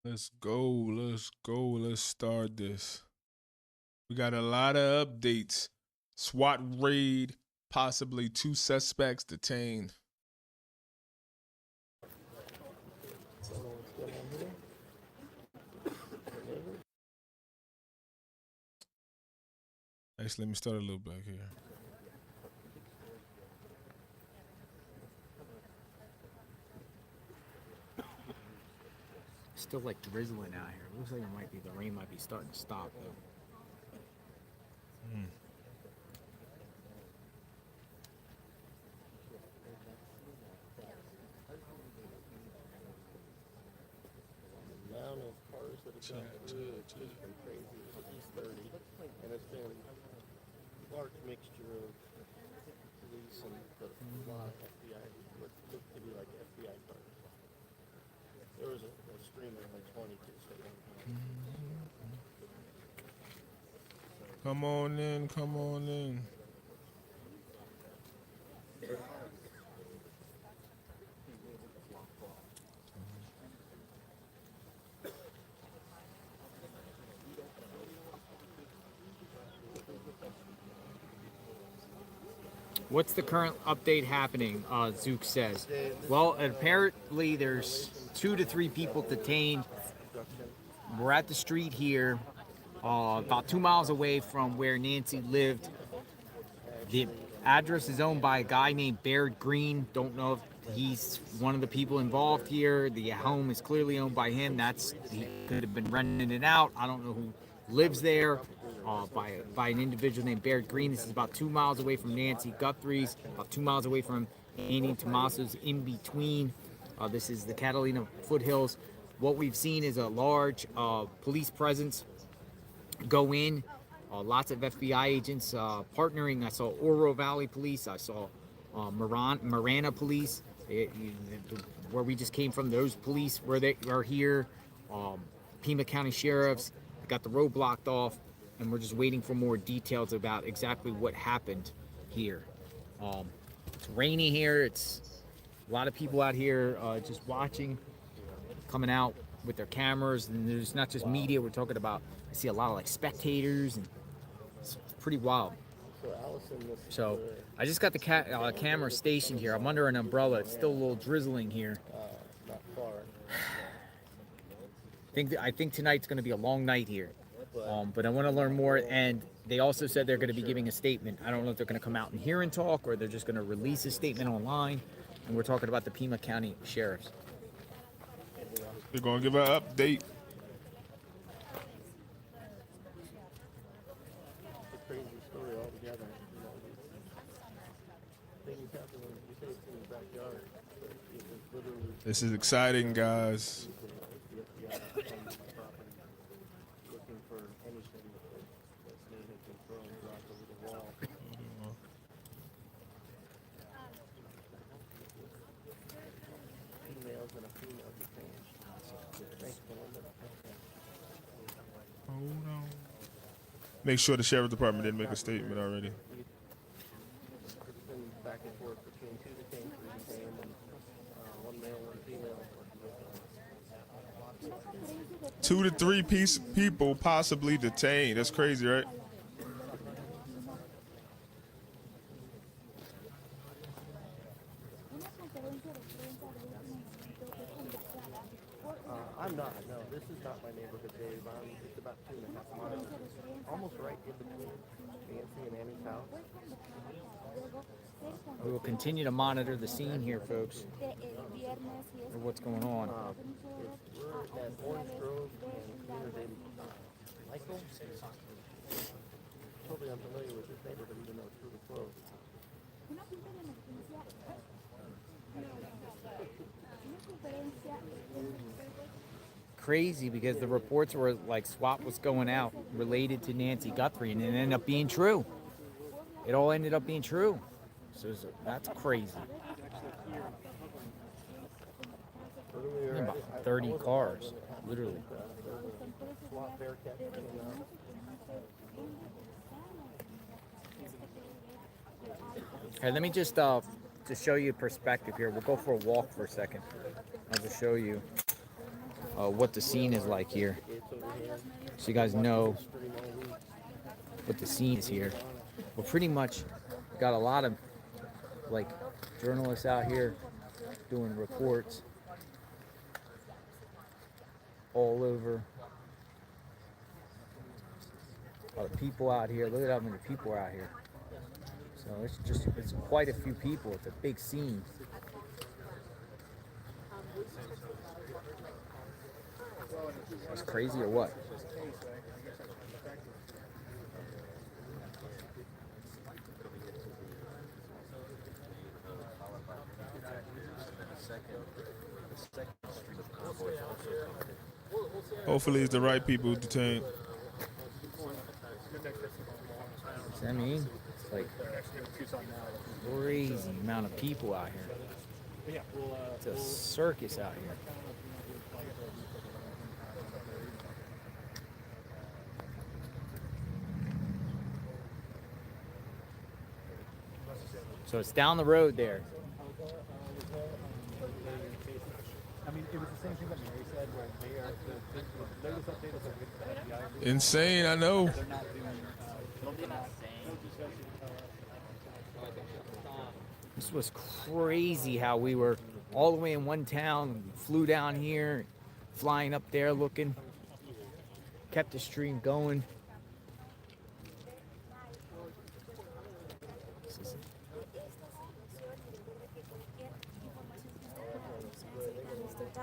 Let's go. Let's go. Let's start this. We got a lot of updates. SWAT raid, possibly 2 suspects detained. Actually, let me start a little back here. Still like drizzling out here. Looks like the rain might be starting to stop though. Amount of cars that have gone through it's just been crazy. At least 30, and it's been a large mixture of police and a lot of FBI, what looked to be like FBI cars. There was a stream of like 22 stations. Come on in. Come on in. What's the current update happening? Zook says. Well, apparently there's 2 to 3 people detained. We're at the street here, about 2 miles away from where Nancy lived. The address is owned by a guy named Baird Green. Don't know if he's one of the people involved here. The home is clearly owned by him. He could have been renting it out. I don't know who lives there. By an individual named Baird Green. This is about 2 miles away from Nancy Guthrie's, about 2 miles away from Annie and Tommaso's in between. This is the Catalina foothills. What we've seen is a large police presence go in. Lots of FBI agents partnering. I saw Oro Valley Police. I saw Marana Police, where we just came from. Those police where they are here. Pima County Sheriffs got the road blocked off, and we're just waiting for more details about exactly what happened here. It's rainy here. It's a lot of people out here just watching, coming out with their cameras, and there's not just media. We're talking about, I see a lot of like spectators, and it's pretty wild. So I just got the camera stationed here. I'm under an umbrella. It's still a little drizzling here. Not far. I think tonight's going to be a long night here. But I want to learn more, and they also said they're going to be giving a statement. I don't know if they're going to come out and here and talk, or they're just going to release a statement online, and we're talking about the Pima County Sheriffs. They're going to give an update. It's a crazy story altogether. Things happen when you say it's in the backyard. It was literally This is exciting, guys. the FBI on the property looking for anything that may have been thrown dropped over the wall. Females and a female detained. Thanks for letting Hold on. Make sure the sheriff's department didn't make a statement already. It's been back and forth between 2 detained, 3 detained, and 1 male, 1 female. 2 to 3 people possibly detained. That's crazy, right? I'm not. No, this is not my neighborhood, Dave. It's about 2.5 miles. Almost right in between Nancy and Annie's house. We will continue to monitor the scene here, folks, or what's going on. We're at Orange Grove and Community Michael. Totally unfamiliar with this neighborhood, even though it's really close. Crazy, because the reports were like SWAT was going out related to Nancy Guthrie, and it ended up being true. It all ended up being true. So that's crazy. About 30 cars, literally. SWAT Bearcat came out. Okay, let me just to show you perspective here. We'll go for a walk for a second. I'll just show you. what the scene is like here, so you guys know what the scene is here. We're pretty much got a lot of like journalists out here doing reports all over. A lot of people out here. Look at how many people are out here. So it's quite a few people. It's a big scene. That's crazy or what? Hopefully, it's the right people detained. I mean, it's like crazy amount of people out here. It's a circus out here. So it's down the road there. I mean, it was the same thing that Mary said, where they are the latest update is with the FBI. Insane, I know. They're not doing. This was crazy how we were all the way in one town, flew down here, flying up there looking, kept the stream going.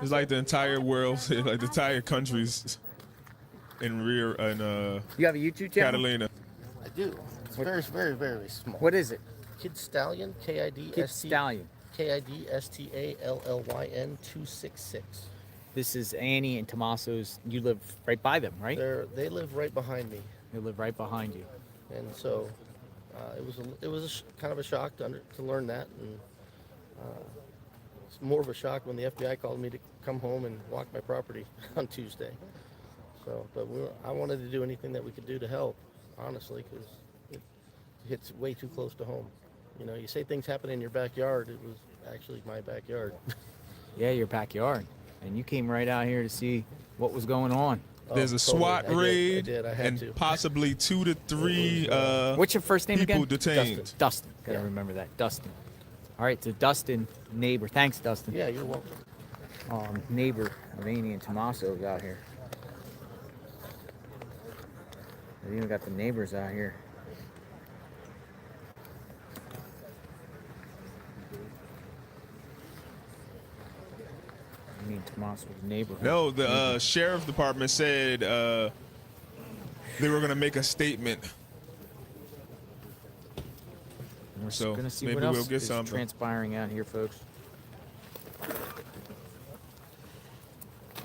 It's like the entire world, like the entire countries in rear and You have a YouTube channel? Catalina. I do. It's very, very, very small. What is it? Kid Stallion, Kid Stallion. KIDSTALLYN 266. This is Annie and Tommaso's. You live right by them, right? They live right behind me, They live right behind you. and so it was kind of a shock to learn that, and it's more of a shock when the FBI called me to come home and walk my property on Tuesday. So, but I wanted to do anything that we could do to help, honestly, because it hits way too close to home. You know, you say things happen in your backyard. It was actually my backyard. Yeah, your backyard. And you came right out here to see what was going on. There's a SWAT totally. raid I had and to. possibly 2 to 3 What's your first name people again? detained. Dustin. Gotta Yeah. remember that. Dustin. All right, so Dustin, neighbor. Thanks, Dustin. Yeah, you're welcome. Neighbor of Annie and Tommaso's out here. They even got the neighbors out here. Annie and Tommaso's neighborhood. No, the sheriff department said they were going to make a statement. And we're so gonna see maybe what else we'll get is something. transpiring out here, folks.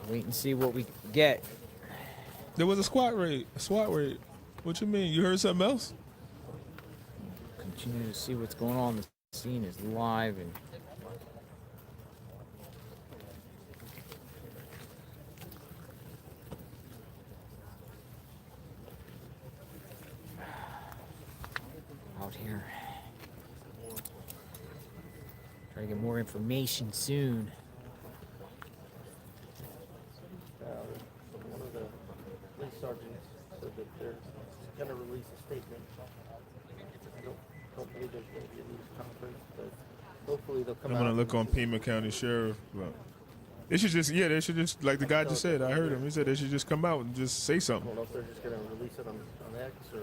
Wait and see what we get. There was a SWAT raid. What you mean? You heard something else? Continue to see what's going on. The scene is live and out here. Try to get more information soon. One of the police sergeants said that they're going to release a statement. I don't believe there's going to be a news conference, but hopefully they'll come I'm out. going to look on Pima County Sheriff. But they should just, like the guy just said, I heard him. He said they should just come out and just say I something. don't know if they're just going to release it on X or.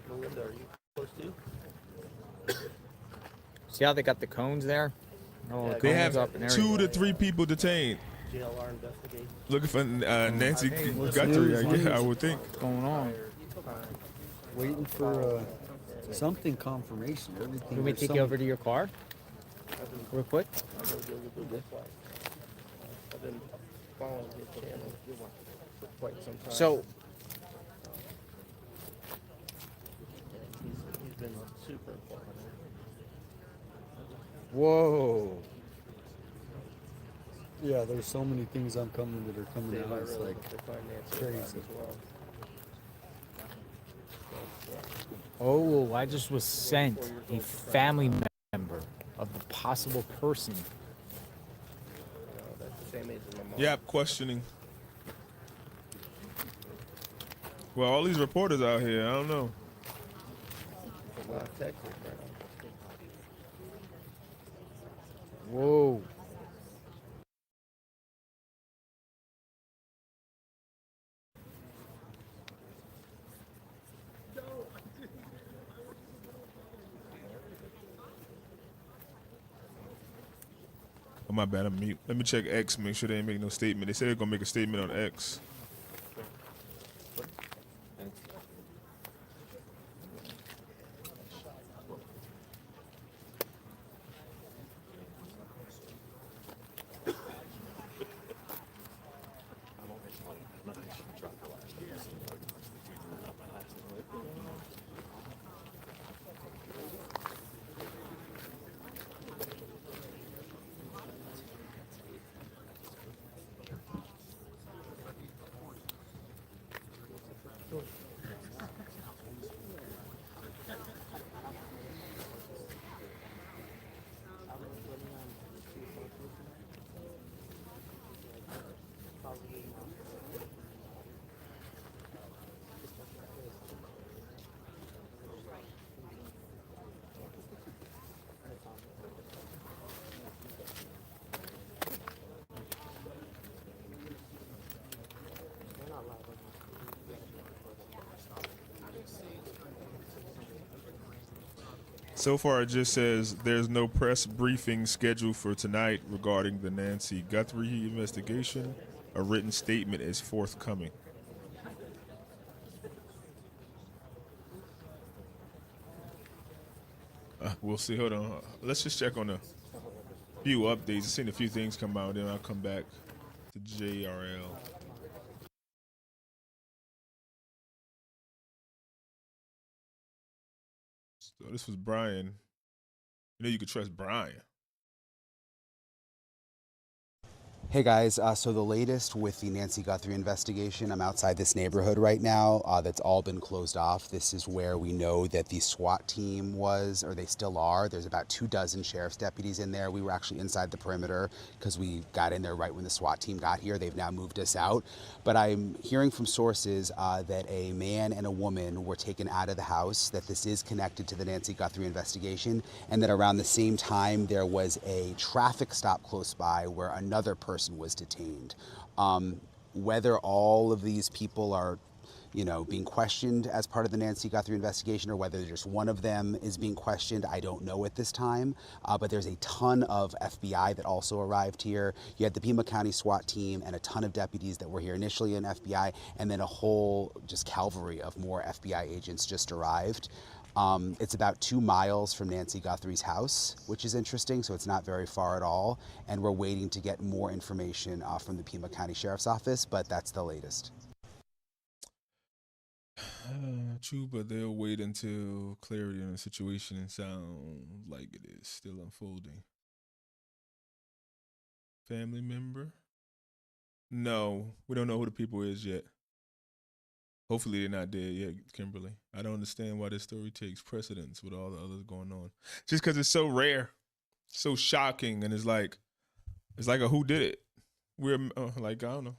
Melinda, are you close to? See how they got the cones there? Oh, the They They cones have up and 2 everything. to 3 people detained. JLR investigation. Looking for Nancy what's Guthrie, I would think. What's going on? Waiting for something confirmation. Everything. Can we there's take some- you over to your car real quick? I'll go do this way. I've been following his channel for quite some time. So, he's been super informative. whoa. Yeah, there's so many things I'm coming that are coming out. It's like They find Nancy crazy. as well. But, Oh, I just was sent a family member of the possible person. That's the same age as my mom. Yep, questioning. Well, all these reporters out here, I don't know. From West Texas, right now. Whoa. Oh, my bad, I'm mute. Let me check X, make sure they ain't make no statement. They said they're gonna make a statement on X. So far, it just says there's no press briefing scheduled for tonight regarding the Nancy Guthrie investigation. A written statement is forthcoming. We'll see. Hold on. Let's just check on a few updates. I've seen a few things come out, then I'll come back to JRL. So this was Brian. You know you could trust Brian. Hey guys, so the latest with the Nancy Guthrie investigation, I'm outside this neighborhood right now that's all been closed off. This is where we know that the SWAT team was, or they still are. There's about 24 sheriff's deputies in there. We were actually inside the perimeter because we got in there right when the SWAT team got here. They've now moved us out. But I'm hearing from sources that a man and a woman were taken out of the house, that this is connected to the Nancy Guthrie investigation, and that around the same time there was a traffic stop close by where another person was detained. Whether all of these people are, being questioned as part of the Nancy Guthrie investigation or whether just one of them is being questioned, I don't know at this time. But there's a ton of FBI that also arrived here. You had the Pima County SWAT team and a ton of deputies that were here initially in FBI, and then a whole just cavalry of more FBI agents just arrived. It's about 2 miles from Nancy Guthrie's house, which is interesting, so it's not very far at all. And we're waiting to get more information from the Pima County Sheriff's Office, but that's the latest. True, but they'll wait until clarity on the situation and sound like it is still unfolding. Family member? No, we don't know who the people is yet. Hopefully they're not dead yet, Kimberly. I don't understand why this story takes precedence with all the others going on. Just because it's so rare, so shocking, and it's like a who did it. We're like, I don't know.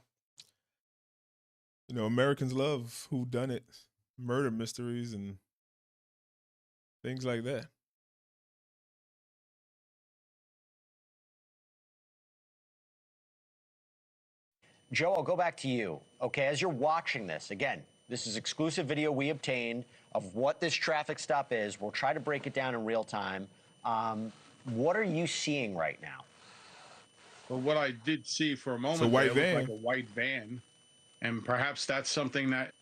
Americans love who done it, murder mysteries and things like that. Joe, I'll go back to you. Okay, as you're watching this, again, this is exclusive video we obtained of what this traffic stop is. We'll try to break it down in real time. What are you seeing right now? Well, what I did see for a moment, white there van. looked like a white van, and perhaps that's something that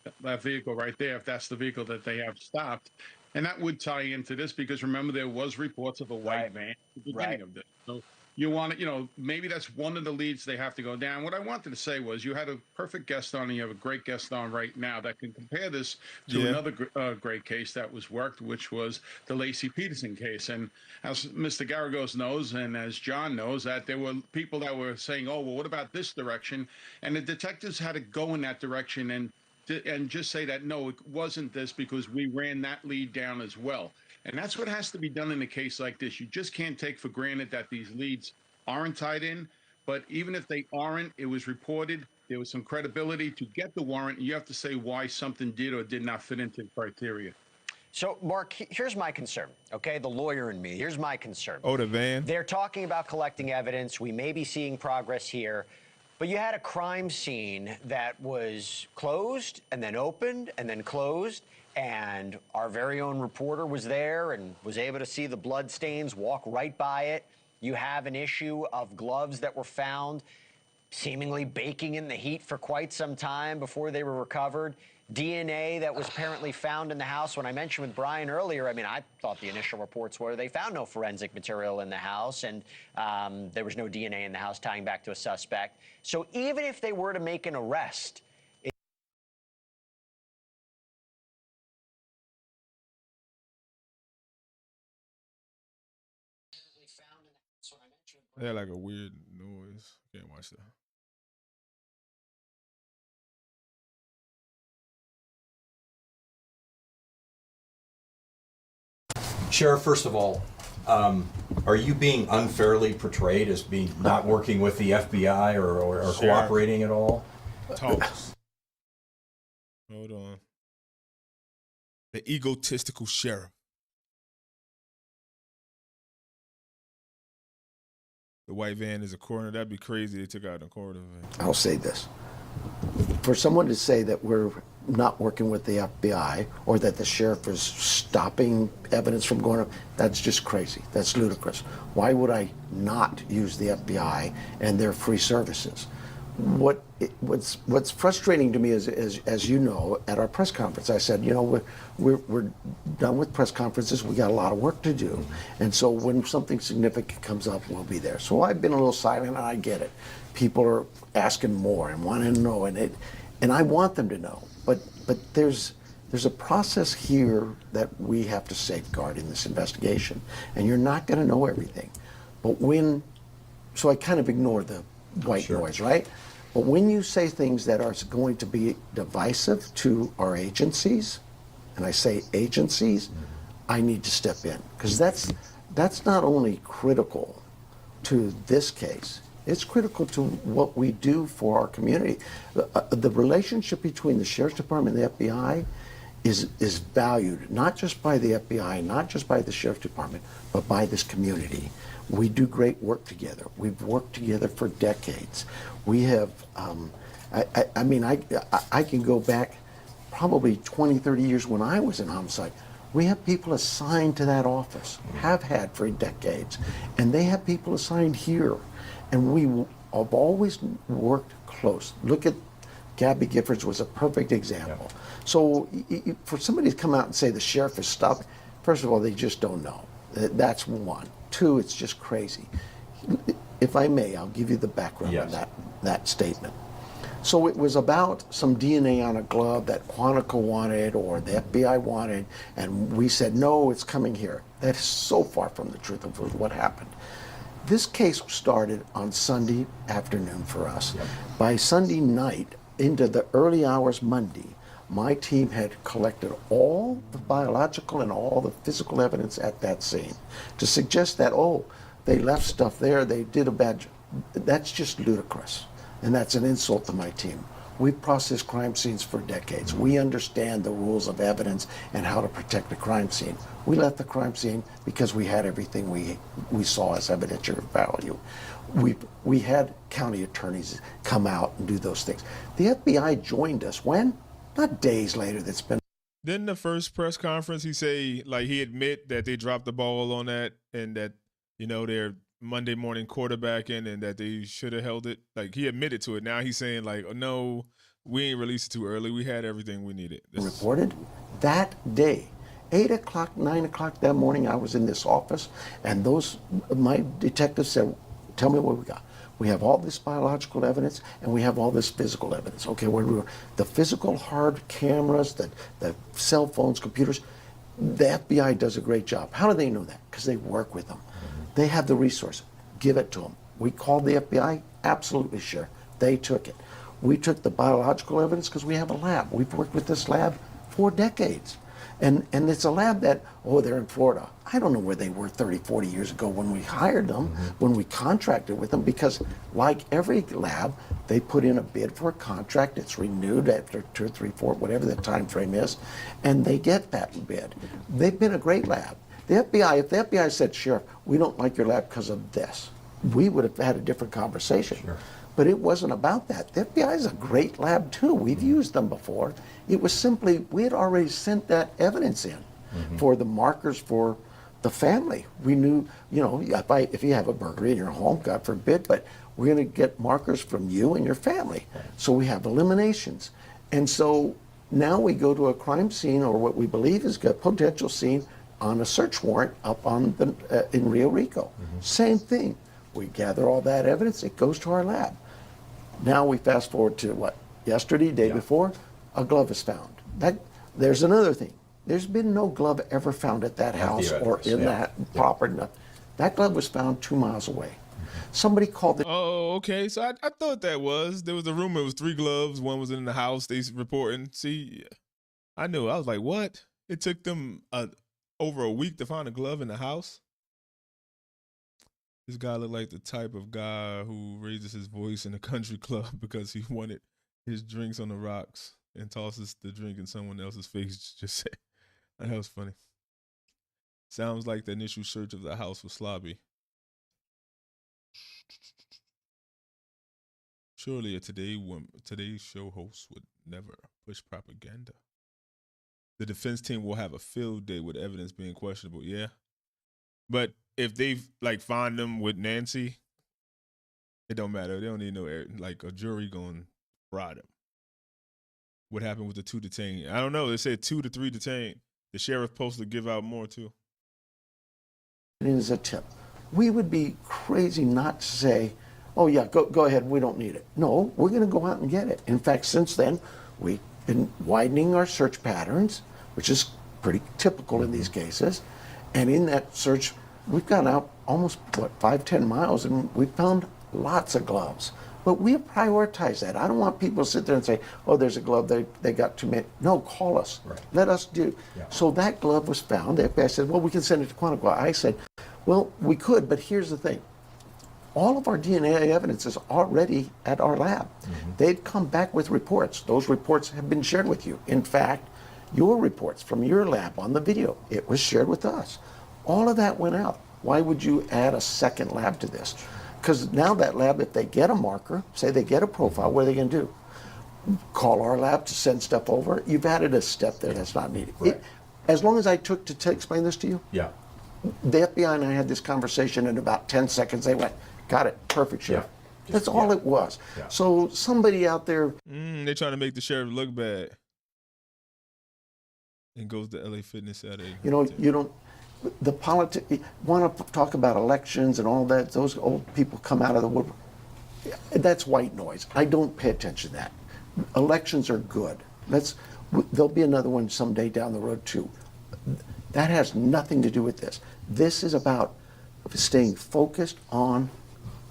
vehicle right there, if that's the vehicle that they have stopped, and that would tie into this because remember there was reports of a white van at the beginning of this. So you want to, maybe that's one of the leads they have to go down. What I wanted to say was you had a perfect guest on, and you have a great guest on right now that can compare this to another great case that was worked, which was the Lacey Peterson case. And as Mr. Garagos knows, and as John knows, that there were people that were saying, oh, well, what about this direction? And the detectives had to go in that direction and and just say that, no, it wasn't this because we ran that lead down as well. And that's what has to be done in a case like this. You just can't take for granted that these leads aren't tied in. But even if they aren't, it was reported. There was some credibility to get the warrant. And you have to say why something did or did not fit into the criteria. So, Mark, here's my concern, okay? The lawyer in me, here's my concern. Oh, the van? They're talking about collecting evidence. We may be seeing progress here. But you had a crime scene that was closed and then opened and then closed. And our very own reporter was there and was able to see the blood stains, walk right by it. You have an issue of gloves that were found seemingly baking in the heat for quite some time before they were recovered. DNA that was apparently found in the house. When I mentioned with Brian earlier, I mean, I thought the initial reports were they found no forensic material in the house, and there was no DNA in the house tying back to a suspect. So even if they were to make an arrest, They had like a weird noise. Can't watch that. Sheriff, first of all, are you being unfairly portrayed as being not working with the FBI or cooperating at all? Talks. Hold on. The egotistical sheriff. The white van is a coroner. That'd be crazy. They took out the coroner van. I'll say this. For someone to say that we're not working with the FBI or that the sheriff is stopping evidence from going up, that's just crazy. That's ludicrous. Why would I not use the FBI and their free services? What's frustrating to me is, as you know, at our press conference, I said, you know, we're done with press conferences. We got a lot of work to do, and so when something significant comes up, we'll be there. So I've been a little silent, and I get it. People are asking more and wanting to know, and I want them to know. But there's a process here that we have to safeguard in this investigation, and you're not going to know everything. But so I kind of ignore the white noise, right? But when you say things that are going to be divisive to our agencies, and I say agencies, I need to step in, because that's not only critical to this case, it's critical to what we do for our community. The relationship between the Sheriff's Department and the FBI is valued, not just by the FBI, not just by the Sheriff's Department, but by this community. We do great work together. We've worked together for decades. We have, I can go back probably 20, 30 years when I was in homicide. We have people assigned to that office, have had for decades, and they have people assigned here. And we have always worked close. Look at Gabby Giffords was a perfect example. Yeah. So for somebody to come out and say the sheriff is stopped, first of all, they just don't know. That's one. Two, it's just crazy. If I may, I'll give you the background of that statement. So it was about some DNA on a glove that Quantico wanted or the FBI wanted, and we said, no, it's coming here. That is so far from the truth of what happened. This case started on Sunday afternoon for us. Yep. By Sunday night, into the early hours Monday, my team had collected all the biological and all the physical evidence at that scene to suggest that, oh, they left stuff there, they did a bad job. That's just ludicrous, and that's an insult to my team. We've processed crime scenes for decades. We understand the rules of evidence and how to protect a crime scene. We left the crime scene because we had everything we saw as evidentiary value. We had county attorneys come out and do those things. The FBI joined us when? Not days later. That's been. Didn't the first press conference he say, like, he admit that they dropped the ball on that and that, you know, they're Monday morning quarterbacking and that they should have held it? Like, he admitted to it. Now he's saying, like, oh, no, we ain't released it too early. We had everything we needed. Reported that day. 8 o'clock, 9 o'clock that morning, I was in this office, and my detectives said, tell me what we got. We have all this biological evidence, and we have all this physical evidence. Okay, the physical hard cameras, the cell phones, computers, the FBI does a great job. How do they know that? Because they work with them. They have the resource. Give it to them. We called the FBI, absolutely sure. They took it. We took the biological evidence because we have a lab. We've worked with this lab for decades. And it's a lab that, oh, they're in Florida. I don't know where they were 30, 40 years ago when we hired them, when we contracted with them, because like every lab, they put in a bid for a contract. It's renewed after 2 or 3, 4, whatever the time frame is, and they get that bid. They've been a great lab. The FBI, if the FBI said, Sheriff, we don't like your lab because of this, we would have had a different conversation. Sure. But it wasn't about that. The FBI is a great lab too. We've used them before. It was simply, we had already sent that evidence in for the markers for the family. We knew, you know, if you have a burglary in your home, God forbid, but we're going to get markers from you and your family. So we have eliminations. And so now we go to a crime scene, or what we believe is a potential scene, on a search warrant up on the, in Rio Rico. Same thing. We gather all that evidence, it goes to our lab. Now we fast forward to what? Yesterday, day before, a glove is found. There's another thing. There's been no glove ever found at that house or in that property. That glove was found 2 miles away. Somebody called the... Oh, okay. So I thought there was a rumor it was 3 gloves. One was in the house. They reporting. See, I knew. I was like, what? It took them over a week to find a glove in the house? This guy looked like the type of guy who raises his voice in a country club because he wanted his drinks on the rocks and tosses the drink in someone else's face. Just say, that was funny. Sounds like the initial search of the house was sloppy. Surely a Today Show host would never push propaganda. The defense team will have a field day with evidence being questionable. Yeah. But if they find them with Nancy, it don't matter. They don't need no a jury going fry them. What happened with the 2 detained? I don't know. They said 2 to 3 detained. The sheriff posted to give out more too. It is a tip. We would be crazy not to say, oh yeah, go ahead, we don't need it. No, we're going to go out and get it. In fact, since then, we've been widening our search patterns, which is pretty typical in these cases. And in that search, we've gone out almost, 5-10 miles, and we found lots of gloves. But we prioritize that. I don't want people to sit there and say, oh, there's a glove, they got too many. No, call us. Right. Let us do. Yeah. So that glove was found. The FBI said, well, we can send it to Quantico. I said, well, we could, but here's the thing. All of our DNA evidence is already at our lab. They'd come back with reports. Those reports have been shared with you. In fact, your reports from your lab on the video, it was shared with us. All of that went out. Why would you add a second lab to this? Because now that lab, if they get a marker, say they get a profile, what are they going to do? Call our lab to send stuff over? You've added a step there that's not needed. Right. As long as I took to explain this to you, the FBI and I had this conversation in about 10 seconds. They went, got it, perfect, Sheriff. That's all it was. So somebody out there... they're trying to make the sheriff look bad. And goes to LA Fitness Saturday. You know, you don't... The politics... Want to talk about elections and all that, those old people come out of the woodwork. That's white noise. I don't pay attention to that. Elections are good. There'll be another one someday down the road, too. That has nothing to do with this. This is about staying focused on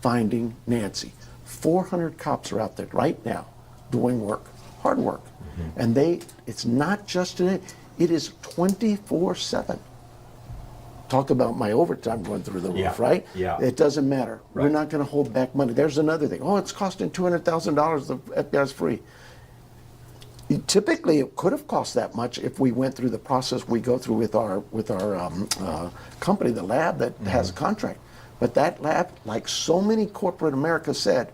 finding Nancy. 400 cops are out there right now doing work, hard work. And it's not just today, it is 24/7. Talk about my overtime going through the roof, right? It doesn't matter. Right. We're not going to hold back money. There's another thing. Oh, it's costing $200,000. The FBI's free. Typically, it could have cost that much if we went through the process we go through with our company, the lab that has a contract. But that lab, like so many corporate America, said,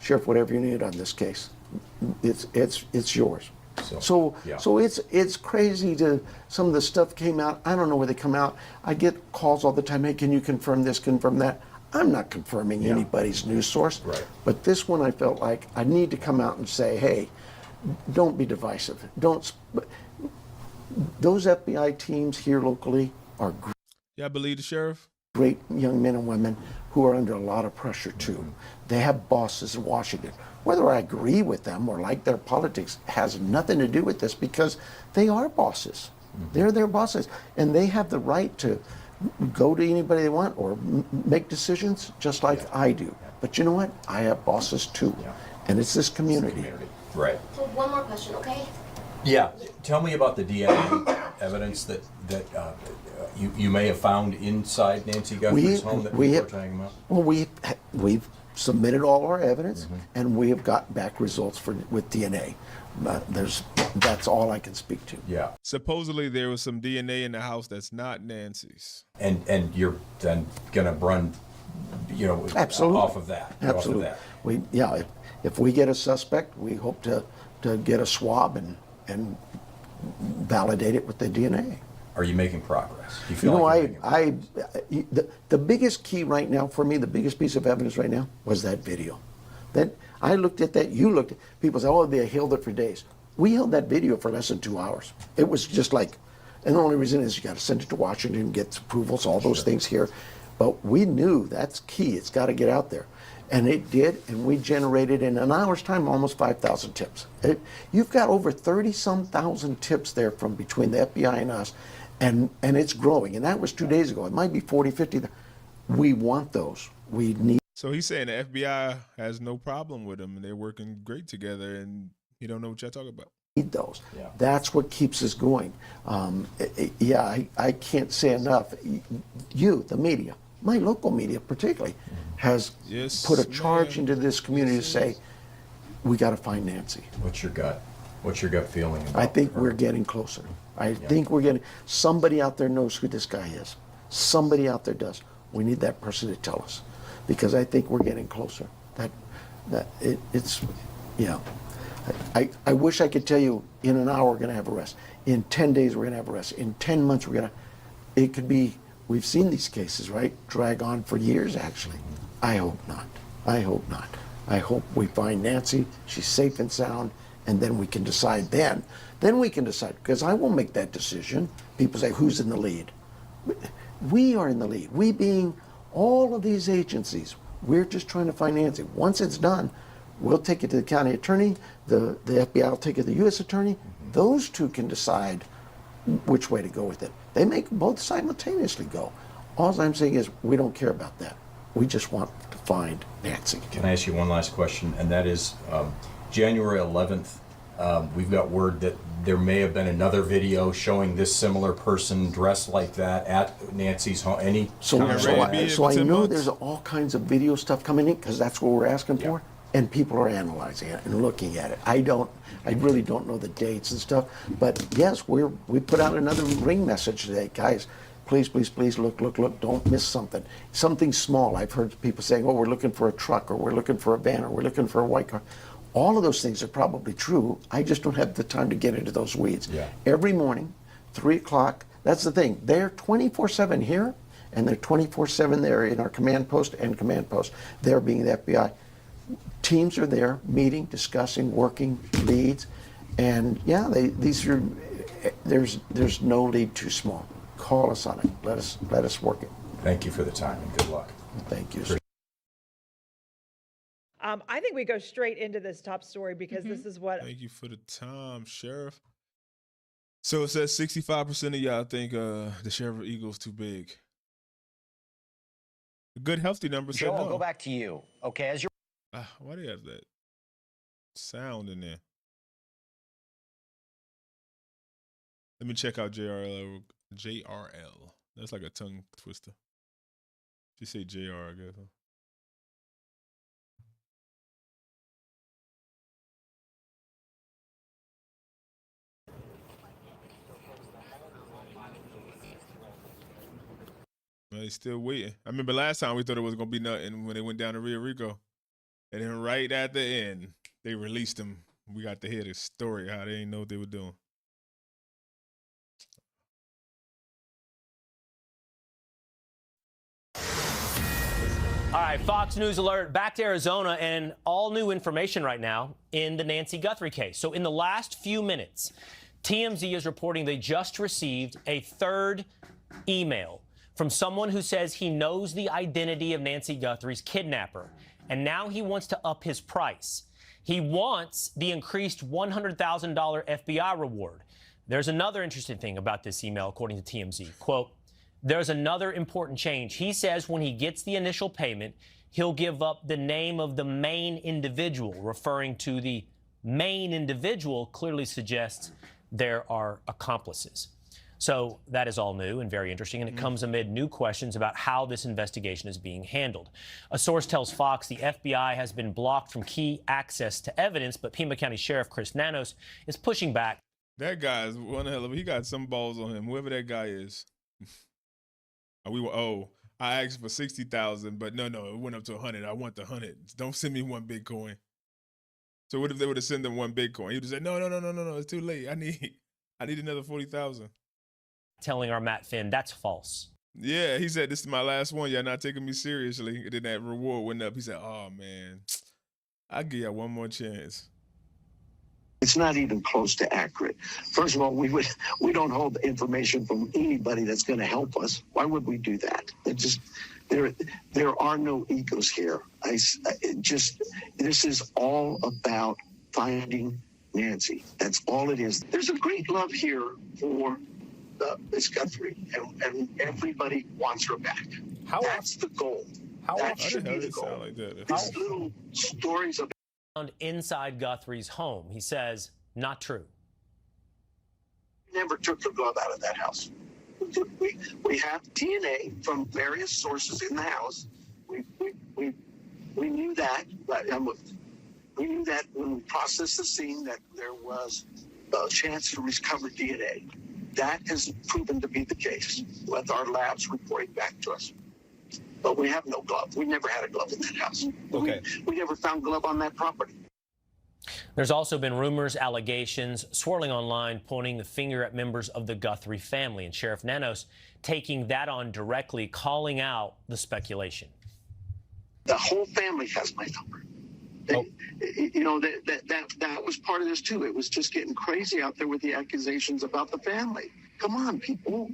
Sheriff, whatever you need on this case, it's yours. So it's crazy to some of the stuff came out. I don't know where they come out. I get calls all the time. Hey, can you confirm this, confirm that? I'm not confirming anybody's news source. Right. But this one, I felt like I need to come out and say, hey, don't be divisive. Those FBI teams here locally are great. Yeah, I believe the sheriff. Great young men and women who are under a lot of pressure too. They have bosses in Washington. Whether I agree with them or like their politics has nothing to do with this because they are bosses. They're their bosses, and they have the right to go to anybody they want or make decisions just like I do. But you know what? I have bosses too. and it's this community. Right. So one more question, okay? Yeah. Tell me about the DNA evidence that you may have found inside Nancy Guthrie's home that we were talking about. Well, we've submitted all our evidence, and we have got back results with DNA. That's all I can speak to. Yeah. Supposedly there was some DNA in the house that's not Nancy's. And you're then gonna run, Absolutely. off of that. Absolutely. Off of that. If we get a suspect, we hope to get a swab and validate it with the DNA. Are you making progress? Do you feel like you're making progress? The biggest key right now for me, the biggest piece of evidence right now was that video. That I looked at that, you looked at, people say, oh, they held it for days. We held that video for less than 2 hours. It was just like, and the only reason is you got to send it to Washington, get approvals, all those things here. But we knew that's key. It's got to get out there. And it did, and we generated in an hour's time almost 5,000 tips. You've got over 30-some thousand tips there from between the FBI and us, and it's growing. And that was 2 days ago. It might be 40, 50. We want those. We need. So he's saying the FBI has no problem with him, and they're working great together, and you don't know what y'all talking about. Need those. Yeah. That's what keeps us going. I can't say enough. You, the media, my local media particularly, has put a charge into this community to say, we got to find Nancy. What's your gut? What's your gut feeling about I think her? we're getting closer. I think we're getting, somebody out there knows who this guy is. Somebody out there does. We need that person to tell us, because I think we're getting closer. I wish I could tell you in an hour we're going to have arrest. In 10 days we're going to have arrest. In 10 months it could be, we've seen these cases, right? Drag on for years, actually. I hope not. I hope not. I hope we find Nancy, she's safe and sound, and then we can decide then. Then we can decide, because I won't make that decision. People say, who's in the lead? We are in the lead. We being all of these agencies. We're just trying to find Nancy. Once it's done, we'll take it to the county attorney, the FBI will take it to the U.S. attorney. Those two can decide which way to go with it. They make both simultaneously go. All I'm saying is we don't care about that. We just want to find Nancy. Can I ask you one last question? And that is, January 11th, we've got word that there may have been another video showing this similar person dressed like that at Nancy's home. So I know there's all kinds of video stuff coming in, because that's what we're asking for. And people are analyzing it and looking at it. I really don't know the dates and stuff, but yes, we put out another ring message today, guys. Please, please, please look, don't miss something. Something small. I've heard people saying, oh, we're looking for a truck, or we're looking for a van, or we're looking for a white car. All of those things are probably true. I just don't have the time to get into those weeds. Yeah. Every morning, 3 o'clock, that's the thing. They're 24/7 here, and they're 24/7 there in our command post and command post, there being the FBI. Teams are there, meeting, discussing, working, leads, and yeah, there's no lead too small. Call us on it. Let us work it. Thank you for the time, and good luck. Thank you. I think we go straight into this top story, because this is what. Thank you for the time, Sheriff. So it says 65% of y'all think the Sheriff Eagle's too big. A good healthy number said Joe, no. I'll go back to you. Okay, as you're. Why do you have that sound in there? Let me check out JRL. That's like a tongue twister. Just say JR, I guess. Huh? Well, he's still waiting. I remember last time we thought it was going to be nothing when they went down to Rio Rico. And then right at the end, they released him. We got to hear the story, how they didn't know what they were doing. All right, Fox News alert, back to Arizona, and all new information right now in the Nancy Guthrie case. So in the last few minutes, TMZ is reporting they just received a third email from someone who says he knows the identity of Nancy Guthrie's kidnapper, and now he wants to up his price. He wants the increased $100,000 FBI reward. There's another interesting thing about this email, according to TMZ. Quote, there's another important change. He says when he gets the initial payment, he'll give up the name of the main individual. Referring to the main individual clearly suggests there are accomplices. So that is all new and very interesting, and it comes amid new questions about how this investigation is being handled. A source tells Fox the FBI has been blocked from key access to evidence, but Pima County Sheriff Chris Nanos is pushing back. That guy is one hell of he got some balls on him, whoever that guy is. I asked for 60,000, but no, it went up to 100. I want the 100. Don't send me one Bitcoin. So what if they would have sent them one Bitcoin? He would have said, no, it's too late. I need another 40,000. Telling our Matt Finn that's false. Yeah, he said, this is my last one. Y'all not taking me seriously. And then that reward went up. He said, oh, man, I'll give y'all one more chance. It's not even close to accurate. First of all, we don't hold information from anybody that's going to help us. Why would we do that? There are no egos here. This is all about finding Nancy. That's all it is. There's a great love here for Miss Guthrie, and everybody wants her back. That's the goal. That should be the goal. Like that. These little stories of inside Guthrie's home. He says, not true. Never took the glove out of that house. We have DNA from various sources in the house. We knew that, but we knew that when we processed the scene that there was a chance to recover DNA. That has proven to be the case with our labs reporting back to us. But we have no glove. We never had a glove in that house. Okay. We never found glove on that property. There's also been rumors, allegations swirling online pointing the finger at members of the Guthrie family, and Sheriff Nanos taking that on directly, calling out the speculation. The whole family has my number. That was part of this too. It was just getting crazy out there with the accusations about the family. Come on, people.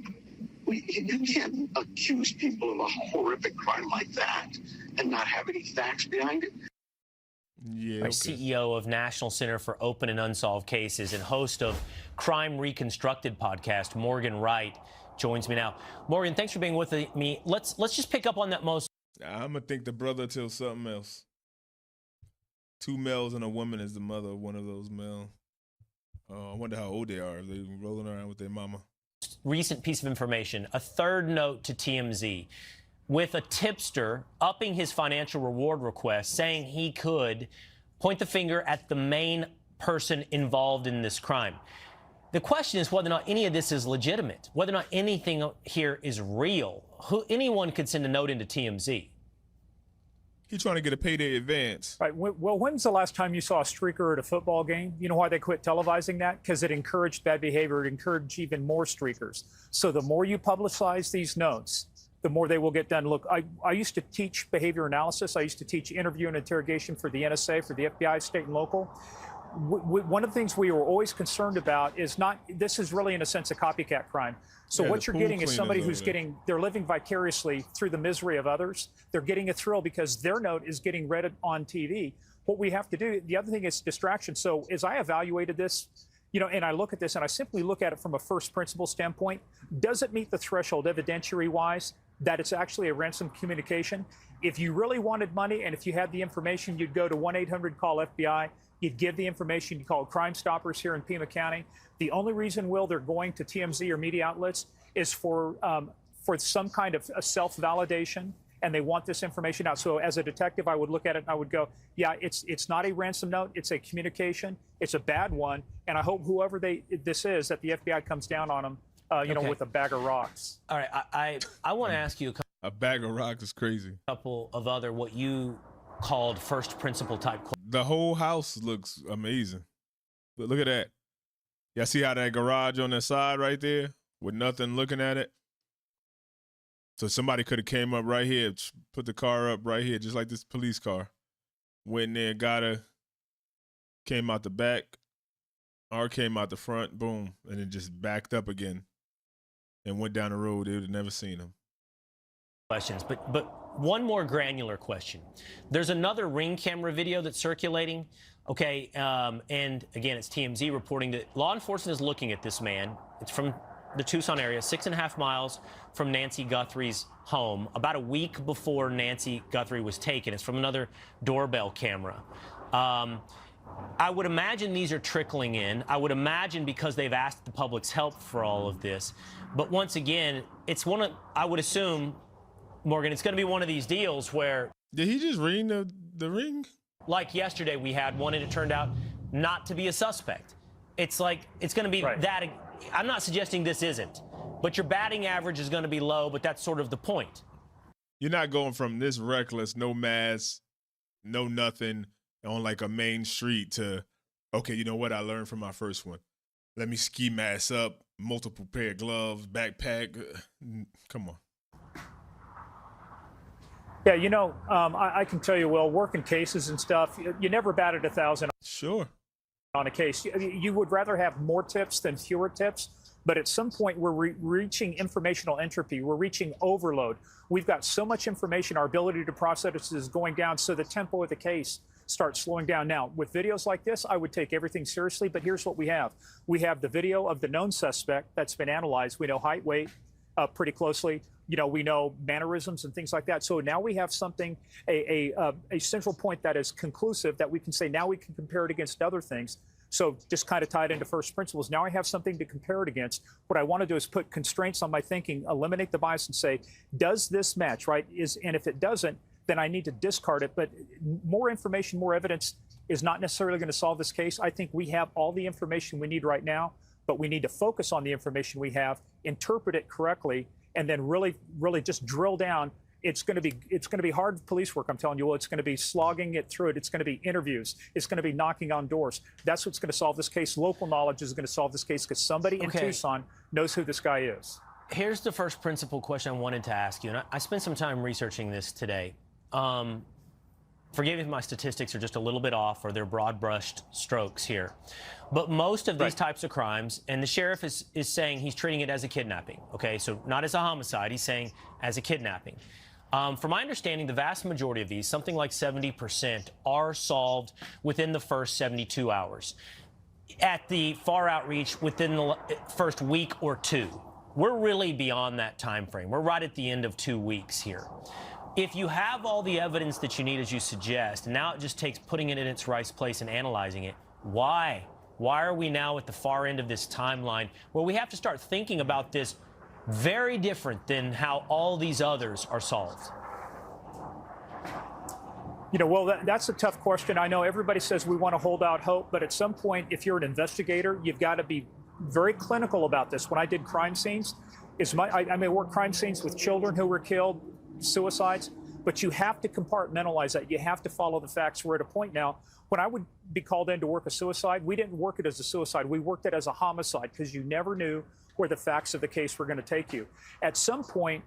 You can't accuse people of a horrific crime like that and not have any facts behind it. Yeah. Okay. CEO of National Center for Open and Unsolved Cases and host of Crime Reconstructed podcast, Morgan Wright, joins me now. Morgan, thanks for being with me. Let's just pick up on that most. I'm gonna think the brother tells something else. 2 males and a woman is the mother of one of those males. I wonder how old they are. If they're rolling around with their mama. Recent piece of information, a third note to TMZ with a tipster upping his financial reward request, saying he could point the finger at the main person involved in this crime. The question is whether or not any of this is legitimate, whether or not anything here is real. Anyone could send a note into TMZ. He's trying to get a payday advance. Right. Well, when's the last time you saw a streaker at a football game? You know why they quit televising that? Because it encouraged bad behavior. It encouraged even more streakers. So the more you publicize these notes, the more they will get done. Look, I used to teach behavior analysis. I used to teach interview and interrogation for the NSA, for the FBI, state and local. One of the things we were always concerned about is this is really in a sense a copycat crime. So what you're getting is somebody who's they're living vicariously through the misery of others. They're getting a thrill because their note is getting read on TV. What we have to do, the other thing is distraction. So as I evaluated this, and I look at this and I simply look at it from a first principle standpoint, does it meet the threshold evidentiary wise that it's actually a ransom communication? If you really wanted money and if you had the information, you'd go to 1-800-CALL-FBI. You'd give the information. You call Crime Stoppers here in Pima County. The only reason, Will, they're going to TMZ or media outlets is for some kind of a self-validation, and they want this information out. So as a detective, I would look at it and I would go, yeah, it's not a ransom note. It's a communication. It's a bad one. And I hope whoever this is, that the FBI comes down on them, with a bag of rocks. All right, I want to ask you a bag of rocks is crazy. A couple of other what you called first principle type questions. The whole house looks amazing. But look at that. Y'all see how that garage on the side right there with nothing looking at it? So somebody could have came up right here, put the car up right here, just like this police car. Went in there, got her, came out the back, or came out the front, boom, and then just backed up again and went down the road. They would have never seen him. Questions, but one more granular question. There's another Ring camera video that's circulating. Okay, and again, it's TMZ reporting that law enforcement is looking at this man. It's from the Tucson area, 6.5 miles from Nancy Guthrie's home, about a week before Nancy Guthrie was taken. It's from another doorbell camera. I would imagine these are trickling in. I would imagine because they've asked the public's help for all of this. But once again, it's I would assume, Morgan, it's going to be one of these deals where... Did he just ring the ring? Like yesterday, we had one and it turned out not to be a suspect. It's like, it's going to be that... I'm not suggesting this isn't, but your batting average is going to be low, but that's sort of the point. You're not going from this reckless, no mask, no nothing, on like a main street to, okay, you know what I learned from my first one? Let me ski mask up, multiple pair of gloves, backpack. Come on. Yeah, you know, I can tell you, Will, working cases and stuff, you never batted 1,000. Sure. On a case. You would rather have more tips than fewer tips, but at some point we're reaching informational entropy. We're reaching overload. We've got so much information, our ability to process is going down, so the tempo of the case starts slowing down. Now, with videos like this, I would take everything seriously, but here's what we have. We have the video of the known suspect that's been analyzed. We know height, weight, pretty closely. You know, we know mannerisms and things like that. So now we have something, a central point that is conclusive that we can say now we can compare it against other things. So just kind of tied into first principles. Now I have something to compare it against. What I want to do is put constraints on my thinking, eliminate the bias and say, does this match, right? And if it doesn't, then I need to discard it. But more information, more evidence is not necessarily going to solve this case. I think we have all the information we need right now, but we need to focus on the information we have, interpret it correctly, and then really just drill down. It's going to be hard police work, I'm telling you. Well, it's going to be slogging it through it. It's going to be interviews. It's going to be knocking on doors. That's what's going to solve this case. Local knowledge is going to solve this case because somebody in Tucson knows who this guy is. Here's the first principle question I wanted to ask you, and I spent some time researching this today. Forgive me if my statistics are just a little bit off or they're broad-brushed strokes here. But most of these types of crimes, and the sheriff is saying he's treating it as a kidnapping, okay? So not as a homicide, he's saying as a kidnapping. From my understanding, the vast majority of these, something like 70%, are solved within the first 72 hours. At the far outreach, within the first week or two. We're really beyond that time frame. We're right at the end of 2 weeks here. If you have all the evidence that you need, as you suggest, and now it just takes putting it in its right place and analyzing it, why? Why are we now at the far end of this timeline where we have to start thinking about this very different than how all these others are solved? You know, well, that's a tough question. I know everybody says we want to hold out hope, but at some point, if you're an investigator, you've got to be very clinical about this. When I did crime scenes, I may work crime scenes with children who were killed, suicides, but you have to compartmentalize that. You have to follow the facts. We're at a point now, when I would be called in to work a suicide, we didn't work it as a suicide. We worked it as a homicide because you never knew where the facts of the case were going to take you. At some point,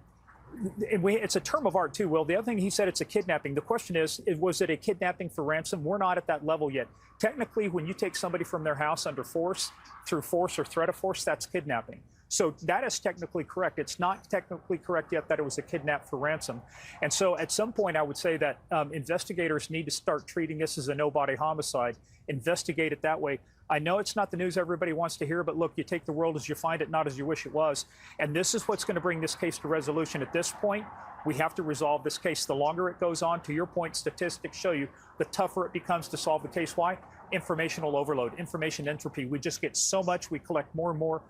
it's a term of art too, Will. The other thing he said, it's a kidnapping. The question is, was it a kidnapping for ransom? We're not at that level yet. Technically, when you take somebody from their house under force, through force or threat of force, that's kidnapping. So that is technically correct. It's not technically correct yet that it was a kidnap for ransom. And so at some point, I would say that investigators need to start treating this as a no-body homicide, investigate it that way. I know it's not the news everybody wants to hear, but look, you take the world as you find it, not as you wish it was. And this is what's going to bring this case to resolution. At this point, we have to resolve this case. The longer it goes on, to your point, statistics show you, the tougher it becomes to solve the case. Why? Informational overload, information entropy. We just get so much, we collect more and more.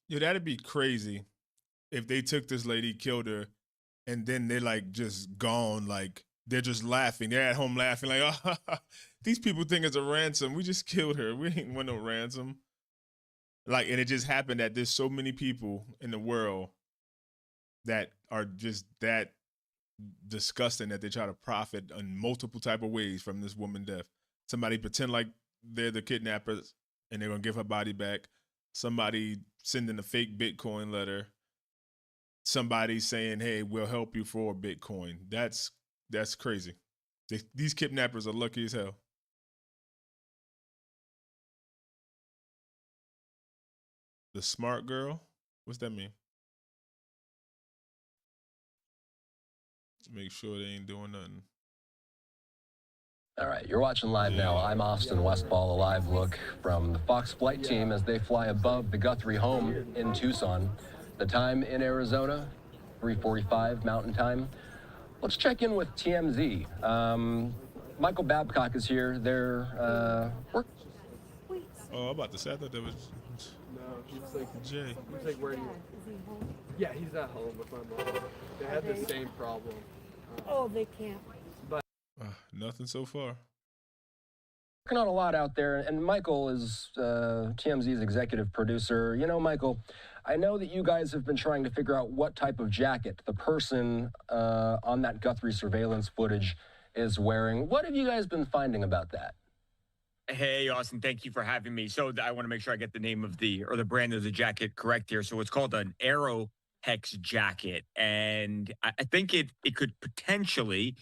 Yo, that'd be crazy if they took this lady, killed her, and then they're like just gone, like they're just laughing. They're at home laughing like, oh, these people think it's a ransom. We just killed her. We ain't want no ransom. Like, and it just happened that there's so many people in the world that are just that disgusting that they try to profit in multiple type of ways from this woman's death. Somebody pretend like they're the kidnappers and they're going to give her body back. Somebody sending a fake Bitcoin letter. Somebody saying, hey, we'll help you for Bitcoin. That's crazy. These kidnappers are lucky as hell. The smart girl? What's that mean? Make sure they ain't doing nothing. All right, you're watching live now. I'm Austin Westfall, a live look from the Fox flight team as they fly above the Guthrie home in Tucson. The time in Arizona, 3:45 Mountain Time. Let's check in with TMZ. Michael Babcock is here. They're working. Oh, I'm about to say, I thought that was No, he's like Jay. He's like, where do you? Yeah, he's at home with my mom. They had the same problem. Oh, they can't. Nothing so far. Working on a lot out there, and Michael is TMZ's executive producer. You know, Michael, I know that you guys have been trying to figure out what type of jacket the person on that Guthrie surveillance footage is wearing. What have you guys been finding about that? Hey, Austin, thank you for having me. So I want to make sure I get the name of the brand of the jacket correct here. So it's called an Aero Hex jacket. And I think it could potentially,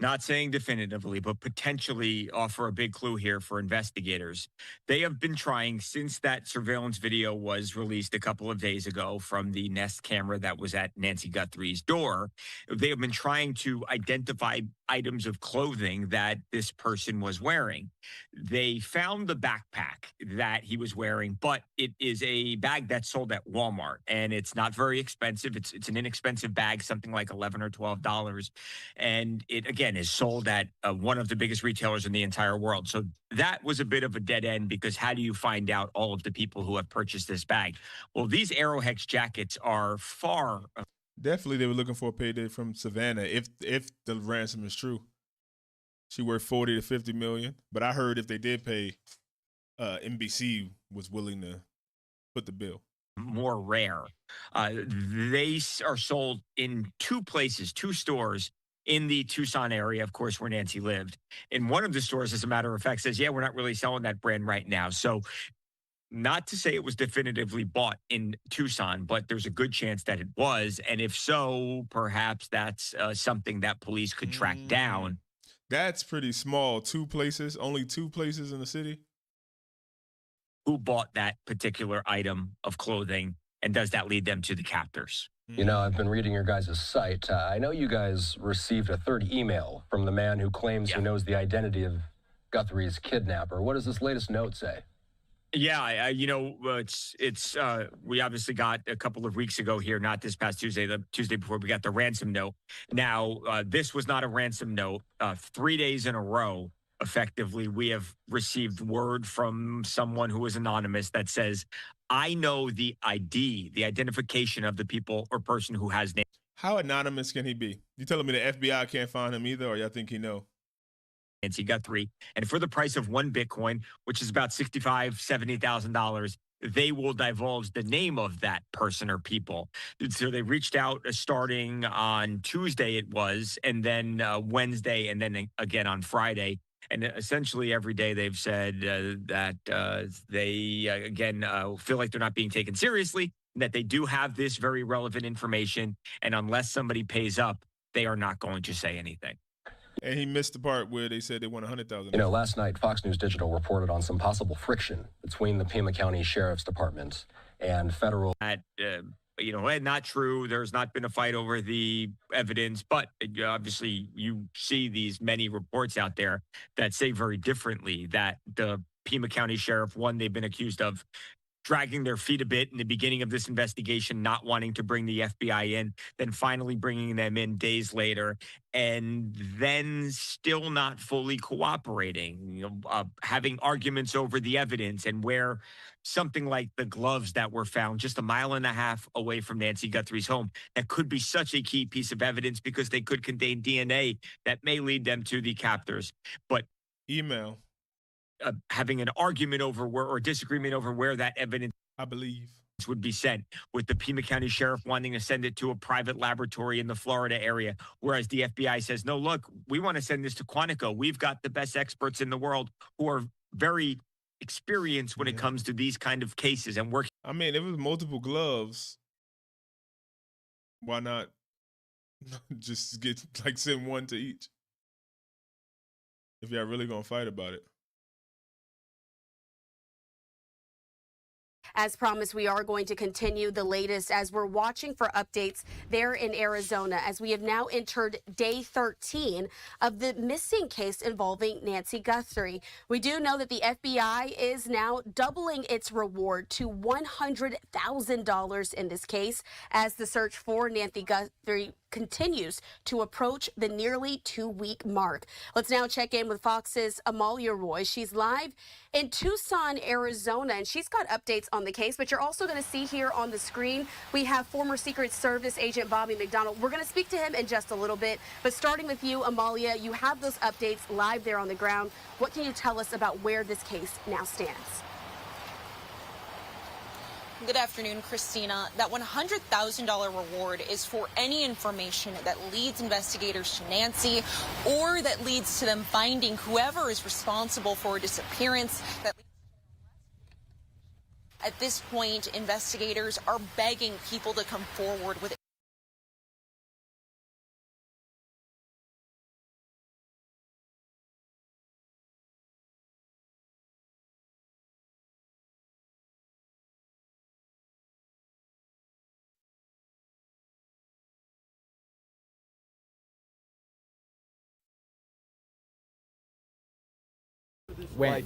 not saying definitively, but potentially offer a big clue here for investigators. They have been trying since that surveillance video was released a couple of days ago from the Nest camera that was at Nancy Guthrie's door. They have been trying to identify items of clothing that this person was wearing. They found the backpack that he was wearing, but it is a bag that's sold at Walmart, and it's not very expensive. It's an inexpensive bag, something like $11 or $12, and it again is sold at one of the biggest retailers in the entire world. So that was a bit of a dead end, because how do you find out all of the people who have purchased this bag? Well, these Aerohex jackets are far. Definitely, they were looking for a payday from Savannah. If the ransom is true, she worth 40 to 50 million. But I heard if they did pay, NBC was willing to put the bill. More rare. They are sold in two places, two stores in the Tucson area, of course, where Nancy lived. In one of the stores, as a matter of fact, says, yeah, we're not really selling that brand right now. So not to say it was definitively bought in Tucson, but there's a good chance that it was. And if so, perhaps that's something that police could track down. That's pretty small. Only two places in the city. Who bought that particular item of clothing, and does that lead them to the captors? You know, I've been reading your guys' site. I know you guys received a third email from the man who claims he knows the identity of Guthrie's kidnapper. What does this latest note say? Yeah, we obviously got a couple of weeks ago here, not this past Tuesday, the Tuesday before, we got the ransom note. Now, this was not a ransom note. 3 days in a row, effectively, we have received word from someone who is anonymous that says, I know the ID, the identification of the people or person who has name. How anonymous can he be? You telling me the FBI can't find him either, or y'all think he know? Nancy Guthrie, and for the price of one Bitcoin, which is about $65,000, $70,000, they will divulge the name of that person or people. So they reached out starting on Tuesday, it was, and then Wednesday, and then again on Friday. And essentially every day they've said that they, again, feel like they're not being taken seriously, and that they do have this very relevant information. And unless somebody pays up, they are not going to say anything. And he missed the part where they said they want $100,000. You know, last night, Fox News Digital reported on some possible friction between the Pima County Sheriff's Department and federal. Not true. There's not been a fight over the evidence, but obviously you see these many reports out there that say very differently, that the Pima County Sheriff, one, they've been accused of dragging their feet a bit in the beginning of this investigation, not wanting to bring the FBI in, then finally bringing them in days later, and then still not fully cooperating, having arguments over the evidence, and where something like the gloves that were found just a mile and a half away from Nancy Guthrie's home, that could be such a key piece of evidence because they could contain DNA that may lead them to the captors. But email. Having an argument over where, or disagreement over where that evidence, I believe, would be sent, with the Pima County Sheriff wanting to send it to a private laboratory in the Florida area, whereas the FBI says, no, look, we want to send this to Quantico. We've got the best experts in the world who are very experienced when it comes to these kind of cases and working. I mean, if it was multiple gloves, why not just send one to each? If y'all really gonna fight about it. As promised, we are going to continue the latest as we're watching for updates there in Arizona, as we have now entered day 13 of the missing case involving Nancy Guthrie. We do know that the FBI is now doubling its reward to $100,000 in this case as the search for Nancy Guthrie continues to approach the nearly 2-week mark. Let's now check in with Fox's Amalia Roy. She's live in Tucson, Arizona, and she's got updates on the case. But you're also going to see here on the screen, we have former Secret Service agent Bobby McDonald. We're going to speak to him in just a little bit. But starting with you, Amalia, you have those updates live there on the ground. What can you tell us about where this case now stands? Good afternoon, Christina. That $100,000 reward is for any information that leads investigators to Nancy or that leads to them finding whoever is responsible for a disappearance. At this point, investigators are begging people to come forward with When?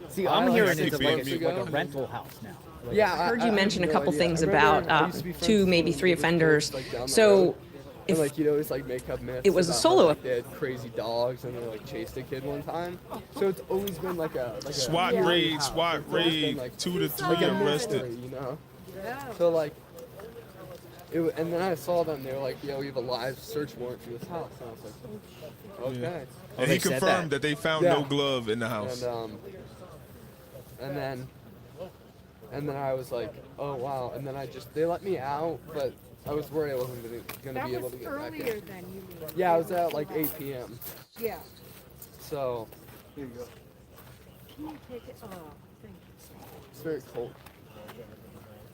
See, I'm hearing it's like a rental house now. Yeah, I heard you mention a couple things about 2, maybe 3 offenders. So, if like you'd always like make up myths. it was a about solo, how, like, they had crazy dogs and they like chased a kid one time. So it's always been like a SWAT raid, like, 2 to 3 like a arrested. mystery, you know. So like, and then I saw them. They were like, "Yo, we have a live search warrant for this house." And I was like, "Okay." Yeah. And he confirmed that they found no glove in the house. And then I was like, "Oh wow!" And then they let me out, but I was worried I wasn't going to be able to get back in. Earlier than you mean. Yeah, I was at like 8 p.m. Yeah. So here you go. Can you take it? Oh, thank you. It's very cold.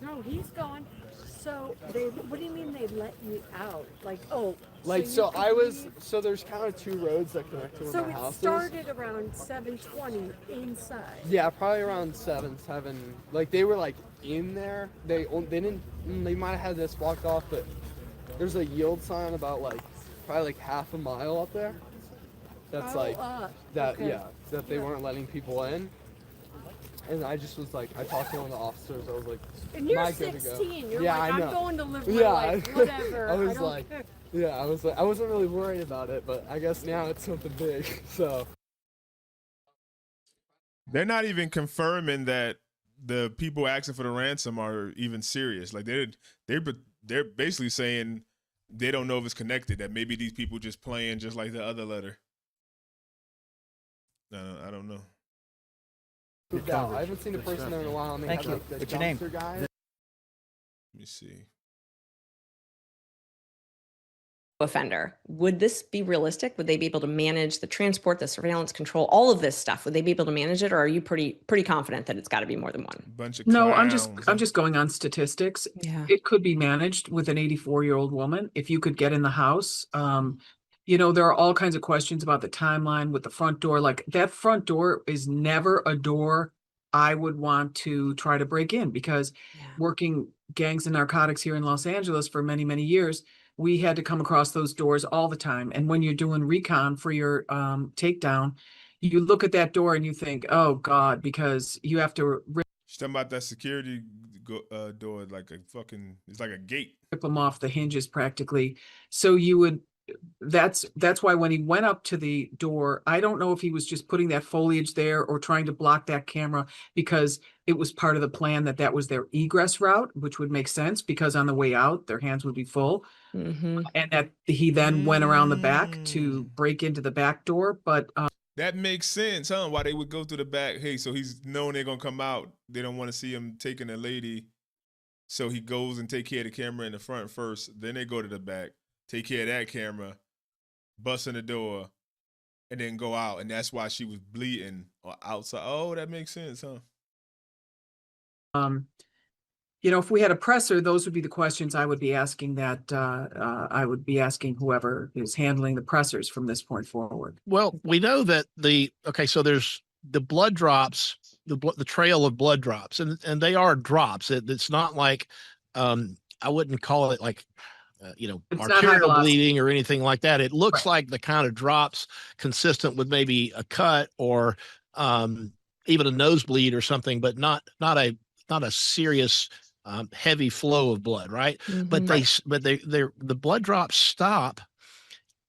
No, he's gone. So what do you mean they let you out? Like, So there's kind of 2 roads that connect to where my house is. So it started around 7:20 inside. Yeah, probably around 7. Like they were like in there. They might have had this blocked off, but there's a yield sign about like probably like half a mile up there. That's that they weren't letting people in. And I just was like, I talked to one of the officers. I was like, and you're "Am I good to go?" 16. You're yeah, like, I know. I'm going to live my life, whatever. I was like, I wasn't really worried about it, but I guess now it's something big. So they're not even confirming that the people asking for the ransom are even serious. Like they're basically saying they don't know if it's connected. That maybe these people just playing just like the other letter. I don't know. I haven't seen a person there in a while. And they Thank had, you. like, the What's your name? dumpster guy. Let me see. offender. Would this be realistic? Would they be able to manage the transport, the surveillance control, all of this stuff? Would they be able to manage it, or are you pretty confident that it's got to be more than one? Bunch of No, clowns. I'm just going on statistics. Yeah. It could be managed with an 84-year-old woman if you could get in the house. There are all kinds of questions about the timeline with the front door. Like, that front door is never a door I would want to try to break in, because working gangs and narcotics here in Los Angeles for many, many years, we had to come across those doors all the time. And when you're doing recon for your takedown, you look at that door and you think, oh God, because you have to She's talking about that security door, like it's like a gate. rip them off the hinges practically. So you would, that's why when he went up to the door, I don't know if he was just putting that foliage there or trying to block that camera, because it was part of the plan that was their egress route, which would make sense because on the way out, their hands would be full. Mm-hmm. And that he then went around the back to break into the back door. But that makes sense, huh? Why they would go through the back. Hey, so he's knowing they're going to come out. They don't want to see him taking a lady. So he goes and take care of the camera in the front first. Then they go to the back, take care of that camera, bust in the door, and then go out. And that's why she was bleeding outside. Oh, that makes sense, huh? if we had a presser, those would be the questions I would be asking I would be asking whoever is handling the pressers from this point forward. Well, we know that so there's the blood drops the trail of blood drops, and they are drops. It's not like I wouldn't call it like It's not high arterial velocity. bleeding or anything like that. It looks Right. like the kind of drops consistent with maybe a cut or even a nosebleed or something, but not a serious heavy flow of blood, right? But the blood drops stop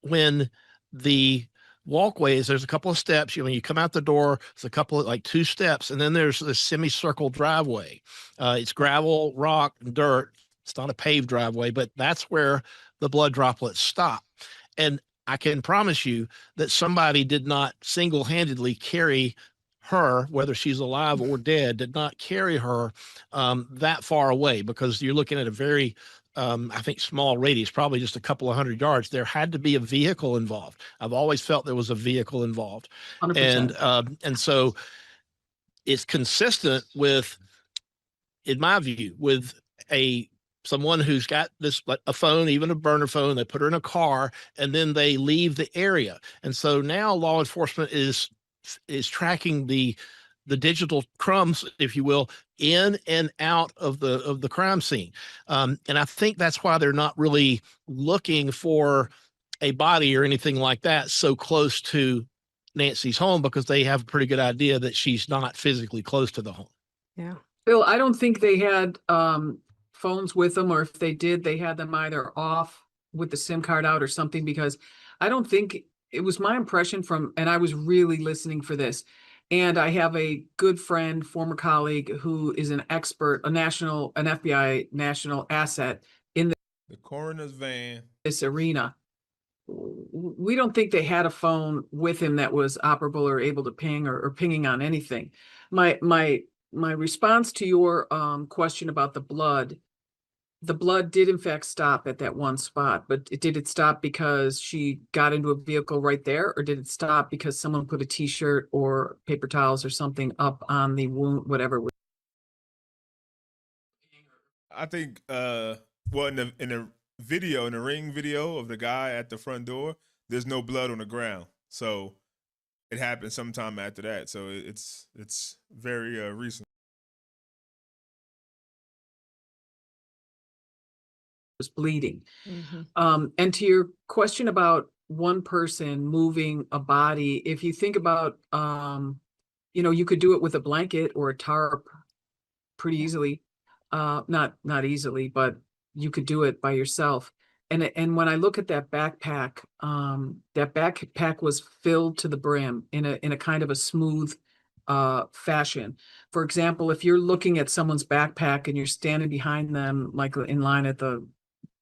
when the walkways, there's a couple of steps. When you come out the door, it's a couple of like 2 steps, and then there's this semicircle driveway. It's gravel, rock, and dirt. It's not a paved driveway, but that's where the blood droplets stop. And I can promise you that somebody did not single-handedly carry her, whether she's alive or dead, did not carry her that far away, because you're looking at a very I think small radius, probably just a couple of 100 yards. There had to be a vehicle involved. I've always felt there was a vehicle involved. 100%. And so it's consistent with, in my view, with someone who's got this, like a phone, even a burner phone, they put her in a car and then they leave the area. And so now law enforcement is tracking the digital crumbs, if you will, in and out of the crime scene. And I think that's why they're not really looking for a body or anything like that so close to Nancy's home, because they have a pretty good idea that she's not physically close to the home. Yeah. Bill, I don't think they had phones with them, or if they did, they had them either off with the SIM card out or something, because I don't think, it was my impression from, and I was really listening for this. And I have a good friend, former colleague, who is an expert, an FBI national asset in the coroner's van, this arena. We don't think they had a phone with him that was operable or able to ping or pinging on anything. My response to your question about the blood did in fact stop at that one spot, but did it stop because she got into a vehicle right there, or did it stop because someone put a t-shirt or paper towels or something up on the wound, whatever? I think well, in the video, in the ring video of the guy at the front door, there's no blood on the ground. So it happened sometime after that. So it's very recent. Was bleeding. And to your question about one person moving a body, if you think about, you could do it with a blanket or a tarp pretty easily. Not easily, but you could do it by yourself. And when I look at that backpack was filled to the brim in a kind of a smooth fashion. For example, if you're looking at someone's backpack and you're standing behind them, like in line at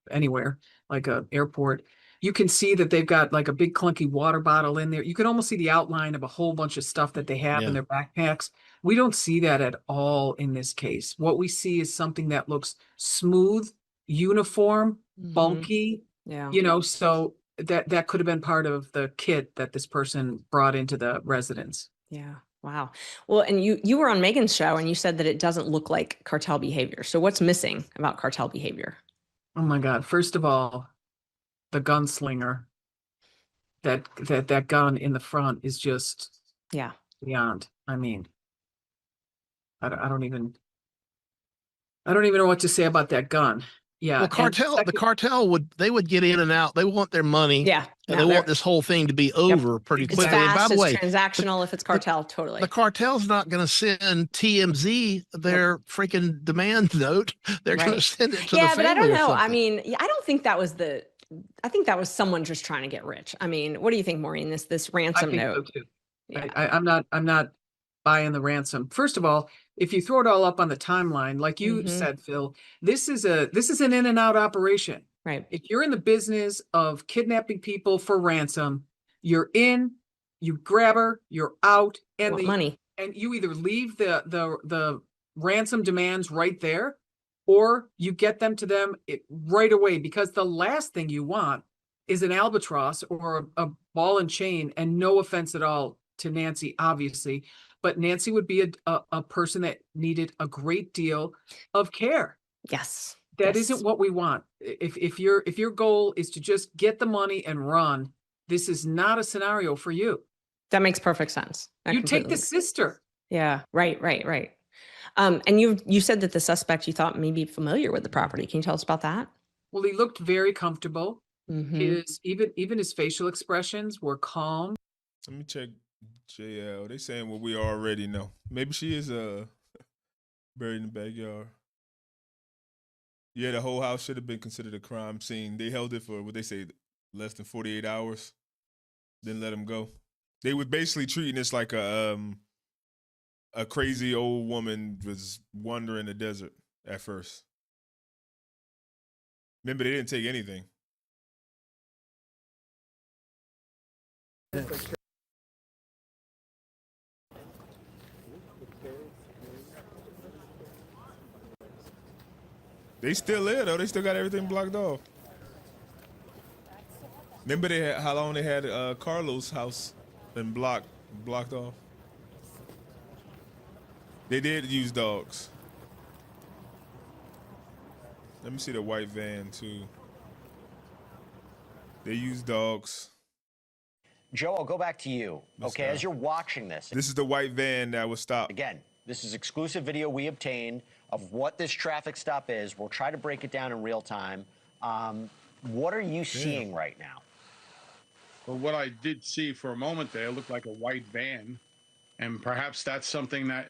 anywhere, like a airport, you can see that they've got like a big clunky water bottle in there. You can almost see the outline of a whole bunch of stuff that they have in their backpacks. We don't see that at all in this case. What we see is something that looks smooth, uniform, bulky, so that could have been part of the kit that this person brought into the residence. Yeah. Wow. Well, and you were on Megan's show and you said that it doesn't look like cartel behavior. So what's missing about cartel behavior? Oh my God. First of all, the gunslinger, that gun in the front is just beyond. I mean, I don't even know what to say about that gun. Yeah. Well, the cartel would get in and out. They want their money. Yeah. And they want this whole thing to be over pretty quickly. It's fast, by the way, it's transactional if it's cartel, totally. The cartel's not going to send TMZ their freaking demand note. They're going to send it to the family. Yeah, but I don't know. I mean, I don't think that was I think that was someone just trying to get rich. I mean, what do you think, Maureen? This ransom note? So too. Yeah. I'm not buying the ransom. First of all, if you throw it all up on the timeline, like you said, Phil, this is an in and out operation. Right. If you're in the business of kidnapping people for ransom, you're in, you grab her, you're out, and money. And you either leave the ransom demands right there, or you get them to them right away, because the last thing you want is an albatross or a ball and chain. And no offense at all to Nancy, obviously, but Nancy would be a person that needed a great deal of care. Yes. That isn't what we want. If your goal is to just get the money and run, this is not a scenario for you. That makes perfect sense. You take the sister. Yeah, right. And you said that the suspect you thought may be familiar with the property. Can you tell us about that? Well, he looked very comfortable. Mm-hmm. His even his facial expressions were calm. Let me check JL. They saying what we already know. Maybe she is buried in the backyard. Yeah, the whole house should have been considered a crime scene. They held it for what they say less than 48 hours. Didn't let him go. They were basically treating this like a crazy old woman was wandering the desert at first. Remember, they didn't take anything. They still there though. They still got everything blocked off. Remember how long they had Carlos' house been blocked off. They did use dogs. Let me see the white van too. They use dogs. Joe, I'll go back to you. Okay, as you're watching this. This is the white van that was stopped. Again, this is exclusive video we obtained of what this traffic stop is. We'll try to break it down in real time. What are you seeing right now? Well, what I did see for a moment there looked like a white van. And perhaps that's something that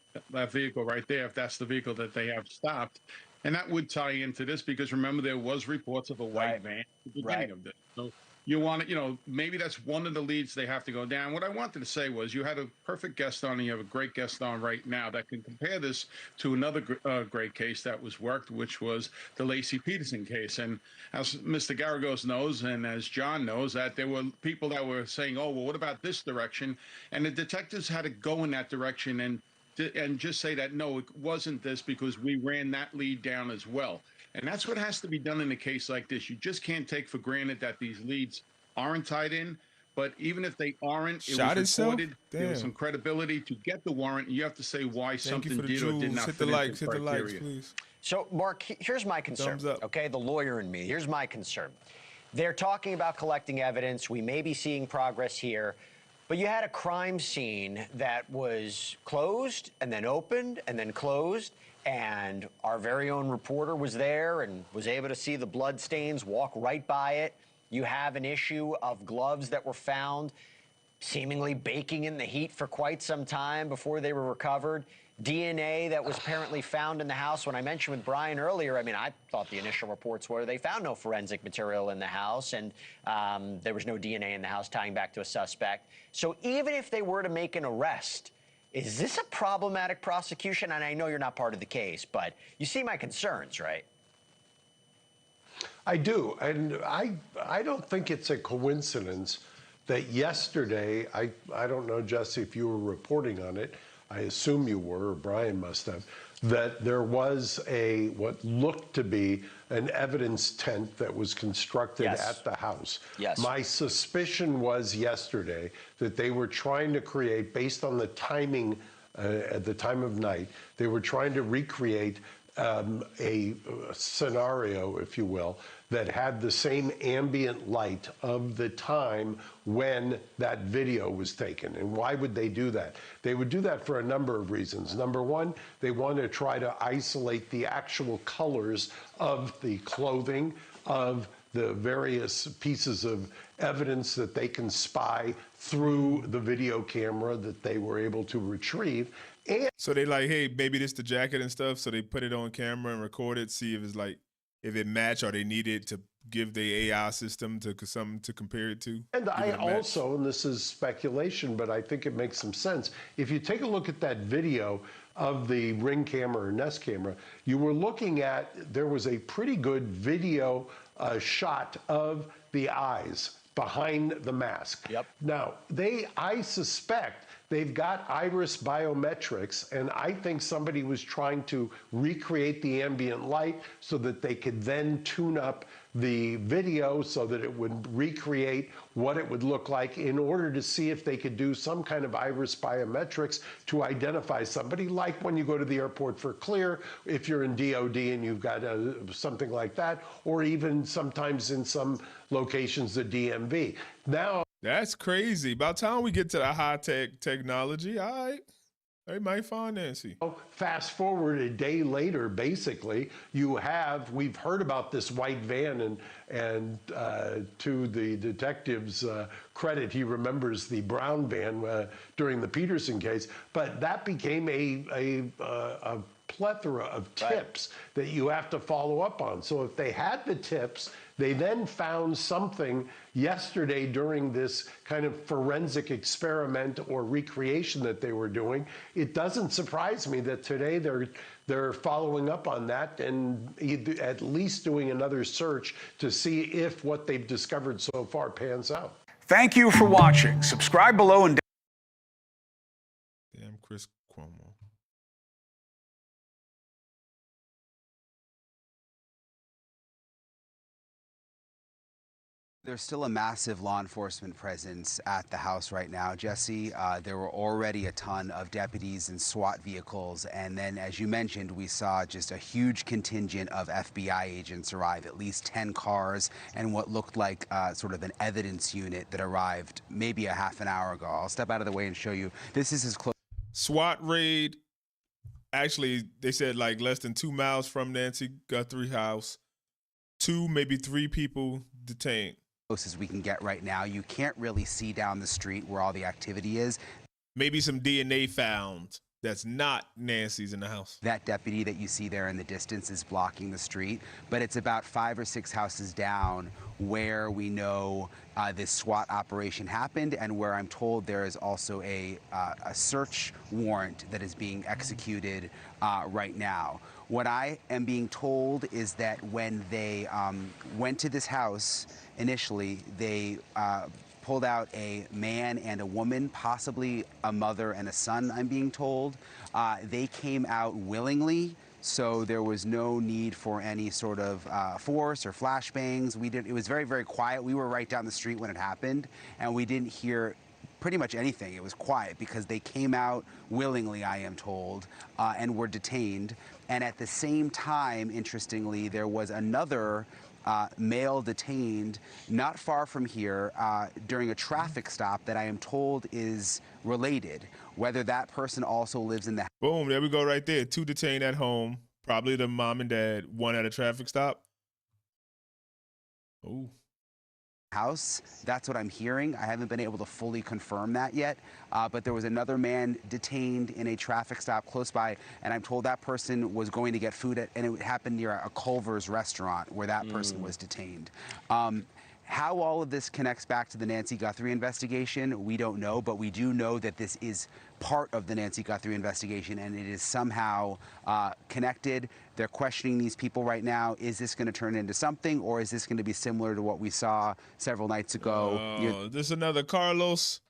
vehicle right there, if that's the vehicle that they have stopped. And that would tie into this because remember, there was reports of a white van at the beginning of this. So you want to, maybe that's one of the leads they have to go down. What I wanted to say was you had a perfect guest on and you have a great guest on right now that can compare this to another great case that was worked, which was the Lacey Peterson case. And as Mr. Garagos knows, and as John knows, that there were people that were saying, oh, well, what about this direction? And the detectives had to go in that direction and just say that, no, it wasn't this because we ran that lead down as well. And that's what has to be done in a case like this. You just can't take for granted that these leads aren't tied in. But even if they aren't, it was reported. There was some credibility to get the warrant. You have to say why something did or did not fit into the criteria. Likes, please. So, Mark, here's my concern. Okay, the lawyer in me. Here's my concern. They're talking about collecting evidence. We may be seeing progress here. But you had a crime scene that was closed and then opened and then closed. And our very own reporter was there and was able to see the blood stains, walk right by it. You have an issue of gloves that were found seemingly baking in the heat for quite some time before they were recovered. DNA that was apparently found in the house. When I mentioned with Brian earlier, I mean, I thought the initial reports were they found no forensic material in the house and there was no DNA in the house tying back to a suspect. So even if they were to make an arrest, is this a problematic prosecution? And I know you're not part of the case, but you see my concerns, right? I do. And I don't think it's a coincidence that yesterday, I don't know, Jesse, if you were reporting on it, I assume you were, or Brian must have, that there was what looked to be an evidence tent that was constructed at the house. Yes. My suspicion was yesterday that they were trying to create, based on the timing at the time of night, they were trying to recreate a scenario, if you will, that had the same ambient light of the time when that video was taken. And why would they do that? They would do that for a number of reasons. Number one, they want to try to isolate the actual colors of the clothing, of the various pieces of evidence that they can spy through the video camera that they were able to retrieve. And so they like, hey, maybe this the jacket and stuff. So they put it on camera and record it, see if it's like, if it match or they need it to give the AI system to something to compare it to. And I also, and this is speculation, but I think it makes some sense. If you take a look at that video of the Ring camera or Nest camera, you were looking at, there was a pretty good video shot of the eyes behind the mask. Yep. Now, I suspect they've got iris biometrics, and I think somebody was trying to recreate the ambient light so that they could then tune up the video so that it would recreate what it would look like in order to see if they could do some kind of iris biometrics to identify somebody, like when you go to the airport for clear, if you're in DOD and you've got something like that, or even sometimes in some locations, the DMV. Now, that's crazy. By the time we get to the high-tech technology, all right. They might find Nancy. Fast forward a day later, basically, we've heard about this white van, and to the detective's credit, he remembers the brown van during the Peterson case, but that became a plethora of tips that you have to follow up on. So if they had the tips, they then found something yesterday during this kind of forensic experiment or recreation that they were doing. It doesn't surprise me that today they're following up on that and at least doing another search to see if what they've discovered so far pans out. Thank you for watching. Subscribe below and Damn Chris Cuomo. There's still a massive law enforcement presence at the house right now, Jesse. There were already a ton of deputies and SWAT vehicles, and then, as you mentioned, we saw just a huge contingent of FBI agents arrive, at least 10 cars, and what looked like sort of an evidence unit that arrived maybe a half an hour ago. I'll step out of the way and show you. This is as close. SWAT raid. Actually, they said like less than 2 miles from Nancy Guthrie house. 2, maybe 3 people detained. Close as we can get right now. You can't really see down the street where all the activity is. Maybe some DNA found that's not Nancy's in the house. That deputy that you see there in the distance is blocking the street, but it's about 5 or 6 houses down where we know this SWAT operation happened, and where I'm told there is also a search warrant that is being executed right now. What I am being told is that when they went to this house initially, they pulled out a man and a woman, possibly a mother and a son, I'm being told. They came out willingly, so there was no need for any sort of force or flashbangs. It was very, very quiet. We were right down the street when it happened, and we didn't hear pretty much anything. It was quiet because they came out willingly, I am told, and were detained. And at the same time, interestingly, there was another male detained not far from here during a traffic stop that I am told is related. Whether that person also lives in the Boom, there we go right there. 2 detained at home, probably the mom and dad, 1 at a traffic stop. Oh. House. That's what I'm hearing. I haven't been able to fully confirm that yet, but there was another man detained in a traffic stop close by, and I'm told that person was going to get food and it happened near a Culver's restaurant where that person was detained. How all of this connects back to the Nancy Guthrie investigation, we don't know, but we do know that this is part of the Nancy Guthrie investigation, and it is somehow connected. They're questioning these people right now. Is this going to turn into something, or is this going to be similar to what we saw several nights ago? This another Carlos.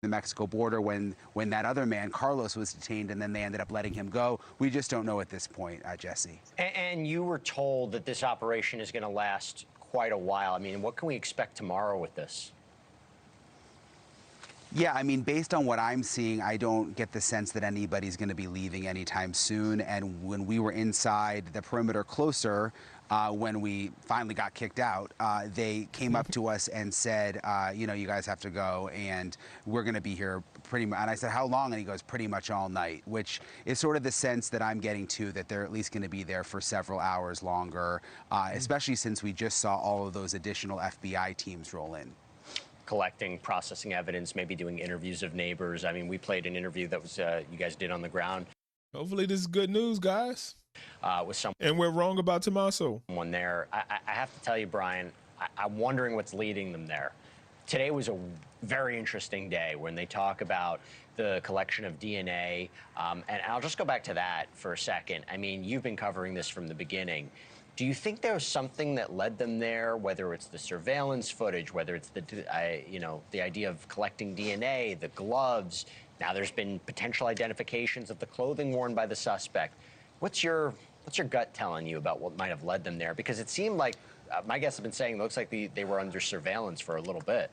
The Mexico border when that other man, Carlos, was detained, and then they ended up letting him go. We just don't know at this point, Jesse. And you were told that this operation is going to last quite a while. I mean, what can we expect tomorrow with this? Yeah, I mean, based on what I'm seeing, I don't get the sense that anybody's going to be leaving anytime soon. And when we were inside the perimeter closer, when we finally got kicked out, they came up to us and said, you know, you guys have to go, and we're going to be here pretty much. And I said, how long? And he goes, pretty much all night, which is sort of the sense that I'm getting too, that they're at least going to be there for several hours longer, especially since we just saw all of those additional FBI teams roll in. Collecting, processing evidence, maybe doing interviews of neighbors. I mean, we played an interview that was you guys did on the ground. Hopefully this is good news, guys. With someone. And we're wrong about Tommaso. Someone there. I have to tell you, Brian, I'm wondering what's leading them there. Today was a very interesting day when they talk about the collection of DNA. And I'll just go back to that for a second. I mean, you've been covering this from the beginning. Do you think there was something that led them there, whether it's the surveillance footage, whether it's the idea of collecting DNA, the gloves? Now there's been potential identifications of the clothing worn by the suspect. What's your gut telling you about what might have led them there? Because it seemed like, my guests have been saying, it looks like they were under surveillance for a little bit.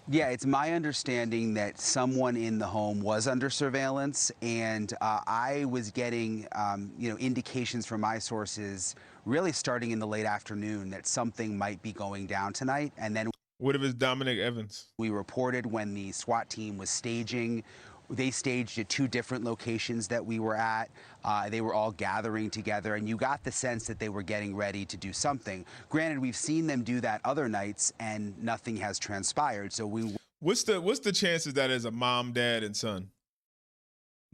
Yeah, it's my understanding that someone in the home was under surveillance, and I was getting, indications from my sources, really starting in the late afternoon, that something might be going down tonight. And then, what if it's Dominic Evans? We reported when the SWAT team was staging They staged at 2 different locations that we were at. They were all gathering together, and you got the sense that they were getting ready to do something. Granted, we've seen them do that other nights, and nothing has transpired. So What's the chances that as a mom, dad, and son?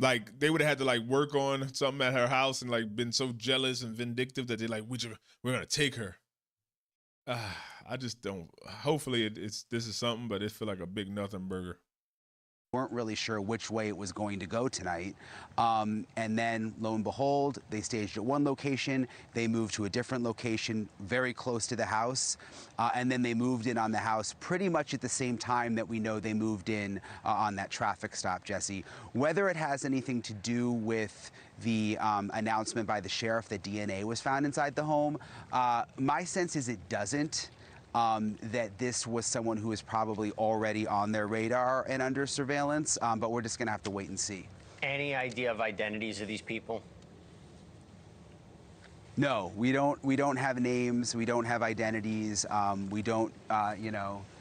Like they would have had to like work on something at her house and like been so jealous and vindictive that they're like, we're gonna take her. I just don't. Hopefully, this is something, but it feel like a big nothing burger. Weren't really sure which way it was going to go tonight. And then, lo and behold, they staged at one location. They moved to a different location very close to the house. And then they moved in on the house pretty much at the same time that we know they moved in on that traffic stop, Jesse. Whether it has anything to do with the announcement by the sheriff that DNA was found inside the home, my sense is it doesn't. That this was someone who is probably already on their radar and under surveillance, but we're just going to have to wait and see. Any idea of identities of these people? No, we don't have names. We don't have identities. We don't,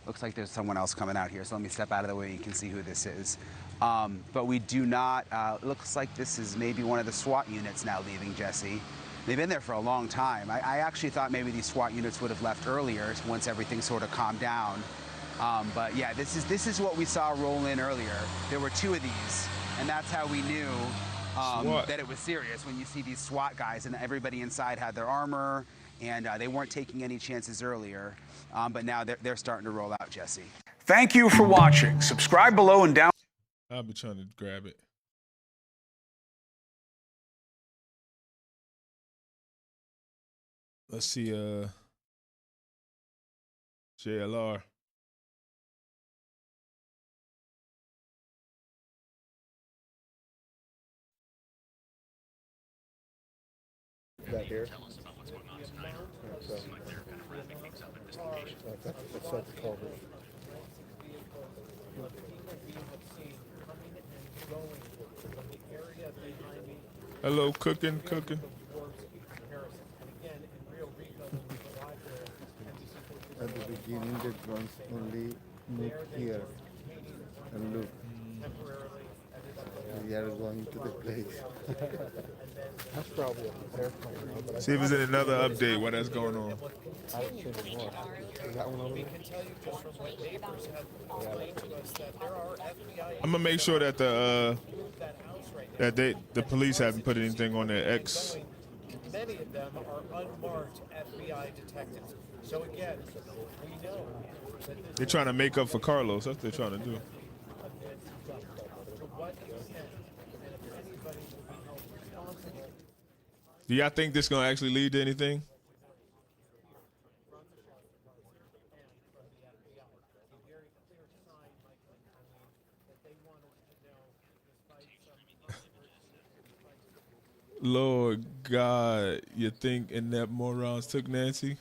looks like there's someone else coming out here. So let me step out of the way. You can see who this is. But we do not, looks like this is maybe one of the SWAT units now leaving, Jesse. They've been there for a long time. I actually thought maybe these SWAT units would have left earlier once everything sort of calmed down. But yeah, this is what we saw roll in earlier. There were 2 of these, and that's how we knew that it was serious when you see these SWAT guys and everybody inside had their armor, and they weren't taking any chances earlier. But now they're starting to roll out, Jesse. Thank you for watching. Subscribe below and down. I'll be trying to grab it. Let's see, JLR. That here. That's at the culvert. Hello, cooking. At the beginning, the drones only move here. And look, we are going to the place. That's probably an airplane. See if it's in another update what that's going on. I don't see more. Is that one over there? I'm gonna make sure that the police haven't put anything on their X. Many of them are unmarked FBI detectives. So again, we know that They're trying to make up for Carlos. That's what they're trying to do. Do y'all think this gonna actually lead to anything? Lord God, you think inept morons took Nancy?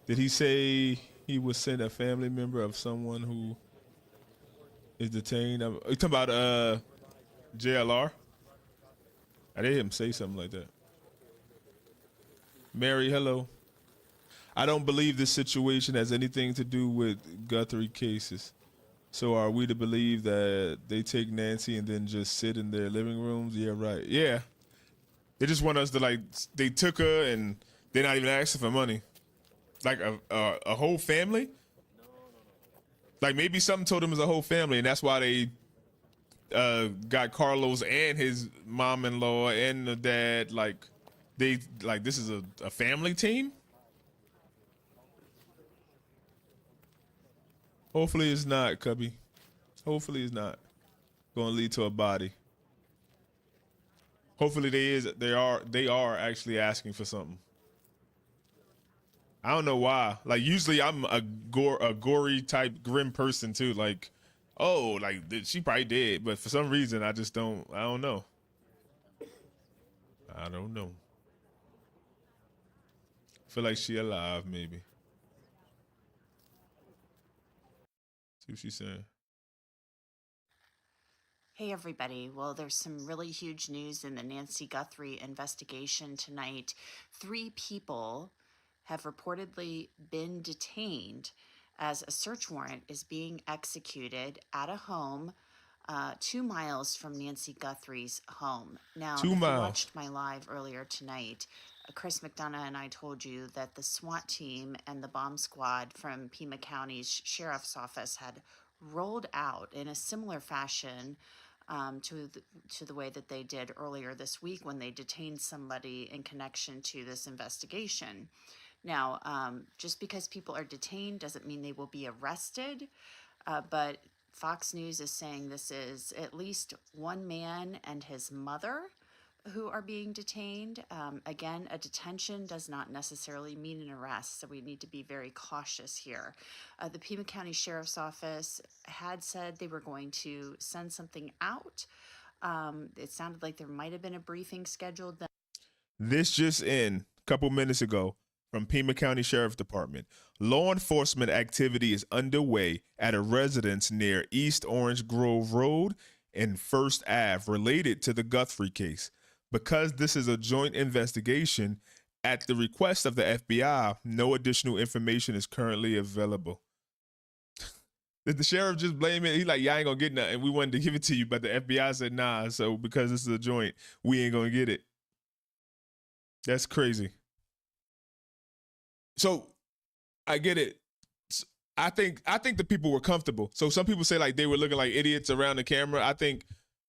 Did he say he would send a family member of someone who is detained? Are you talking about JLR? I did hear him say something like that. Mary, hello. I don't believe this situation has anything to do with Guthrie cases. So are we to believe that they take Nancy and then just sit in their living rooms? Yeah, right. Yeah. They just want us to they took her and they're not even asking for money. Like a whole family? Like maybe something told them as a whole family and that's why they got Carlos and his mom-in-law and the dad. This is a family team? Hopefully it's not, Cubby. Hopefully it's not going to lead to a body. Hopefully they are actually asking for something. I don't know why. Like usually I'm a gory type grim person too. Like, oh, like she probably did, but for some reason I don't know. I don't know. Feel like she alive maybe. See what she's saying. Hey, everybody. Well, there's some really huge news in the Nancy Guthrie investigation tonight. 3 people have reportedly been detained as a search warrant is being executed at a home 2 miles from Nancy Guthrie's home. Now, 2 if you miles. watched my live earlier tonight, Chris McDonough and I told you that the SWAT team and the bomb squad from Pima County's Sheriff's Office had rolled out in a similar fashion to the way that they did earlier this week when they detained somebody in connection to this investigation. Now, just because people are detained doesn't mean they will be arrested, but Fox News is saying this is at least one man and his mother who are being detained. Again, a detention does not necessarily mean an arrest, so we need to be very cautious here. The Pima County Sheriff's Office had said they were going to send something out. It sounded like there might have been a briefing scheduled. This just in a couple minutes ago from Pima County Sheriff's Department. Law enforcement activity is underway at a residence near East Orange Grove Road and First Ave related to the Guthrie case. Because this is a joint investigation, at the request of the FBI, no additional information is currently available. Did the sheriff just blame it? He's like, yeah, I ain't gonna get nothing. We wanted to give it to you, but the FBI said, nah, so because this is a joint, we ain't gonna get it. That's crazy. So I get it. I think the people were comfortable. So some people say like they were looking like idiots around the camera. I think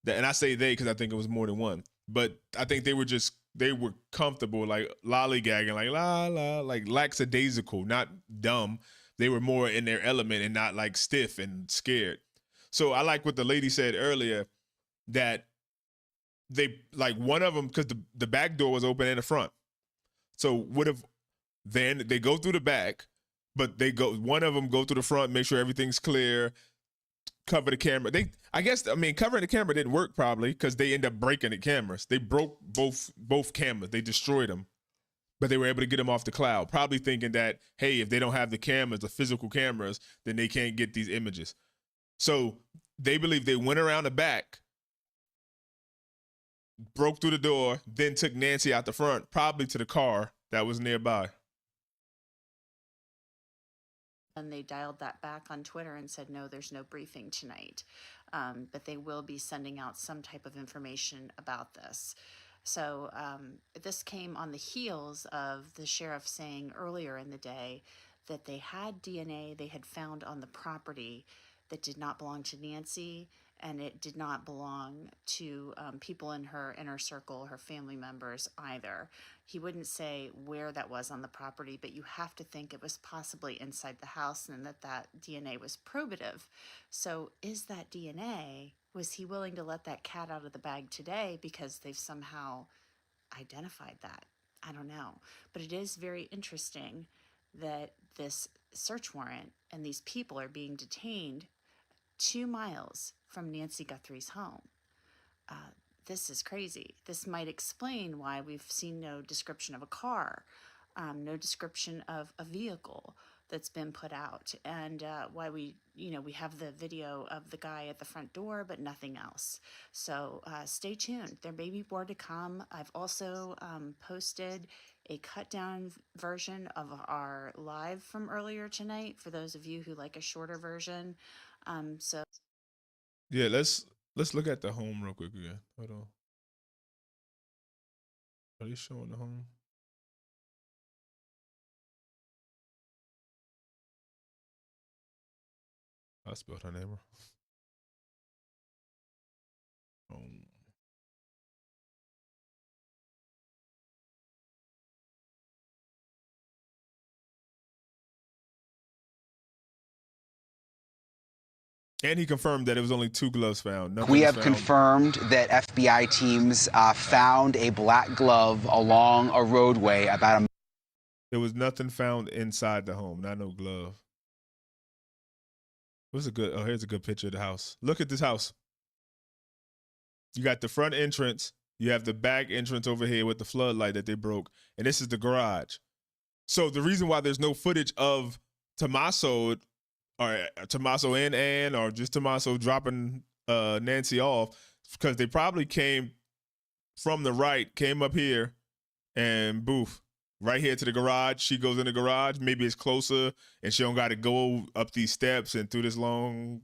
that, and I say they because I think it was more than one. But I think they were comfortable, like lollygagging, like la la, like lackadaisical, not dumb. They were more in their element and not like stiff and scared. So I like what the lady said earlier, that they, like one of them, because the back door was open in the front. So would have, then they go through the back, but one of them go through the front, make sure everything's clear, cover the camera. Covering the camera didn't work probably because they end up breaking the cameras. They broke both cameras. They destroyed them, but they were able to get them off the cloud, probably thinking that, hey, if they don't have the cameras, the physical cameras, then they can't get these images. So they believe they went around the back, broke through the door, then took Nancy out the front, probably to the car that was nearby. And they dialed that back on Twitter and said, no, there's no briefing tonight. But they will be sending out some type of information about this. So this came on the heels of the sheriff saying earlier in the day that they had DNA they had found on the property that did not belong to Nancy, and it did not belong to people in her inner circle, her family members either. He wouldn't say where that was on the property, but you have to think it was possibly inside the house and that DNA was probative. So is that DNA, was he willing to let that cat out of the bag today because they've somehow identified that? I don't know. But it is very interesting that this search warrant and these people are being detained 2 miles from Nancy Guthrie's home. This is crazy. This might explain why we've seen no description of a car, no description of a vehicle that's been put out, and why we have the video of the guy at the front door, but nothing else. So stay tuned. There may be more to come. I've also posted a cut down version of our live from earlier tonight for those of you who like a shorter version. Yeah, let's look at the home real quick again. Hold on. Are they showing the home? I spelled her name wrong. Home. And he confirmed that it was only 2 gloves found. We have confirmed that FBI teams found a black glove along a roadway about a... There was nothing found inside the home, not no glove. Here's a good picture of the house. Look at this house. You got the front entrance. You have the back entrance over here with the floodlight that they broke. And this is the garage. So the reason why there's no footage of Tommaso and Ann, or just Tommaso dropping Nancy off, because they probably came from the right, came up here, and boof, right here to the garage. She goes in the garage. Maybe it's closer, and she don't got to go up these steps and through this long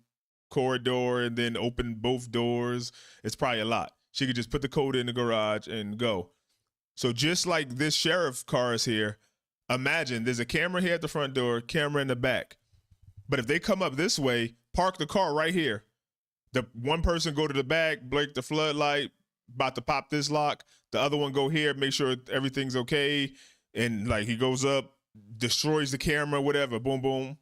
corridor and then open both doors. It's probably a lot. She could just put the code in the garage and go. So just like this sheriff car is here, imagine there's a camera here at the front door, camera in the back. But if they come up this way, park the car right here. The one person go to the back, blink the floodlight, about to pop this lock. The other one go here, make sure everything's okay. And like he goes up, destroys the camera, whatever, boom, boom.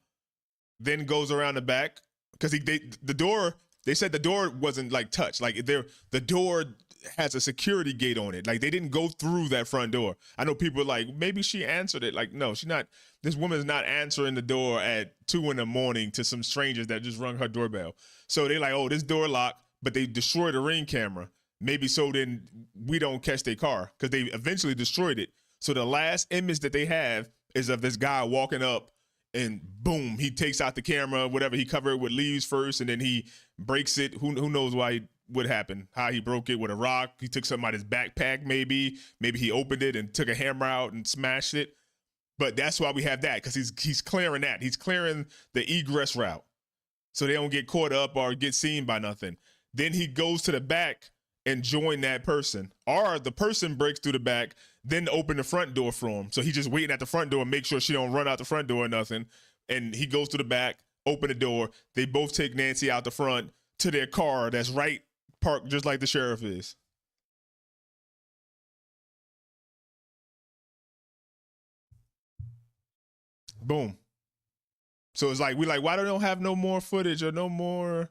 Then goes around the back. Because the door, they said the door wasn't like touched. Like the door has a security gate on it. Like they didn't go through that front door. I know people are like, maybe she answered it. Like, no, she's not. This woman's not answering the door at 2 a.m. to some strangers that just rung her doorbell. So they like, oh, this door locked, but they destroyed the Ring camera. Maybe so then we don't catch their car because they eventually destroyed it. So the last image that they have is of this guy walking up and boom, he takes out the camera, whatever. He covered it with leaves first and then he breaks it. Who knows what happened, how he broke it with a rock. He took something out of his backpack maybe he opened it and took a hammer out and smashed it. But that's why we have that, because he's clearing that. He's clearing the egress route so they don't get caught up or get seen by nothing. Then he goes to the back and join that person, or the person breaks through the back, then open the front door for him. So he's just waiting at the front door, make sure she don't run out the front door or nothing. And he goes to the back, open the door. They both take Nancy out the front to their car that's right parked just like the sheriff is. Boom. So it's like, why don't have no more footage or no more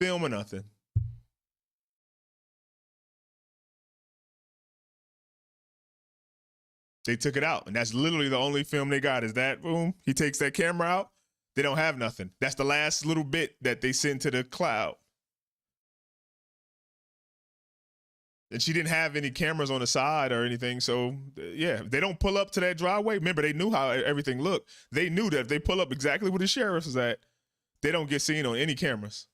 film or nothing? They took it out, and that's literally the only film they got is that. Boom. He takes that camera out. They don't have nothing. That's the last little bit that they send to the cloud. And she didn't have any cameras on the side or anything. So, yeah, they don't pull up to that driveway. Remember, they knew how everything looked. They knew that if they pull up exactly where the sheriff is at, they don't get seen on any cameras.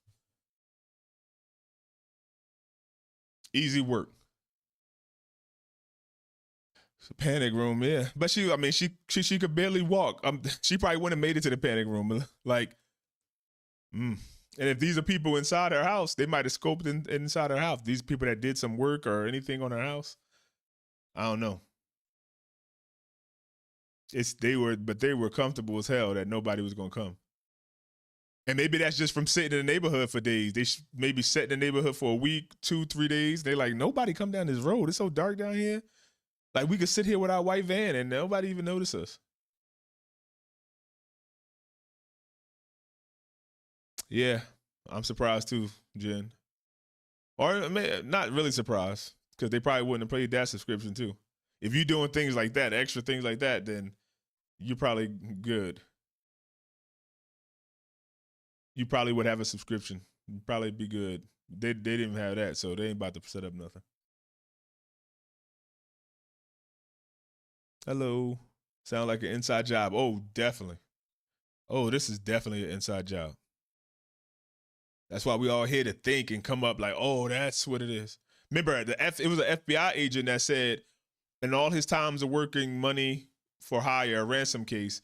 Easy work. Panic room, yeah. But she could barely walk. She probably wouldn't have made it to the panic room. Like, And if these are people inside her house, they might have scoped inside her house. These people that did some work or anything on her house. I don't know. They were comfortable as hell that nobody was gonna come. And maybe that's just from sitting in the neighborhood for days. They maybe sat in the neighborhood for a week, 2-3 days. They're like, nobody come down this road. It's so dark down here. Like we could sit here with our white van and nobody even notice us. Yeah, I'm surprised too, Jen. Or not really surprised, because they probably wouldn't have paid that subscription too. If you're doing things like that, extra things like that, then you're probably good. You probably would have a subscription. You'd probably be good. They didn't even have that, so they ain't about to set up nothing. Hello. Sound like an inside job. Oh, definitely. Oh, this is definitely an inside job. That's why we all here to think and come up like, oh, that's what it is. Remember, it was an FBI agent that said in all his times of working money for hire, a ransom case,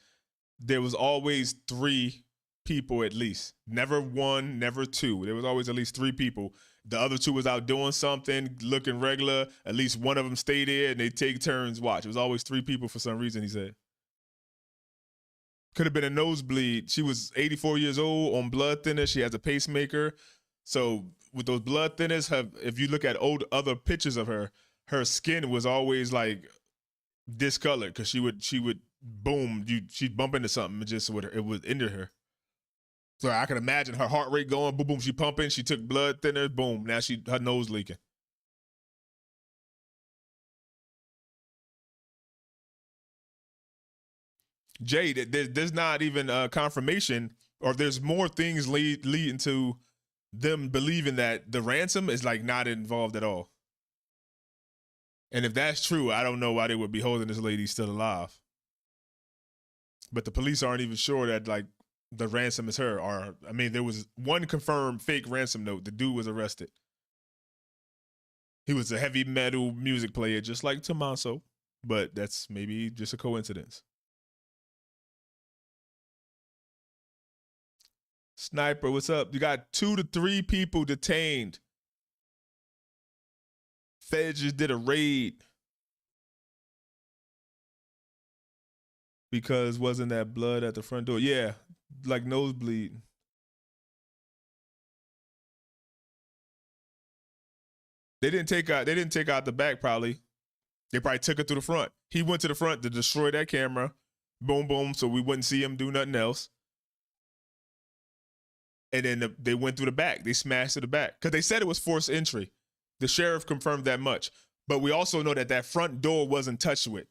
there was always 3 people at least. Never 1, never 2. There was always at least 3 people. The other 2 was out doing something, looking regular. At least one of them stayed there and they take turns watch. It was always 3 people for some reason, he said. Could have been a nosebleed. She was 84 years old on blood thinners. She has a pacemaker. So with those blood thinners, if you look at other pictures of her skin was always like discolored because she would boom, she'd bump into something and just it would injure her. So I can imagine her heart rate going, boom, boom, she pumping, she took blood thinner, boom, now her nose leaking. Jay, there's not even confirmation, or there's more things leading to them believing that the ransom is like not involved at all. And if that's true, I don't know why they would be holding this lady still alive. But the police aren't even sure that like the ransom is her. Or I mean, there was one confirmed fake ransom note. The dude was arrested. He was a heavy metal music player, just like Tommaso, but that's maybe just a coincidence. Sniper, what's up? You got 2 to 3 people detained. Feds just did a raid. Because wasn't that blood at the front door? Yeah, like nosebleed. They didn't take out the back probably. They probably took it through the front. He went to the front to destroy that camera. Boom, boom, so we wouldn't see him do nothing else. And then they went through the back. They smashed to the back. Because they said it was forced entry. The sheriff confirmed that much. But we also know that front door wasn't touched with.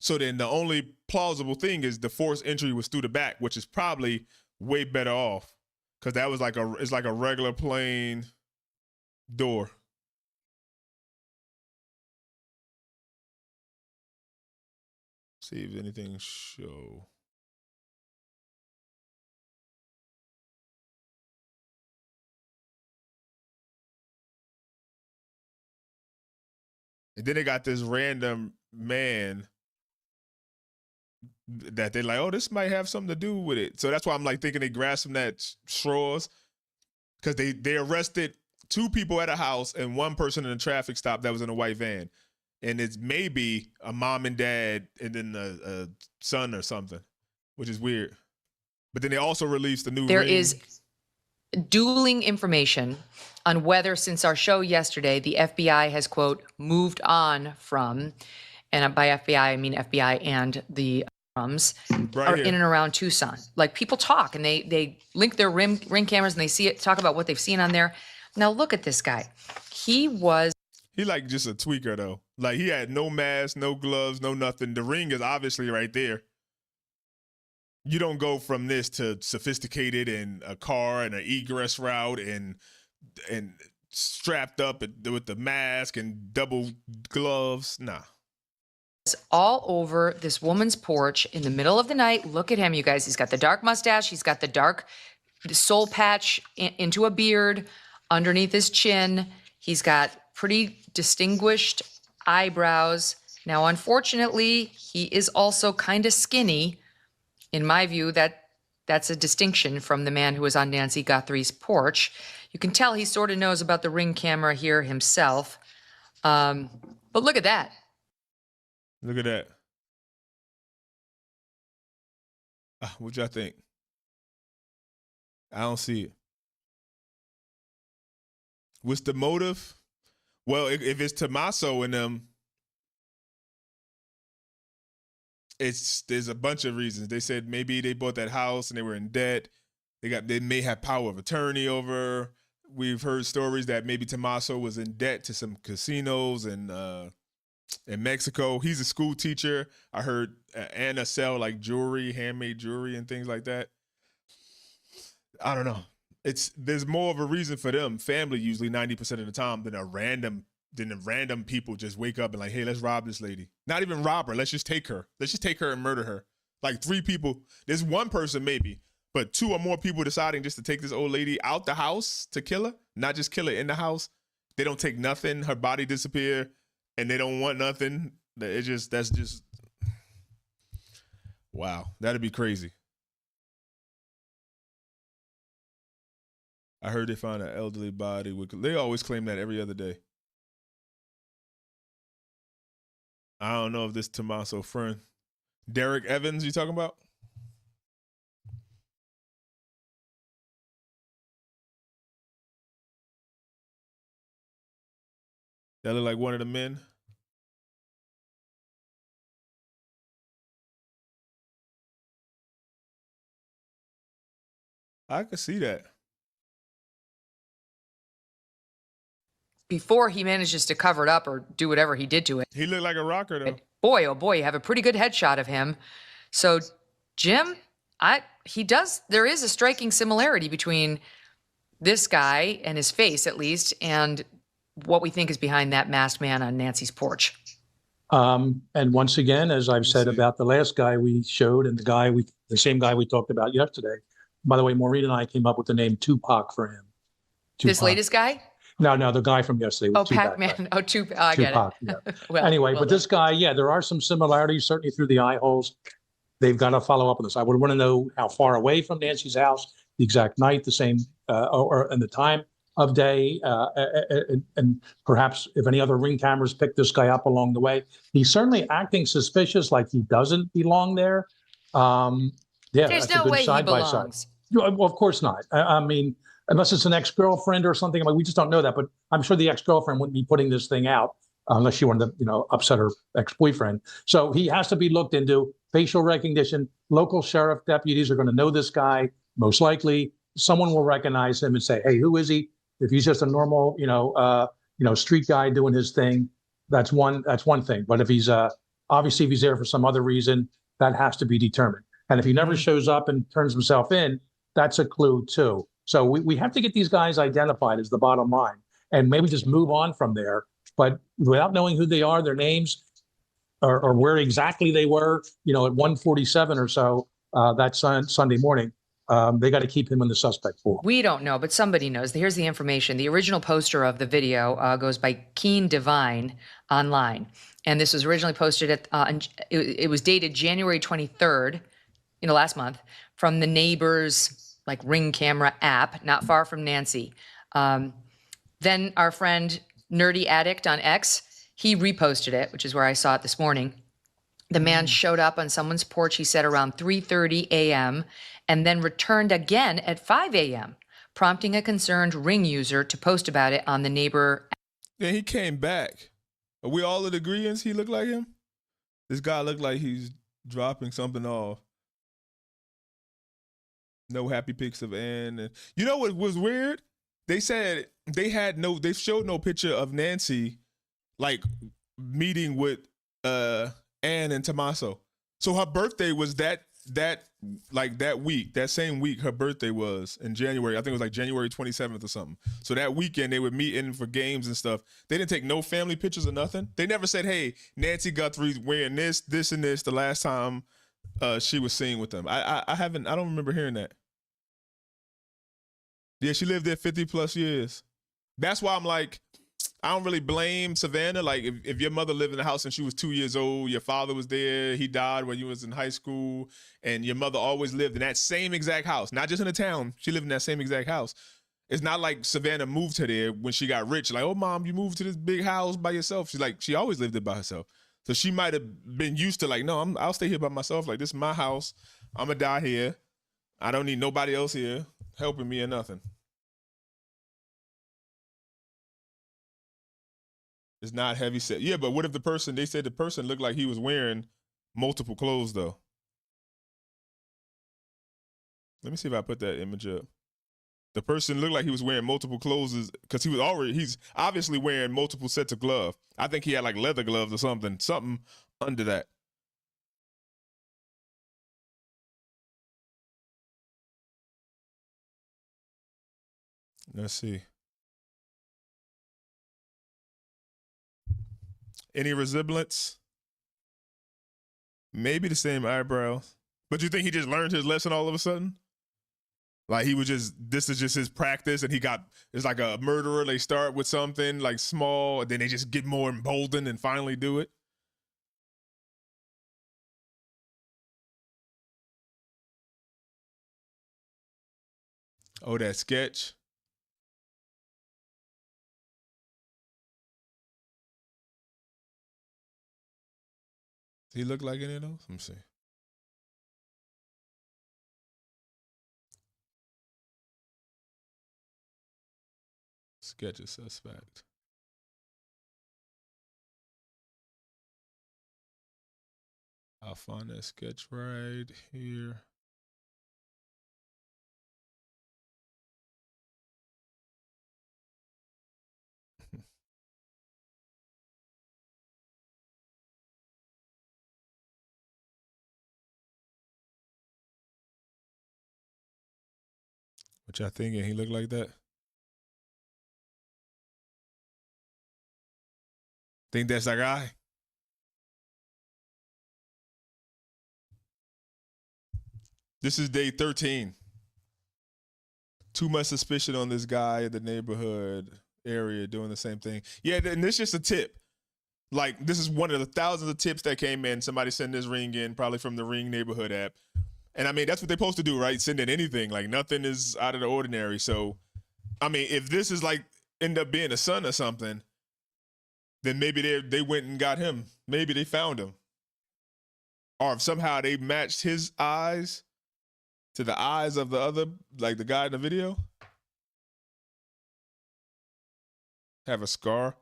So then the only plausible thing is the forced entry was through the back, which is probably way better off. Because that was it's like a regular plain door. See if anything show. And then they got this random man that they're like, oh, this might have something to do with it. So that's why I'm like thinking they grasped him at straws. Because they arrested 2 people at a house and 1 person in a traffic stop that was in a white van. And it's maybe a mom and dad and then a son or something, which is weird. But then they also released a new There ring. is dueling information on whether, since our show yesterday, the FBI has, quote, moved on from, and by FBI, I mean FBI and the drums, are in and around Tucson. Like, people talk and they link their ring cameras and they see it, talk about what they've seen on there. Now look at this guy. He like just a tweaker though. Like he had no mask, no gloves, no nothing. The ring is obviously right there. You don't go from this to sophisticated and a car and an egress route and strapped up with the mask and double gloves. Nah. all over this woman's porch in the middle of the night. Look at him, you guys. He's got the dark mustache. He's got the dark soul patch into a beard underneath his chin. He's got pretty distinguished eyebrows. Now, unfortunately, he is also kind of skinny. In my view, that's a distinction from the man who was on Nancy Guthrie's porch. You can tell he sort of knows about the Ring camera here himself. But look at that. Look at that. What y'all think? I don't see it. What's the motive? Well, if it's Tommaso and them, there's a bunch of reasons. They said maybe they bought that house and they were in debt. They may have power of attorney over. We've heard stories that maybe Tommaso was in debt to some casinos in Mexico. He's a school teacher. I heard Anna sell like jewelry, handmade jewelry and things like that. I don't know. There's more of a reason for them, family usually 90% of the time, than random people just wake up and like, hey, let's rob this lady. Not even rob her. Let's just take her. Let's just take her and murder her. Like 3 people. There's one person maybe, but 2 or more people deciding just to take this old lady out the house to kill her, not just kill her in the house. They don't take nothing. Her body disappear and they don't want nothing. That's just, wow. That'd be crazy. I heard they found an elderly body. They always claim that every other day. I don't know if this Tommaso friend. Derek Evans, you talking about? That look like one of the men. I could see that. Before he manages to cover it up or do whatever he did to it. He looked like a rocker, though. Boy, oh boy, you have a pretty good headshot of him. So, Jim, there is a striking similarity between this guy and his face, at least, and what we think is behind that masked man on Nancy's porch. And once again, as I've said about the last guy we showed and the same guy we talked about yesterday. By the way, Maureen and I came up with the name Tupac for him. Tupac. This latest guy? No, the guy from yesterday. Oh, Pac-Man. Oh, Tupac. I get Tupac, it. Yeah. Well, anyway, but this guy, there are some similarities, certainly through the eye holes. They've got to follow up on this. I would want to know how far away from Nancy's house the exact night, the same and the time of day, and perhaps if any other ring cameras pick this guy up along the way. He's certainly acting suspicious, like he doesn't belong there. Yeah, There's that's a no good way he side by side. belongs. Well, of course not. I mean, unless it's an ex-girlfriend or something. Like, we just don't know that. But I'm sure the ex-girlfriend wouldn't be putting this thing out unless she wanted to, upset her ex-boyfriend. So he has to be looked into. Facial recognition. Local sheriff deputies are going to know this guy. Most likely, someone will recognize him and say, "Hey, who is he?" If he's just a normal, street guy doing his thing, that's one thing. But if he's obviously if he's there for some other reason, that has to be determined. And if he never shows up and turns himself in, that's a clue too. So we have to get these guys identified is the bottom line, and maybe just move on from there. But without knowing who they are, their names, or where exactly they were, at 1:47 or so that Sunday morning, they got to keep him in the suspect pool. We don't know, but somebody knows. Here's the information. The original poster of the video goes by Keen Divine online. And this was originally posted it was dated January 23rd, last month, from the neighbor's Ring camera app, not far from Nancy. Then our friend Nerdy Addict on X, he reposted it, which is where I saw it this morning. The man showed up on someone's porch, he said, around 3:30 a.m., and then returned again at 5 a.m., prompting a concerned Ring user to post about it on the neighbor. Then he came back. Are we all in agreement he looked like him? This guy looked like he's dropping something off. No happy pics of Ann. And you know what was weird? They said they showed no picture of Nancy meeting with Ann and Tommaso. So her birthday was that week, that same week her birthday was in January. I think it was January 27th or something. So that weekend they would meet in for games and stuff. They didn't take no family pictures or nothing. They never said, "Hey, Nancy Guthrie's wearing this, and this" the last time she was seen with them. I don't remember hearing that. Yeah, she lived there 50 plus years. That's why I'm I don't really blame Savannah. If your mother lived in the house and she was 2 years old, your father was there, he died when you was in high school, and your mother always lived in that same exact house, not just in the town, she lived in that same exact house. It's not like Savannah moved her there when she got rich. "Oh, Mom, you moved to this big house by yourself." She's she always lived there by herself. So she might have been used to "No, I'll stay here by myself. This is my house. I'm going to die here. I don't need nobody else here helping me or nothing." It's not heavy set. Yeah, but what if they said the person looked like he was wearing multiple clothes though? Let me see if I put that image up. The person looked like he was wearing multiple clothes because he's obviously wearing multiple sets of gloves. I think he had leather gloves or something under that. Let's see. Any resemblance? Maybe the same eyebrows. But you think he just learned his lesson all of a sudden? This is just his practice, and it's like a murderer. They start with something small, and then they just get more emboldened and finally do it. Oh, that sketch. Does he look like any of those? Let me see. Sketch a suspect. I'll find that sketch right here. What y'all thinking? He look like that? Think that's that guy? This is day 13. Too much suspicion on this guy in the neighborhood area doing the same thing. Yeah, and this is just a tip. This is one of the thousands of tips that came in. Somebody sent this Ring in, probably from the Ring neighborhood app. And I mean, that's what they're supposed to do, right? Send in anything. Like, nothing is out of the ordinary. So, I mean, if this is like end up being a son or something, then maybe they went and got him. Maybe they found him. Or if somehow they matched his eyes to the eyes of the other, like the guy in the video. Have a scar.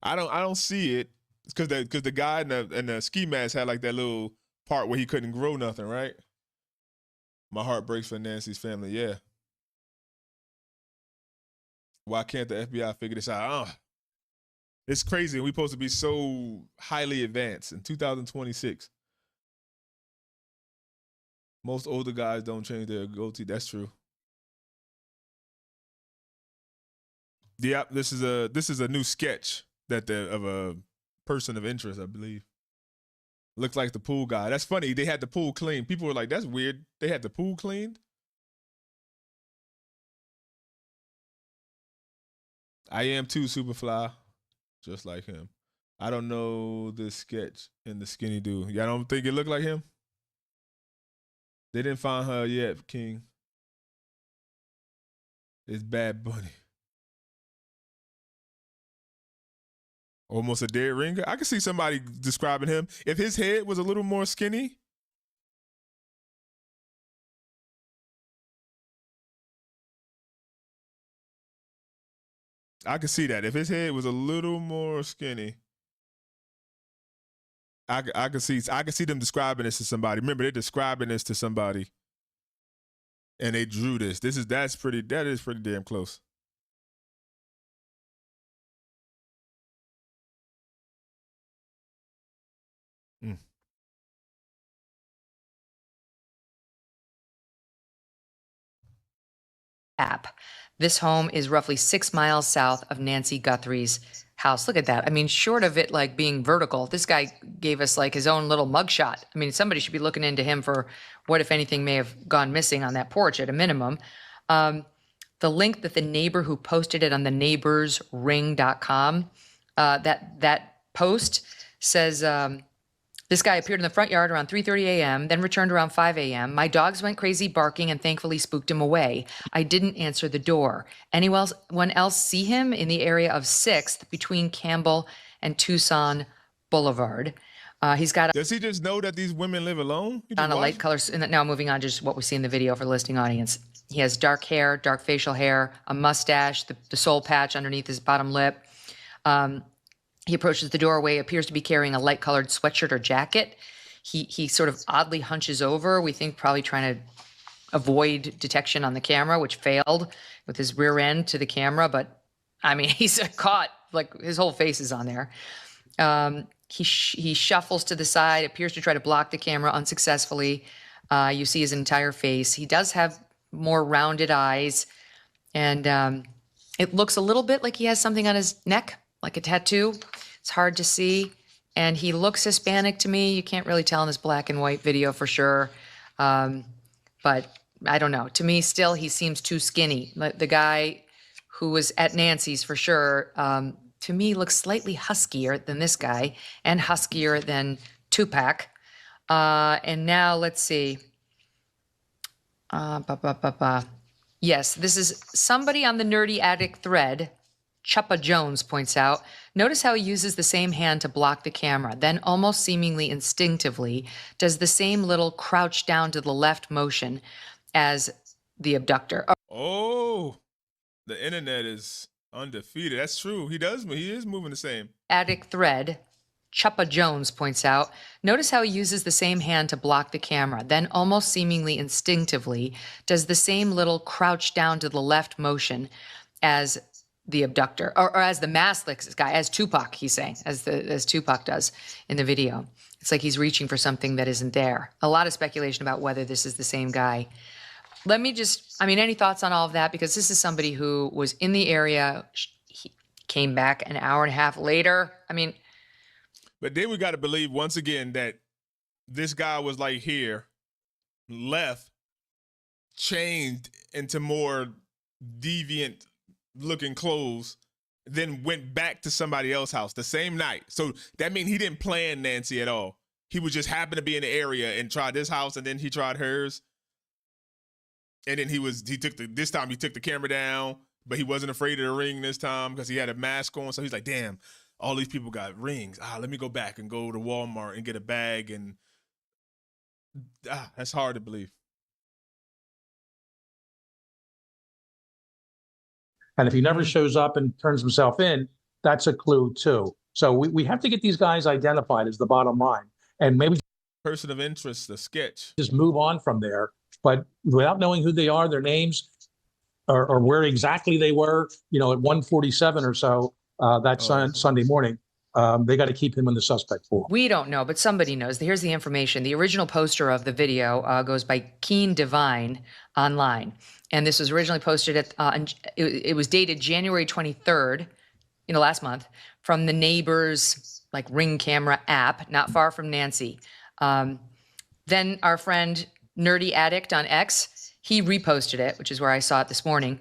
I don't see it. It's because the guy in the ski mask had like that little part where he couldn't grow nothing, right? My heart breaks for Nancy's family. Yeah. Why can't the FBI figure this out? It's crazy. We're supposed to be so highly advanced in 2026. Most older guys don't change their goatee. That's true. Yep, this is a new sketch of a person of interest, I believe. Looks like the pool guy. That's funny. They had the pool cleaned. People were like, "That's weird." They had the pool cleaned. I am too, Superfly, just like him. I don't know this sketch and the skinny dude. Y'all don't think it looked like him? They didn't find her yet, King. It's Bad Bunny. Almost a dead ringer. I could see somebody describing him. If his head was a little more skinny. I could see that. If his head was a little more skinny. I could see them describing this to somebody. Remember, they're describing this to somebody. And they drew this. That is pretty damn close. App. This home is roughly 6 miles south of Nancy Guthrie's house. Look at that. I mean, short of it like being vertical, this guy gave us like his own little mugshot. I mean, somebody should be looking into him for what, if anything, may have gone missing on that porch at a minimum. The link that the neighbor who posted it on the neighborsring.com, that post says, this guy appeared in the front yard around 3:30 a.m., then returned around 5 a.m. My dogs went crazy barking and thankfully spooked him away. I didn't answer the door. Anyone else see him in the area of 6th between Campbell and Tucson Boulevard? He's got Does he just know that these women live alone? on a light color. Now moving on to just what we see in the video for the listening audience. He has dark hair, dark facial hair, a mustache, the soul patch underneath his bottom lip. He approaches the doorway, appears to be carrying a light-colored sweatshirt or jacket. He sort of oddly hunches over, we think probably trying to avoid detection on the camera, which failed with his rear end to the camera. But, I mean, he's caught, like his whole face is on there. He shuffles to the side, appears to try to block the camera unsuccessfully. You see his entire face. He does have more rounded eyes, and it looks a little bit like he has something on his neck, like a tattoo. It's hard to see. And he looks Hispanic to me. You can't really tell in this black and white video for sure. But I don't know. To me, still, he seems too skinny. The guy who was at Nancy's for sure, to me, looks slightly huskier than this guy and huskier than Tupac. And now let's see. Yes, this is somebody on the Nerdy Addict thread. Chuppa Jones points out, notice how he uses the same hand to block the camera, then almost seemingly instinctively does the same little crouch down to the left motion as the abductor. Oh, the internet is undefeated. That's true. He is moving the same. Addict thread, Chuppa Jones points out, notice how he uses the same hand to block the camera, then almost seemingly instinctively does the same little crouch down to the left motion as the abductor, or as the mask licks guy, as Tupac, he's saying, as Tupac does in the video. It's like he's reaching for something that isn't there. A lot of speculation about whether this is the same guy. Let me just, any thoughts on all of that? Because this is somebody who was in the area. He came back an hour and a half later. But then we got to believe once again that this guy was like here, left, changed into more deviant looking clothes, then went back to somebody else's house the same night. So that means he didn't plan Nancy at all. He would just happen to be in the area and tried this house and then he tried hers. And then he took the camera down, but he wasn't afraid of the ring this time because he had a mask on. So he's like, damn, all these people got rings. Let me go back and go to Walmart and get a bag. And that's hard to believe. And if he never shows up and turns himself in, that's a clue too. So we have to get these guys identified is the bottom line. And maybe person of interest, a sketch. Just move on from there. But without knowing who they are, their names, or where exactly they were, at 1:47 or so Sunday morning, they got to keep him in the suspect pool. We don't know, but somebody knows. Here's the information. The original poster of the video goes by Keen Divine online. And this was originally posted it was dated January 23rd, last month, from the neighbor's Ring camera app, not far from Nancy. Then our friend Nerdy Addict on X, he reposted it, which is where I saw it this morning.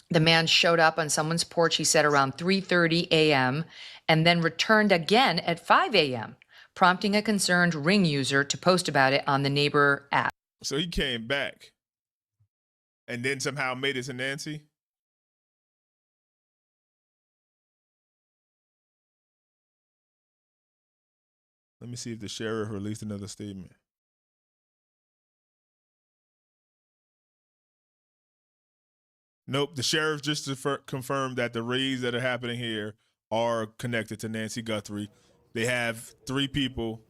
The man showed up on someone's porch, he said, around 3:30 a.m., and then returned again at 5 a.m., prompting a concerned Ring user to post about it on the neighbor app. So he came back and then somehow made it to Nancy? Let me see if the sheriff released another statement. Nope, the sheriff just confirmed that the raids that are happening here are connected to Nancy Guthrie. They have 3 people,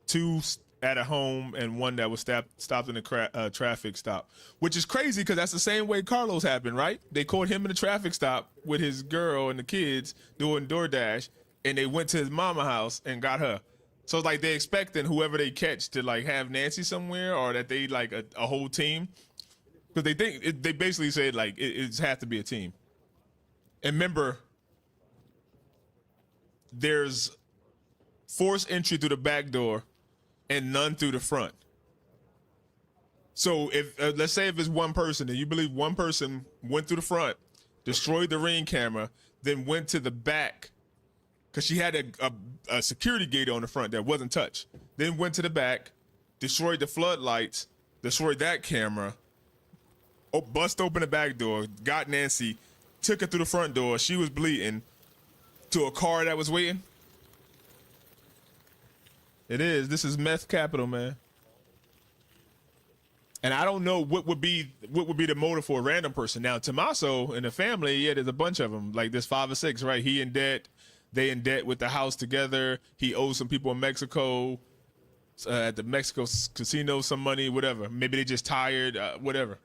2 at a home and 1 that was stopped in a traffic stop, which is crazy because that's the same way Carlos happened, right? They caught him in a traffic stop with his girl and the kids doing DoorDash, and they went to his mama house and got her. So it's like they're expecting whoever they catch to have Nancy somewhere, or that they a whole team. Because they basically said it has to be a team. And remember, there's forced entry through the back door and none through the front. So if let's say if it's one person and you believe one person went through the front, destroyed the Ring camera, then went to the back, because she had a security gate on the front that wasn't touched, then went to the back, destroyed the floodlights, destroyed that camera, bust open the back door, got Nancy, took her through the front door. She was bleeding to a car that was waiting. It is. This is meth capital, man. And I don't know what would be the motive for a random person. Now, Tommaso and the family, yeah, there's a bunch of them. Like there's 5 or 6, right? He in debt. They in debt with the house together. He owes some people in Mexico, at the Mexico casino, some money, whatever. Maybe they just tired, whatever.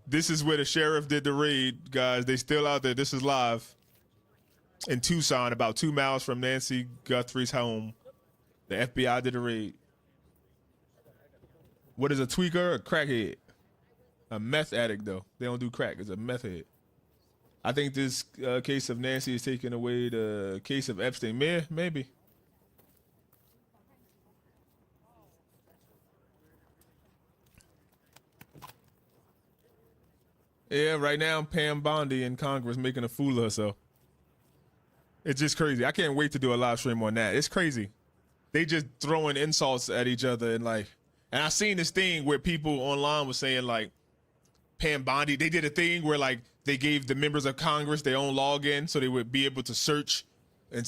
This is where the sheriff did the raid, guys. They still out there. This is live in Tucson, about 2 miles from Nancy Guthrie's home. The FBI did a raid. What is a tweaker? A crackhead. A meth addict, though. They don't do crack. It's a meth head. I think this case of Nancy is taking away the case of Epstein. Maybe. Yeah, right now Pam Bondi in Congress making a fool of herself. It's just crazy. I can't wait to do a live stream on that. It's crazy. They just throwing insults at each other and I seen this thing where people online were saying Pam Bondi, they did a thing where they gave the members of Congress their own login so they would be able to search and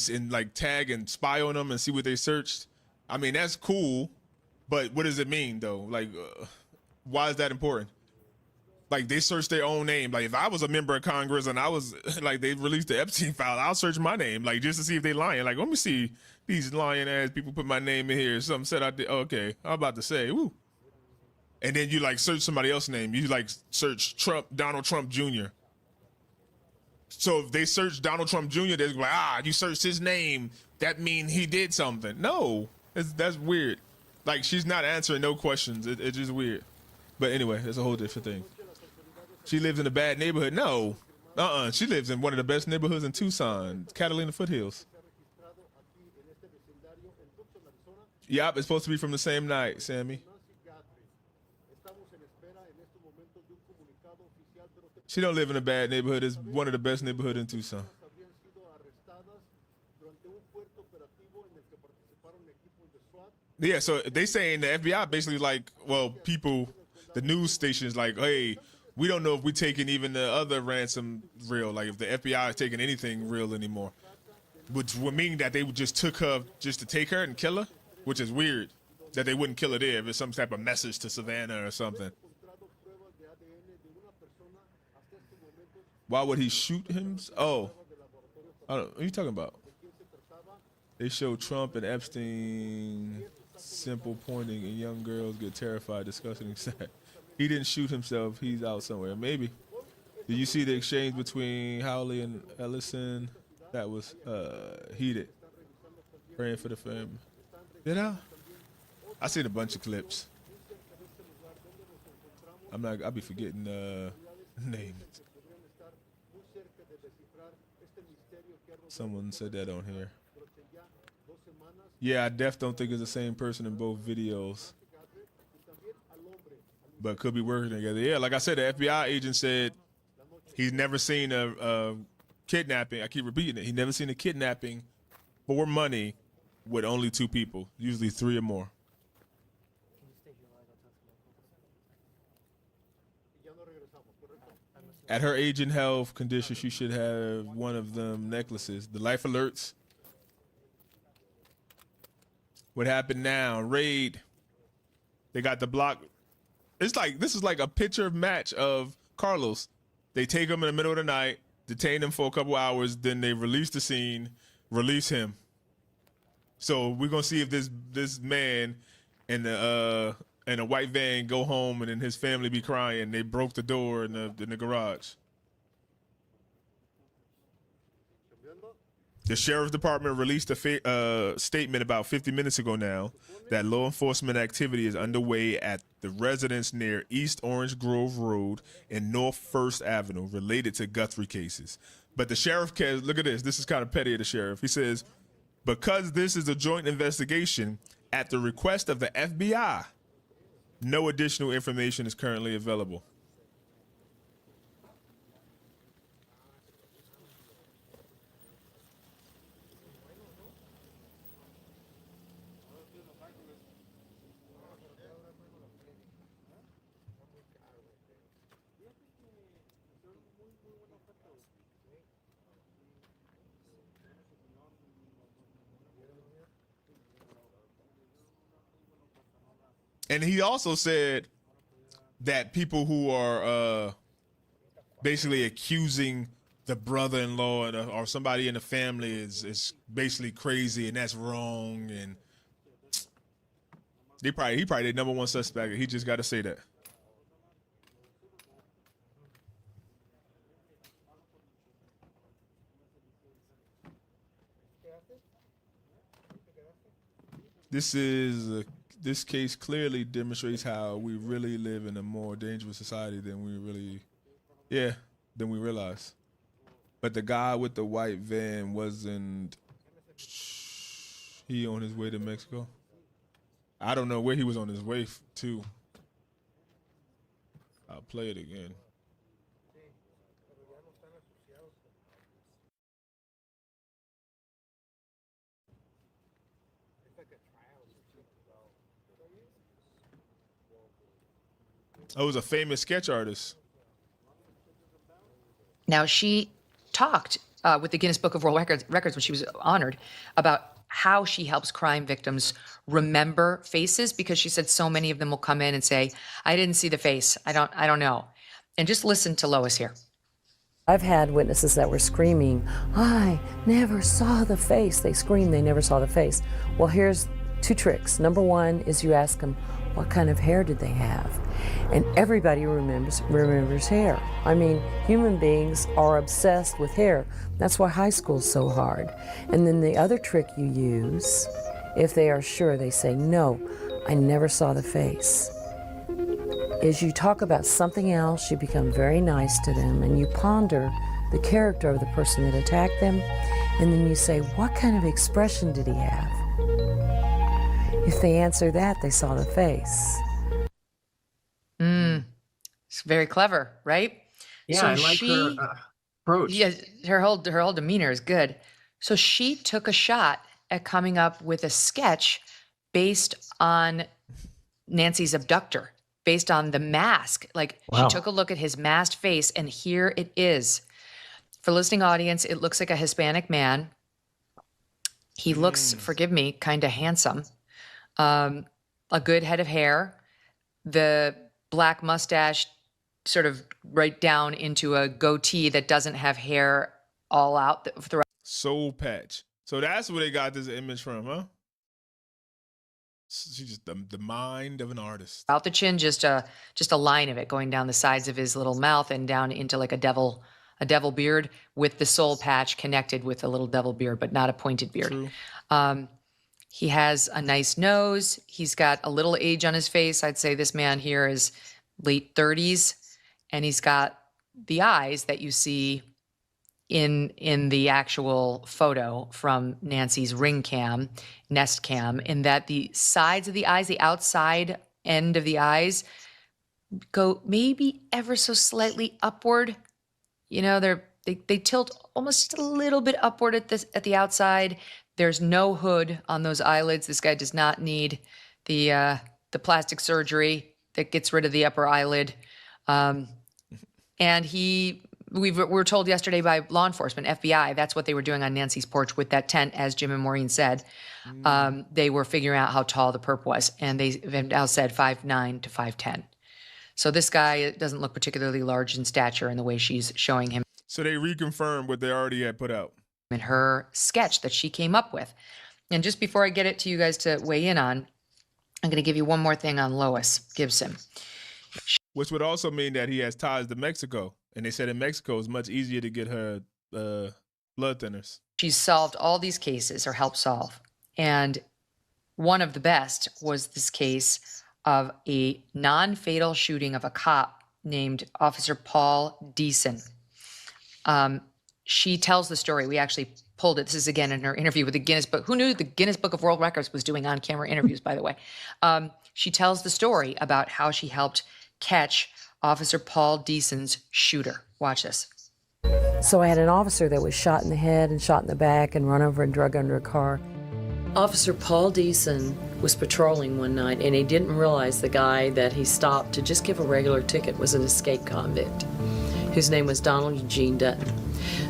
tag and spy on them and see what they searched. I mean, that's cool, but what does it mean though? Why is that important? They search their own name. If I was a member of Congress and I was they released the Epstein file, I'll search my name just to see if they lying. Let me see these lying ass people put my name in here. Something said I did. Okay, I'm about to say, woo. And then you search somebody else's name. You search Donald Trump Jr. So if they search Donald Trump Jr., they're you searched his name. That means he did something. No, that's weird. She's not answering no questions. It's just weird. But anyway, it's a whole different thing. She lives in a bad neighborhood. No. She lives in one of the best neighborhoods in Tucson, Catalina Foothills. Yup, it's supposed to be from the same night, Sammy. She don't live in a bad neighborhood. It's one of the best neighborhoods in Tucson. Yeah, so they saying the FBI basically like, well, people, the news stations like, hey, we don't know if we're taking even the other ransom real, like if the FBI is taking anything real anymore, which would mean that they just took her just to take her and kill her, which is weird that they wouldn't kill her there if it's some type of message to Savannah or something. Why would he shoot him? Oh, I don't, what are you talking about? They show Trump and Epstein simple pointing and young girls get terrified discussing sex. He didn't shoot himself. He's out somewhere. Maybe. Did you see the exchange between Howley and Ellison? That was heated. Praying for the family. Did I? I seen a bunch of clips. I'll be forgetting names. Someone said that on here. Yeah, I don't think it's the same person in both videos. But could be working together. Yeah, like I said, the FBI agent said he's never seen a kidnapping. I keep repeating it. He's never seen a kidnapping for money with only 2 people, usually 3 or more. At her age and health condition, she should have one of them necklaces. The life alerts. What happened now? Raid. They got the block. It's like, this is like a picture match of Carlos. They take him in the middle of the night, detain him for a couple hours, then they release the scene, release him. So we're gonna see if this man in a white van go home and then his family be crying. They broke the door in the garage. The sheriff's department released a statement about 50 minutes ago now that law enforcement activity is underway at the residence near East Orange Grove Road and North First Avenue related to Guthrie cases. But the sheriff cares. Look at this. This is kind of petty of the sheriff. He says, because this is a joint investigation at the request of the FBI, no additional information is currently available. And he also said that people who are basically accusing the brother-in-law or somebody in the family is basically crazy and that's wrong. And he probably the number one suspect. He just got to say that. This case clearly demonstrates how we really live in a more dangerous society than we realize. But the guy with the white van wasn't he on his way to Mexico? I don't know where he was on his way to. I'll play it again. Oh, it was a famous sketch artist. Now, she talked with the Guinness Book of World Records when she was honored about how she helps crime victims remember faces, because she said so many of them will come in and say, I didn't see the face. I don't know. And just listen to Lois here. I've had witnesses that were screaming, I never saw the face. They screamed, they never saw the face. Well, here's 2 tricks. Number 1 is you ask them, what kind of hair did they have? And everybody remembers hair. I mean, human beings are obsessed with hair. That's why high school's so hard. And then the other trick you use, if they are sure, they say, no, I never saw the face. Is you talk about something else, you become very nice to them, and you ponder the character of the person that attacked them, and then you say, what kind of expression did he have? If they answer that, they saw the face. It's very clever, right? Yeah, so I like her approach. Yeah, her whole demeanor is good. So she took a shot at coming up with a sketch based on Nancy's abductor, based on the mask. Like Wow. she took a look at his masked face, and here it is. For listening audience, it looks like a Hispanic man. He looks, forgive me, kind of handsome. A good head of hair. The black mustache sort of right down into a goatee that doesn't have hair all out throughout. Soul patch. So that's where they got this image from, huh? She's just the mind of an artist. Out the chin, just a line of it going down the sides of his little mouth and down into like a devil beard with the soul patch connected with a little devil beard, but not a pointed beard. He has a nice nose. He's got a little age on his face. I'd say this man here is late 30s, and he's got the eyes that you see in the actual photo from Nancy's ring cam, Nest Cam, in that the sides of the eyes, the outside end of the eyes, go maybe ever so slightly upward. You know, they tilt almost a little bit upward at the outside. There's no hood on those eyelids. This guy does not need the plastic surgery that gets rid of the upper eyelid. And we were told yesterday by law enforcement, FBI, that's what they were doing on Nancy's porch with that tent, as Jim and Maureen said. They were figuring out how tall the perp was, and they have now said 5'9" to 5'10". So this guy doesn't look particularly large in stature in the way she's showing him. So they reconfirmed what they already had put out. In her sketch that she came up with. And just before I get it to you guys to weigh in on, I'm going to give you one more thing on Lois Gibson. Which would also mean that he has ties to Mexico. And they said in Mexico it's much easier to get her blood thinners. She's solved all these cases, or helped solve. And one of the best was this case of a non-fatal shooting of a cop named Officer Paul Deason. She tells the story. We actually pulled it. This is again in her interview with the Guinness Book. Who knew the Guinness Book of World Records was doing on-camera interviews, by the way? She tells the story about how she helped catch Officer Paul Deason's shooter. Watch this. So I had an officer that was shot in the head and shot in the back and run over and drug under a car. Officer Paul Deason was patrolling one night, and he didn't realize the guy that he stopped to just give a regular ticket was an escaped convict, whose name was Donald Eugene Dutton.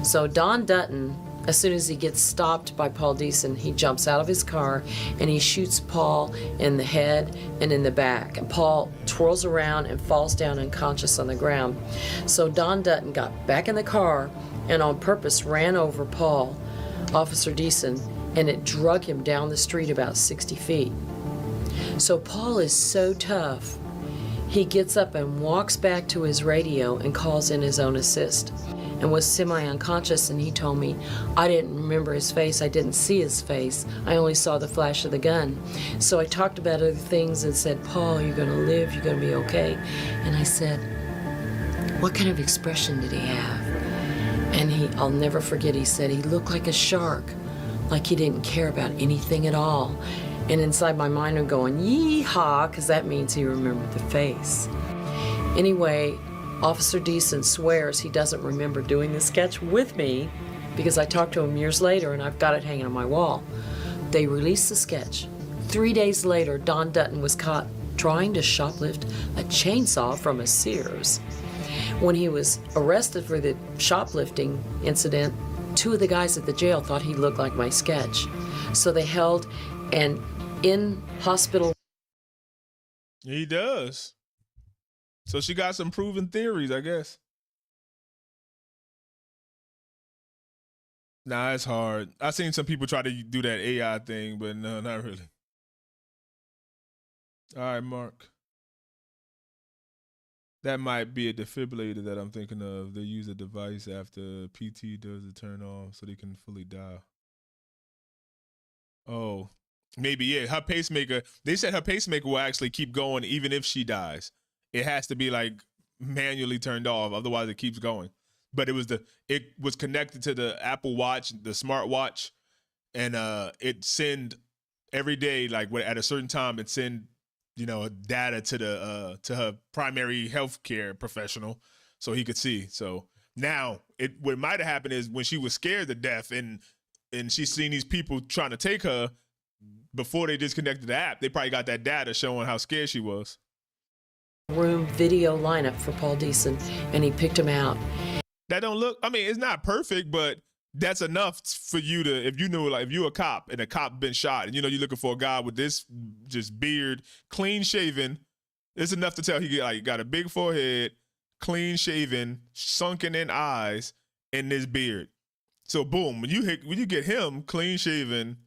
So Don Dutton, as soon as he gets stopped by Paul Deason, he jumps out of his car and he shoots Paul in the head and in the back. And Paul twirls around and falls down unconscious on the ground. So Don Dutton got back in the car and on purpose ran over Paul, Officer Deason, and it drug him down the street about 60 feet. So Paul is so tough, he gets up and walks back to his radio and calls in his own assist, and was semi-unconscious, and he told me, I didn't remember his face, I didn't see his face, I only saw the flash of the gun. So I talked about other things and said, Paul, you're gonna live, you're gonna be okay. And I said, what kind of expression did he have? And I'll never forget, he said he looked like a shark, like he didn't care about anything at all. And inside my mind I'm going, yee-haw, because that means he remembered the face. Anyway, Officer Deason swears he doesn't remember doing the sketch with me because I talked to him years later and I've got it hanging on my wall. They released the sketch. 3 days later, Don Dutton was caught trying to shoplift a chainsaw from a Sears. When he was arrested for the shoplifting incident, 2 of the guys at the jail thought he looked like my sketch. So they held an in-hospital... He does. So she got some proven theories, I guess. Nah, it's hard. I've seen some people try to do that AI thing, but no, not really. All right, Mark. That might be a defibrillator that I'm thinking of. They use a device after PT does the turn off so they can fully dial. Oh, maybe, yeah. Her pacemaker, they said her pacemaker will actually keep going even if she dies. It has to be like manually turned off, otherwise it keeps going. But it was connected to the Apple Watch, the smartwatch, and it send every day, like at a certain time, it send data to her primary healthcare professional so he could see. So now what might have happened is when she was scared to death and she's seen these people trying to take her, before they disconnected the app, they probably got that data showing how scared she was. Room video lineup for Paul Deason, and he picked him out. That don't look, I mean, it's not perfect, but that's enough for you to, if you knew, like, if you're a cop and a cop been shot and you know you're looking for a guy with this just beard, clean shaven, it's enough to tell he got a big forehead, clean shaven, sunken in eyes, and this beard. So boom, when you get him clean shaven,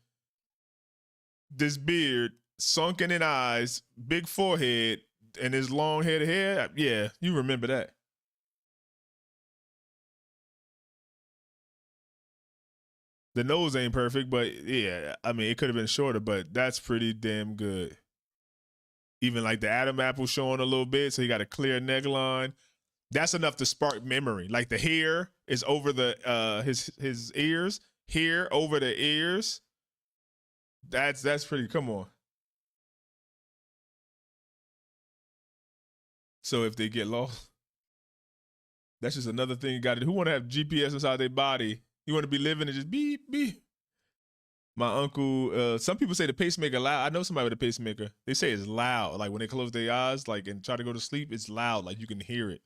this beard, sunken in eyes, big forehead, and his long head of hair, yeah, you remember that. The nose ain't perfect, but yeah, I mean, it could have been shorter, but that's pretty damn good. Even like the Adam apple showing a little bit, so he got a clear neckline. That's enough to spark memory. Like the hair is over the his ears, hair over the ears. That's pretty, come on. So if they get lost, that's just another thing you got to do. Who want to have GPS inside their body? You want to be living and just beep, beep. My uncle, some people say the pacemaker loud. I know somebody with a pacemaker. They say it's loud. Like when they close their eyes, like, and try to go to sleep, it's loud. Like you can hear it.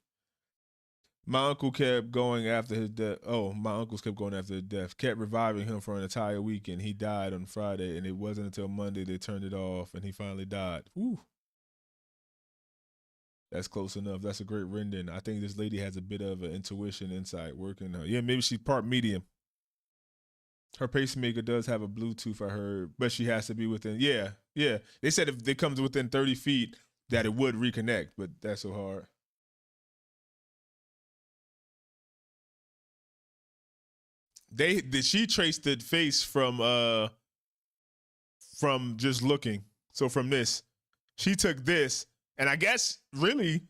My uncle kept going after his death. Oh, my uncles kept going after his death. Kept reviving him for an entire weekend. He died on Friday, and it wasn't until Monday they turned it off, and he finally died. Woo. That's close enough. That's a great rendering. I think this lady has a bit of an intuition insight working her. Yeah, maybe she's part medium. Her pacemaker does have a Bluetooth, I heard, but she has to be within, yeah. They said if it comes within 30 feet that it would reconnect, but that's so hard. She traced the face from just looking. So from this, she took this, and I guess really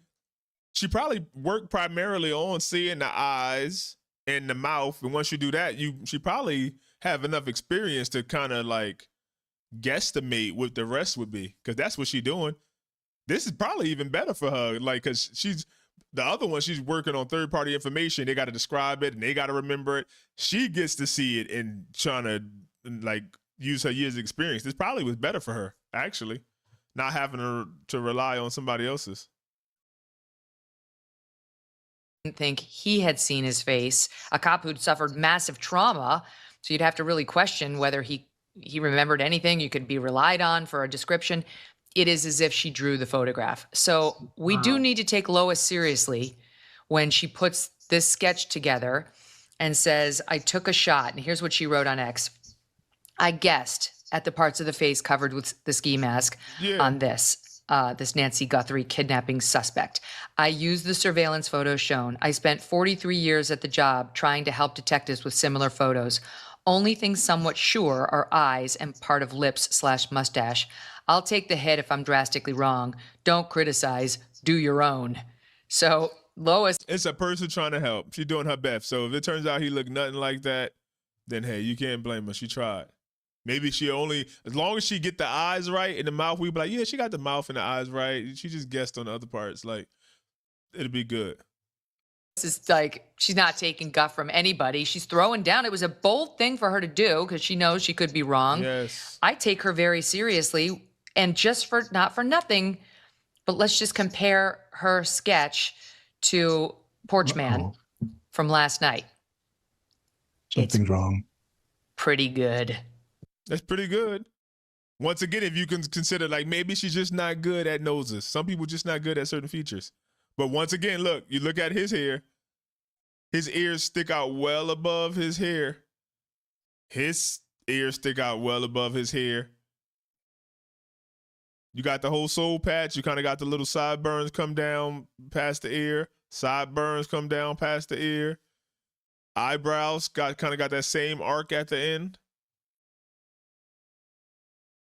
she probably worked primarily on seeing the eyes and the mouth. And once you do that, she probably have enough experience to kind of like guesstimate what the rest would be, because that's what she's doing. This is probably even better for her, like, because the other one, she's working on third-party information. They got to describe it and they got to remember it. She gets to see it and trying to like use her years of experience. This probably was better for her, actually, not having to rely on somebody else's. Didn't think he had seen his face, a cop who'd suffered massive trauma. So you'd have to really question whether he remembered anything you could be relied on for a description. It is as if she drew the photograph. So we do need to take Lois seriously when she puts this sketch together and says, I took a shot. And here's what she wrote on X. I guessed at the parts of the face covered with the ski mask on this Nancy Guthrie kidnapping suspect. I used the surveillance photos shown. I spent 43 years at the job trying to help detectives with similar photos. Only things somewhat sure are eyes and part of lips/mustache. I'll take the hit if I'm drastically wrong. Don't criticize, do your own. So Lois. It's a person trying to help. She's doing her best. So if it turns out he looked nothing like that, then hey, you can't blame her. She tried. Maybe she only, as long as she get the eyes right and the mouth, we be like, yeah, she got the mouth and the eyes right. She just guessed on the other parts. Like, it'll be good. This is like, she's not taking guff from anybody. She's throwing down. It was a bold thing for her to do because she knows she could be wrong. Yes. I take her very seriously, and not for nothing, but let's just compare her sketch to Porch Man from last night. Something's wrong. Pretty good. That's pretty good. Once again, if you can consider, like, maybe she's just not good at noses. Some people just not good at certain features. But once again, look, you look at his hair. His ears stick out well above his hair. His ears stick out well above his hair. You got the whole soul patch. You kind of got the little sideburns come down past the ear. Sideburns come down past the ear. Eyebrows kind of got that same arc at the end.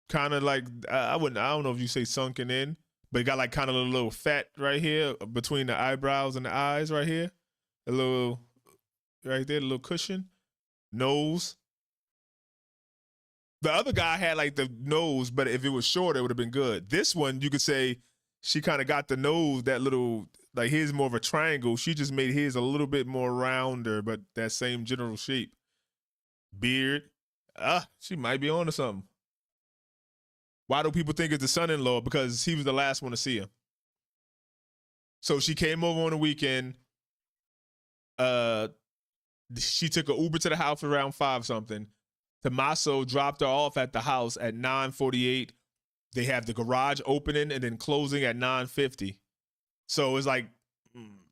Kind of like, I don't know if you say sunken in, but it got like kind of a little fat right here between the eyebrows and the eyes right here. A little, right there, a little cushion. Nose. The other guy had like the nose, but if it was short, it would have been good. This one, you could say she kind of got the nose, that little, like his more of a triangle. She just made his a little bit more rounder, but that same general shape. Beard. She might be on to something. Why do people think it's the son-in-law? Because he was the last one to see him. So she came over on the weekend. She took an Uber to the house around 5 something. Tommaso dropped her off at the house at 9:48. They have the garage opening and then closing at 9:50. So it's like,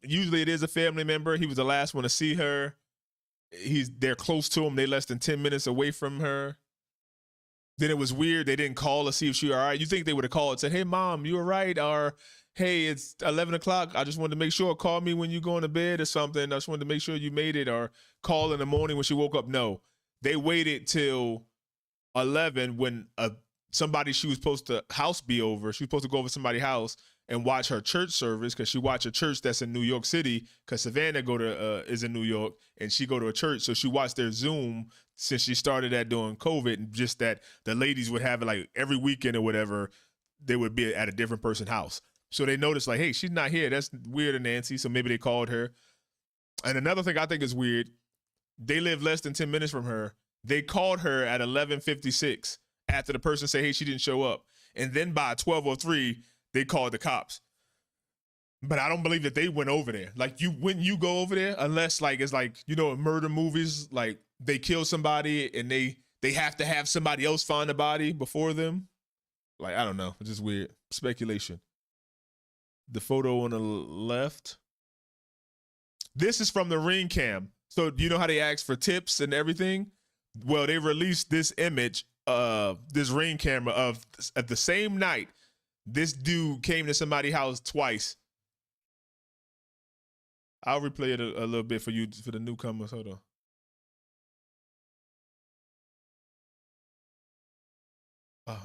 usually it is a family member. He was the last one to see her. They're close to him. They're less than 10 minutes away from her. Then it was weird. They didn't call to see if she was all right. You think they would have called and said, hey, Mom, you all right? Or, hey, it's 11 o'clock. I just wanted to make sure. Call me when you go to bed or something. I just wanted to make sure you made it. Or call in the morning when she woke up. No. They waited till 11 when somebody she was supposed to house be over. She was supposed to go over to somebody's house and watch her church service because she watched a church that's in New York City because Savannah is in New York and she go to a church. So she watched their Zoom since she started that during COVID, and just that the ladies would have it like every weekend or whatever, they would be at a different person's house. So they noticed like, hey, she's not here. That's weird, Nancy. So maybe they called her. And another thing I think is weird, they live less than 10 minutes from her. They called her at 11:56 after the person said, hey, she didn't show up. And then by 12:03, they called the cops. But I don't believe that they went over there. Like when you go over there, unless like it's like, you know, in murder movies, like they kill somebody and they have to have somebody else find the body before them. Like, I don't know. It's just weird. Speculation. The photo on the left. This is from the Ring Cam. So you know how they ask for tips and everything? Well, they released this image of this Ring camera of at the same night. This dude came to somebody's house twice. I'll replay it a little bit for you, for the newcomers. Hold on.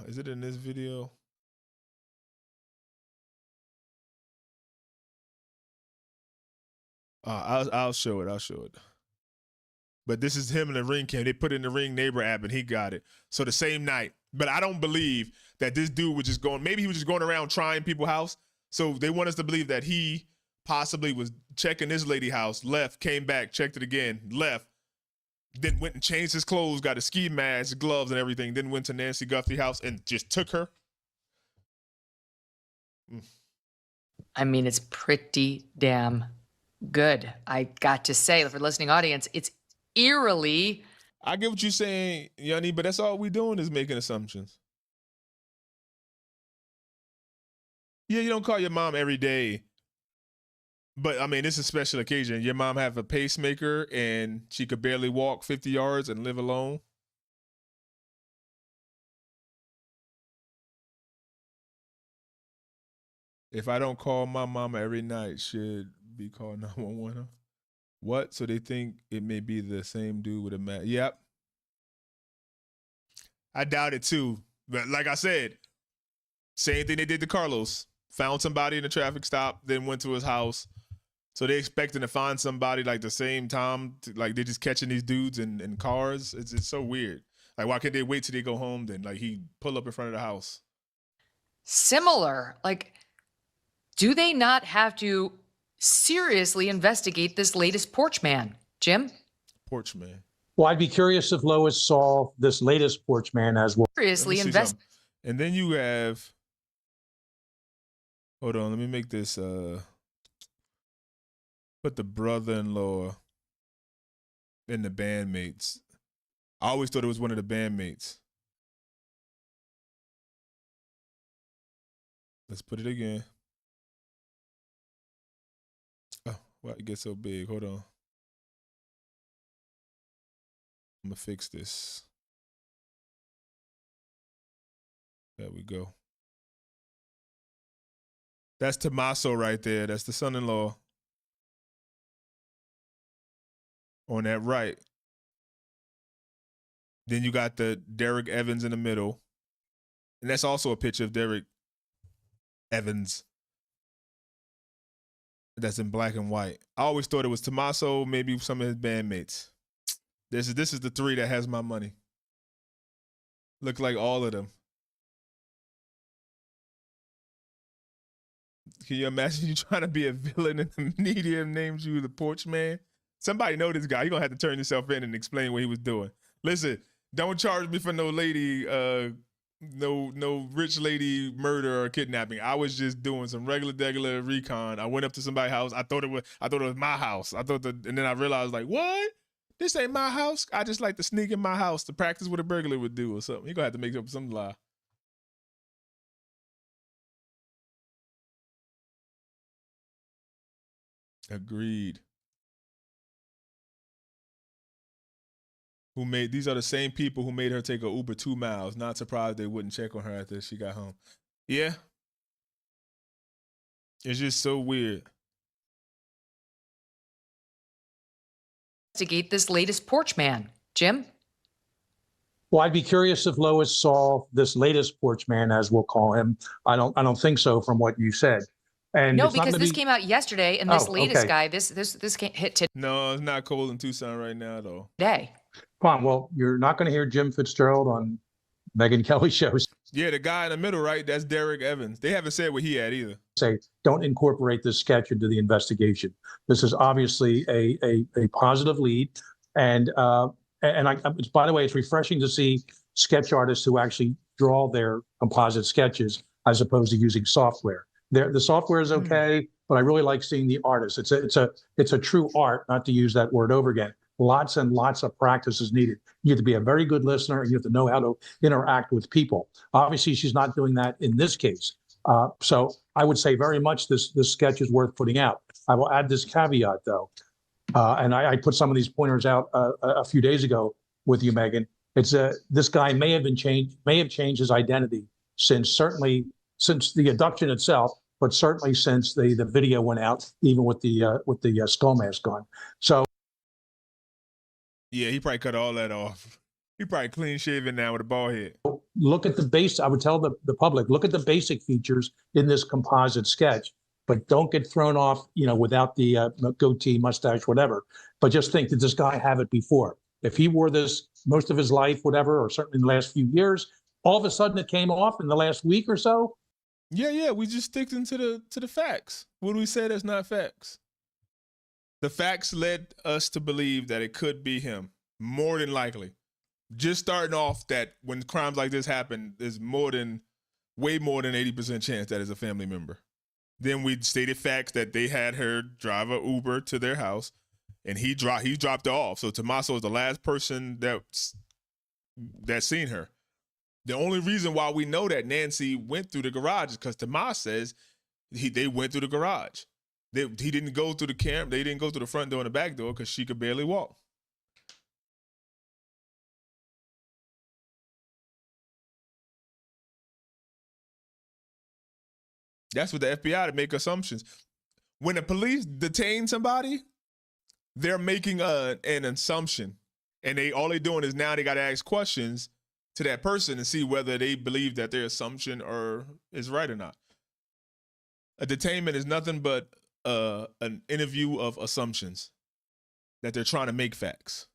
Is it in this video? I'll show it. I'll show it. But this is him in the Ring cam. They put in the Ring neighbor app and he got it. So the same night. But I don't believe that this dude was just going, maybe he was just going around trying people's house. So they want us to believe that he possibly was checking this lady's house, left, came back, checked it again, left, then went and changed his clothes, got a ski mask, gloves and everything, then went to Nancy Guthrie's house and just took her. I mean, it's pretty damn good. I got to say, for the listening audience, it's eerily. I get what you're saying, Yanni, but that's all we doing is making assumptions. Yeah, you don't call your mom every day. But, I mean, this is a special occasion. Your mom have a pacemaker and she could barely walk 50 yards and live alone. If I don't call my mama every night, should be called 911. What? So they think it may be the same dude with a mask. Yep. I doubt it too. But like I said, same thing they did to Carlos. Found somebody in a traffic stop, then went to his house. So they expecting to find somebody like the same time. Like they're just catching these dudes in cars. It's so weird. Like, why can't they wait till they go home then? Like, he pull up in front of the house. Similar. Like, do they not have to seriously investigate this latest porch man, Jim? Porch man. Well, I'd be curious if Lois saw this latest porch man as well. Seriously invest. And then you have, hold on, let me make this, put the brother-in-law and the bandmates. I always thought it was one of the bandmates. Let's put it again. Oh, why it get so big? Hold on. I'm gonna fix this. There we go. That's Tommaso right there. That's the son-in-law. On that right. Then you got the Derek Evans in the middle. And that's also a picture of Derek Evans. That's in black and white. I always thought it was Tommaso, maybe some of his bandmates. This is the three that has my money. Look like all of them. Can you imagine you trying to be a villain and the media names you the porch man? Somebody know this guy. You're going to have to turn yourself in and explain what he was doing. Listen, don't charge me for no lady no rich lady murder or kidnapping. I was just doing some regular recon. I went up to somebody's house. I thought it was my house. And then I realized, like, what? This ain't my house. I just like to sneak in my house to practice what a burglar would do or something. You're gonna have to make up some lie. Agreed. These are the same people who made her take a Uber 2 miles. Not surprised they wouldn't check on her after she got home. Yeah. It's just so weird. Investigate this latest porch man. Jim? Well, I'd be curious if Lois saw this latest porch man, as we'll call him. I don't think so from what you said. And No, it's not because gonna this be- came out yesterday, and this Oh, latest okay. guy, this came, hit No, it's not cold in Tucson right now, though. today. Fine. Well, you're not going to hear Jim Fitzgerald on Megyn Kelly shows Yeah, the guy in the middle, right? That's Derek Evans. They haven't said what he had either. say, don't incorporate this sketch into the investigation. This is obviously a positive lead. And it's, by the way, it's refreshing to see sketch artists who actually draw their composite sketches as opposed to using software. The software is okay, but I really like seeing the artist. It's a true art, not to use that word over again. Lots and lots of practice is needed. You have to be a very good listener, and you have to know how to interact with people. Obviously, she's not doing that in this case. So I would say very much this sketch is worth putting out. I will add this caveat, though, and I put some of these pointers out a few days ago with you, Megan. It's this guy may have changed his identity since the abduction itself, but certainly since the video went out, even with the skull mask on. So. Yeah, he probably cut all that off. He probably clean shaven now with a bald head. Look at the base. I would tell the public, look at the basic features in this composite sketch, but don't get thrown off, without the goatee, mustache, whatever. But just think, did this guy have it before? If he wore this most of his life, whatever, or certainly in the last few years, all of a sudden it came off in the last week or so. Yeah, we just stick into the facts. What do we say that's not facts? The facts led us to believe that it could be him, more than likely. Just starting off that when crimes like this happen, there's way more than 80% chance that it's a family member. Then we stated facts that they had her drive a Uber to their house, and he dropped her off. So Tommaso is the last person that's seen her. The only reason why we know that Nancy went through the garage is because Tomas says they went through the garage. He didn't go through the camp. They didn't go through the front door and the back door because she could barely walk. That's what the FBI to make assumptions. When the police detain somebody, they're making an assumption, and all they're doing is now they got to ask questions to that person and see whether they believe that their assumption is right or not. A detainment is nothing but an interview of assumptions that they're trying to make facts.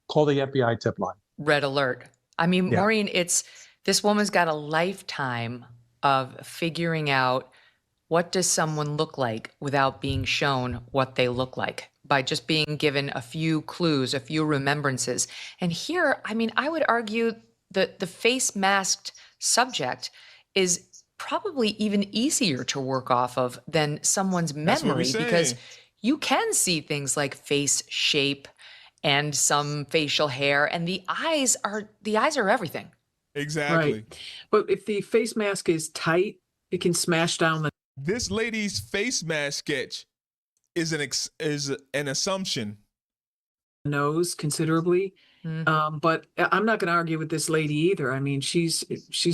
Call the FBI tip line. Red alert. I mean, Yeah. Maureen, this woman's got a lifetime of figuring out what does someone look like without being shown what they look like, by just being given a few clues, a few remembrances. And here, I mean, I would argue that the face masked subject is probably even easier to work off of than someone's That's what we're memory, because saying. you can see things like face shape and some facial hair, and the eyes are everything. Exactly. Right. But if the face mask is tight, it can smash down the This lady's face mask sketch is an assumption. nose considerably. But I'm not going to argue with this lady either. I mean, she's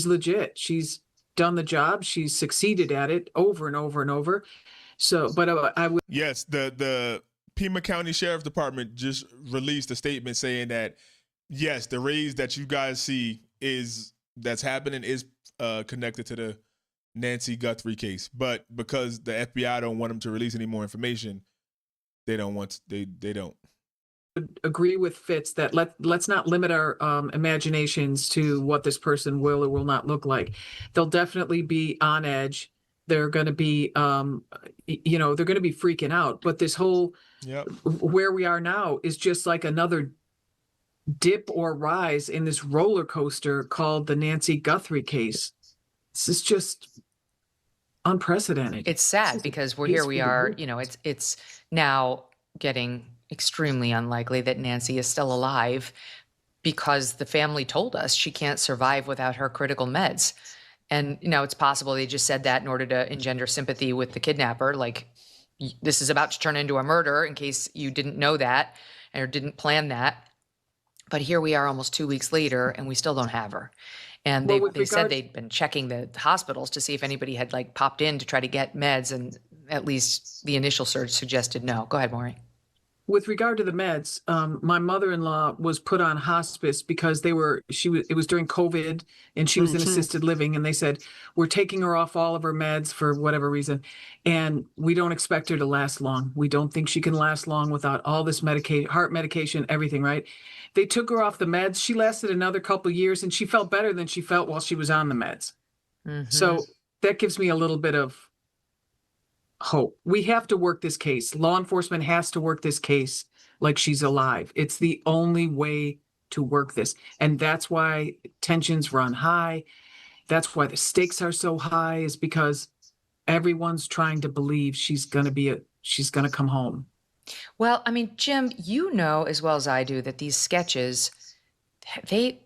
legit. She's done the job. She's succeeded at it over and over and over. So, but I would. Yes, the Pima County Sheriff's Department just released a statement saying that, yes, the raise that you guys see that's happening is connected to the Nancy Guthrie case. But because the FBI don't want them to release any more information, they don't. Agree with Fitz that let's not limit our imaginations to what this person will or will not look like. They'll definitely be on edge. they're going to be, you know, they're going to be freaking out. But this whole where we are now is just like another dip or rise in this roller coaster called the Nancy Guthrie case. This is just unprecedented. It's sad because here we are, you know, it's now getting extremely unlikely that Nancy is still alive because the family told us she can't survive without her critical meds. And, you know, it's possible they just said that in order to engender sympathy with the kidnapper, like, this is about to turn into a murder, in case you didn't know that or didn't plan that. But here we are almost 2 weeks later, and we still don't have her. And they said they'd been checking the hospitals to see if anybody had like popped in to try to get meds, and at least the initial search suggested no. Go ahead, Maureen. With regard to the meds, my mother-in-law was put on hospice because it was during COVID and she was in assisted living, and they said, we're taking her off all of her meds for whatever reason. And we don't expect her to last long. We don't think she can last long without all this heart medication, everything, right? They took her off the meds. She lasted another couple of years and she felt better than she felt while she was on the meds. So that gives me a little bit of hope. We have to work this case. Law enforcement has to work this case like she's alive. It's the only way to work this. And that's why tensions run high. That's why the stakes are so high, is because everyone's trying to believe she's going to come home. Well, I mean, Jim, you know as well as I do that these sketches, they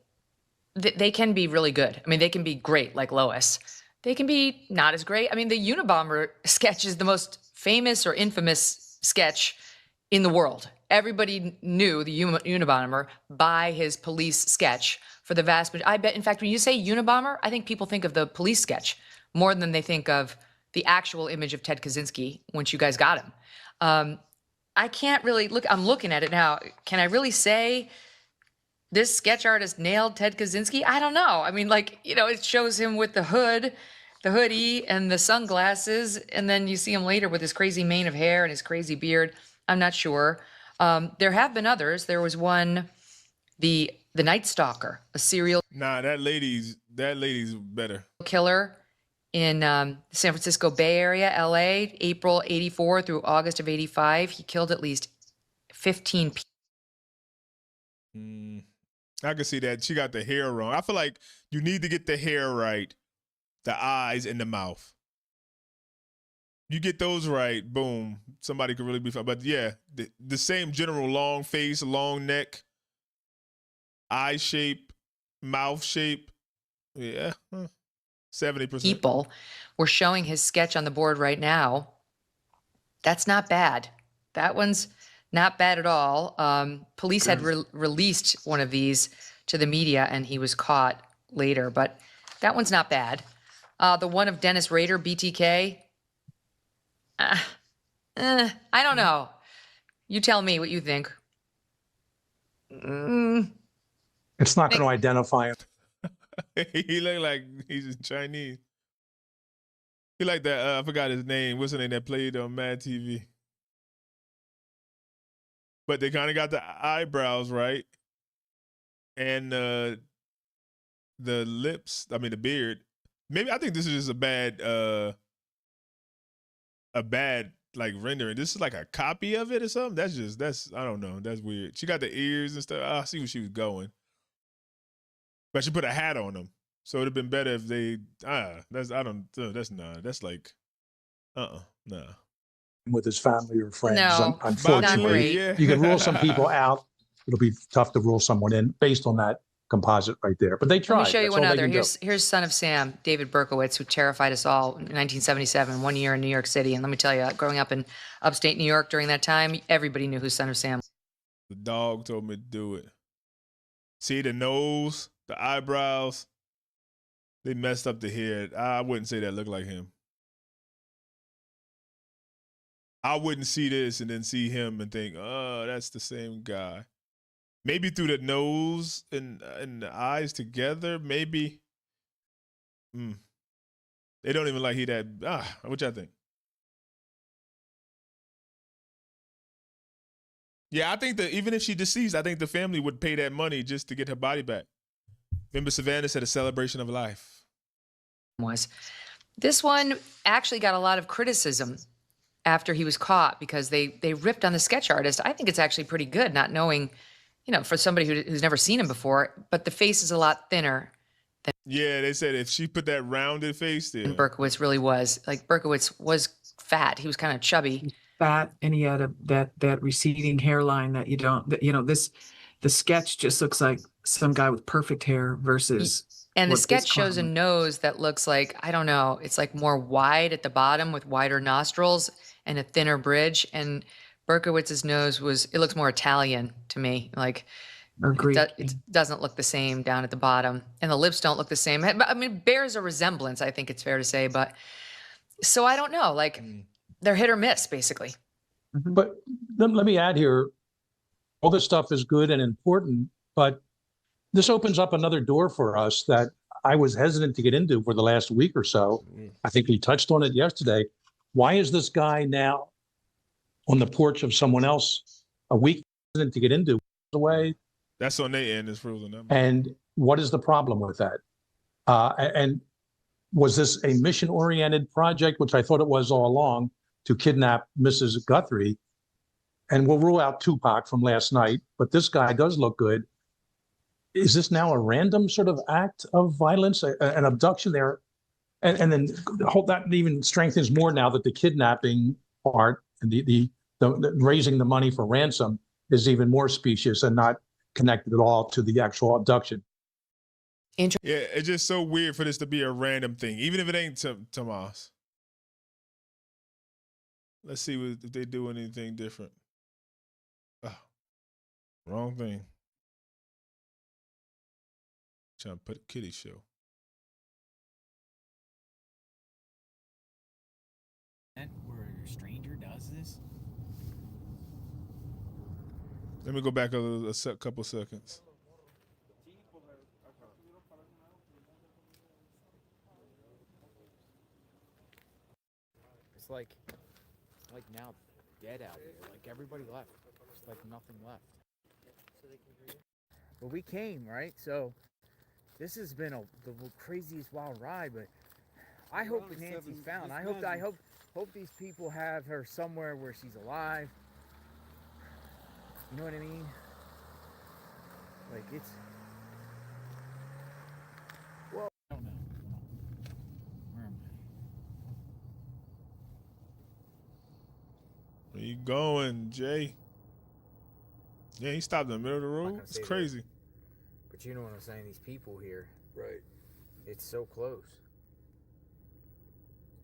can be really good. I mean, they can be great, like Lois. They can be not as great. I mean, the Unabomber sketch is the most famous or infamous sketch in the world. Everybody knew the Unabomber by his police sketch for the vast majority. I bet, in fact, when you say Unabomber, I think people think of the police sketch more than they think of the actual image of Ted Kaczynski once you guys got him. I can't really look. I'm looking at it now. Can I really say this sketch artist nailed Ted Kaczynski? I don't know. I mean, like, you know, it shows him with the hoodie and the sunglasses, and then you see him later with his crazy mane of hair and his crazy beard. I'm not sure. There have been others. There was one, the Night Stalker, a serial that lady's better. killer in San Francisco Bay Area, LA, April 84 through August of 85. He killed at least 15 people. I can see that. She got the hair wrong. I feel like you need to get the hair right, the eyes and the mouth. You get those right, boom, somebody could really be fine. But yeah, the same general long face, long neck, eye shape, mouth shape. Yeah, 70%. People were showing his sketch on the board right now. That's not bad. That one's not bad at all. Police had released one of these to the media, and he was caught later, but that one's not bad. The one of Dennis Rader, BTK, I don't know. You tell me what you think. It's not going to identify him. He look like he's Chinese. He like that, I forgot his name. What's the name that played on Mad TV? But they kind of got the eyebrows right. And the lips, I mean the beard. Maybe I think this is just a bad like rendering. This is like a copy of it or something. That's I don't know. That's weird. She got the ears and stuff. I see where she was going. But she put a hat on them. So it'd have been better if they that's like nah. With his family or friends. No, Unfortunately, you can rule some people out. It'll be tough to rule someone in based on that composite right there. But they tried. Let me show you That's one all they other. can do. Here's Son of Sam, David Berkowitz, who terrified us all in 1977, 1 year in New York City. And let me tell you, growing up in upstate New York during that time, everybody knew who Son of Sam was. The dog told me to do it. See the nose, the eyebrows, they messed up the head. I wouldn't say that looked like him. I wouldn't see this and then see him and think, oh, that's the same guy. Maybe through the nose and the eyes together, maybe. They don't even like he that. What y'all think? Yeah, I think that even if she deceased, I think the family would pay that money just to get her body back. Remember, Savannah said a celebration of life. This one actually got a lot of criticism after he was caught because they ripped on the sketch artist. I think it's actually pretty good, not knowing, for somebody who's never seen him before, but the face is a lot thinner Yeah, they said if she put that rounded face there. than Berkowitz really was. Like, Berkowitz was fat. He was kind of chubby. Fat, and he had that receding hairline that you don't, the sketch just looks like some guy with perfect hair versus. And the what this sketch shows a clown- nose that looks like, I don't know, it's like more wide at the bottom with wider nostrils and a thinner bridge. And Berkowitz's nose it looks more Italian to me. Like, Or Greek. it doesn't look the same down at the bottom. And the lips don't look the same. I mean, it bears a resemblance, I think it's fair to say. But so I don't know. Like, they're hit or miss, basically. But let me add here, all this stuff is good and important, but this opens up another door for us that I was hesitant to get into for the last week or so. I think we touched on it yesterday. Why is this guy now on the porch of someone else a week hesitant to get into away? That's on their end, is frozen up. And what is the problem with that? And was this a mission-oriented project, which I thought it was all along, to kidnap Mrs. Guthrie? And we'll rule out Tupac from last night, but this guy does look good. Is this now a random sort of act of violence, an abduction there? And then that even strengthens more now that the kidnapping part and the raising the money for ransom is even more specious and not connected at all to the actual abduction. Yeah, it's just so weird for this to be a random thing, even if it ain't Tomas. Let's see if they do anything different. Oh, wrong thing. Trying to put a kiddie show. Where a stranger does this? Let me go back a couple seconds. It's like now dead out here. Like, everybody left. It's like nothing left. But we came, right? So this has been the craziest wild ride. But I hope that Nancy's found. I hope these people have her somewhere where she's alive. You know what I mean? Like, it's. Well, I don't know. Where am I? Where you going, Jay? Yeah, he stopped in the middle of the road. It's crazy. But you know what I'm saying? These people here. Right. It's so close.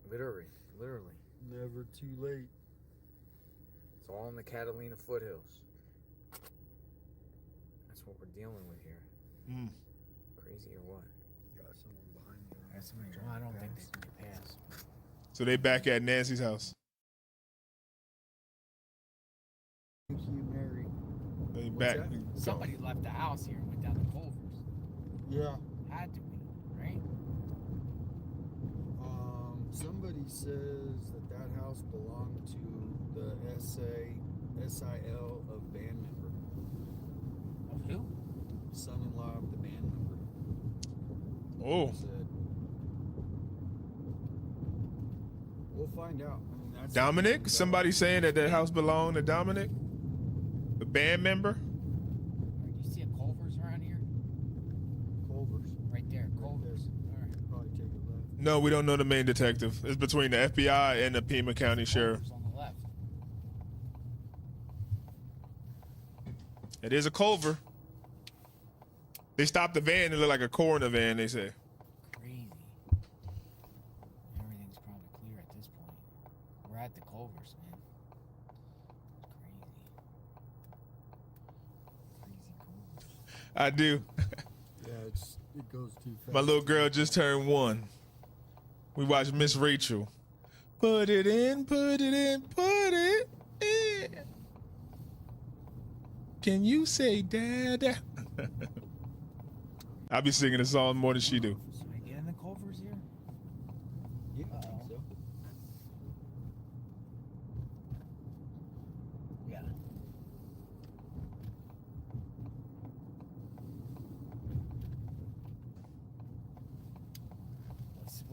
Literally. Never too late. It's all in the Catalina foothills. That's what we're dealing with here. Crazy or what? Got someone behind you. That's somebody. Well, I don't think they can get past. So they back at Nancy's house. Thank you, Mary. They What's back. that? Somebody left the house here and went down the Culvers. Yeah. Had to be, right? Somebody says that house belonged to the SIL of band member. Of who? Son-in-law of the band member. Oh. We'll find out. I mean, that's Dominic? Somebody saying that the house belonged to Dominic? The band member? Do you see a Culvers around here? Culvers. Right there, Culvers. All right. Probably take a left. No, we don't know the main detective. It's between the FBI and the Pima County Sheriff. Culvers on the left. It is a Culver. They stopped the van. It looked like a coroner van, they say. Crazy. Everything's probably clear at this point. We're at the Culvers, man. It's crazy. I do. Yeah, it goes too fast. My little girl just turned 1. We watched Miss Rachel. Put it in, put it in, put it in. Can you say dad? I'll be singing this song more than she do. So I get in the Culvers here? Yeah, I think so. Yeah.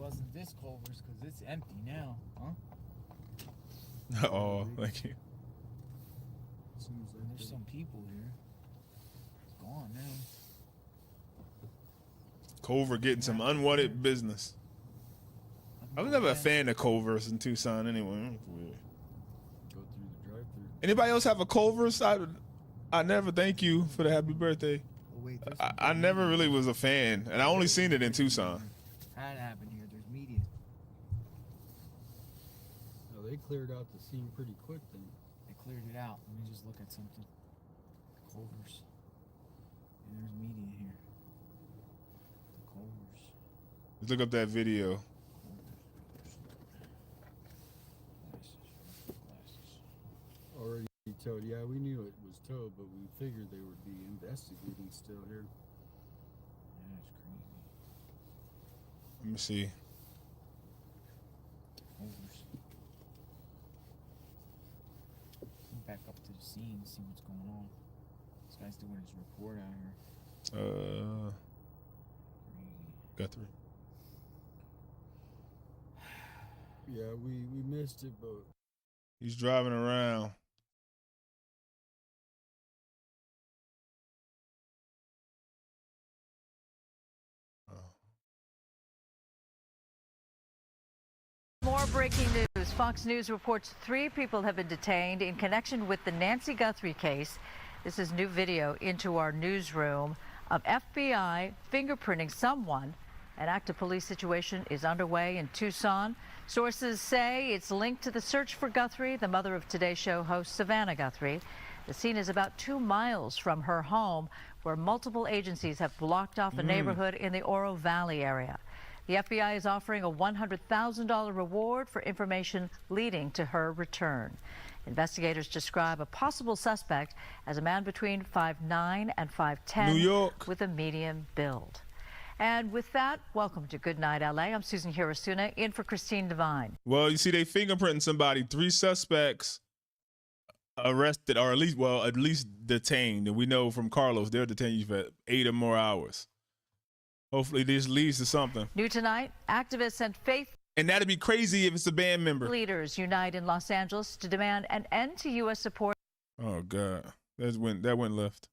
wasn't this Culver's because it's empty now, huh? Oh, thank you. And there's some people here. It's gone now. Culver getting some unwanted business. I was never a fan of Culver's in Tucson anyway. Weird. Go through the drive-through. Anybody else have a Culver's? I never thank you for the happy birthday. Oh, wait, I never really was a fan, and I only seen it in Tucson. That happened here. There's media. Oh, they cleared out the scene pretty quick then. They cleared it out. Let me just look at something. Culver's. And there's media here. The Culver's. Let's look up that video. Already towed. Yeah, we knew it was towed, but we figured they would be investigating still here. Yeah, it's crazy. Let me see. Culver's. Back up to the scene, see what's going on. This guy's doing his report out here. Guthrie. Yeah, we missed it, but He's driving around. More breaking news. Fox News reports 3 people have been detained in connection with the Nancy Guthrie case. This is new video into our newsroom of FBI fingerprinting someone. An active police situation is underway in Tucson. Sources say it's linked to the search for Guthrie, the mother of Today Show host Savannah Guthrie. The scene is about 2 miles from her home, where multiple agencies have blocked off a neighborhood in the Oro Valley area. The FBI is offering a $100,000 reward for information leading to her return. Investigators describe a possible suspect as a man between 5'9" and 5'10", New York, with a medium build. And with that, welcome to Good Night LA. I'm Susan Hirasuna, in for Christine Devine. Well, you see, they fingerprinting somebody. 3 suspects arrested, or at least detained. And we know from Carlos, they'll detain you for 8 or more hours. Hopefully this leads to something. New tonight, activists and faith And that'd be crazy if it's a band member. leaders unite in Los Angeles to demand an end to U.S. support. Oh God, that went left.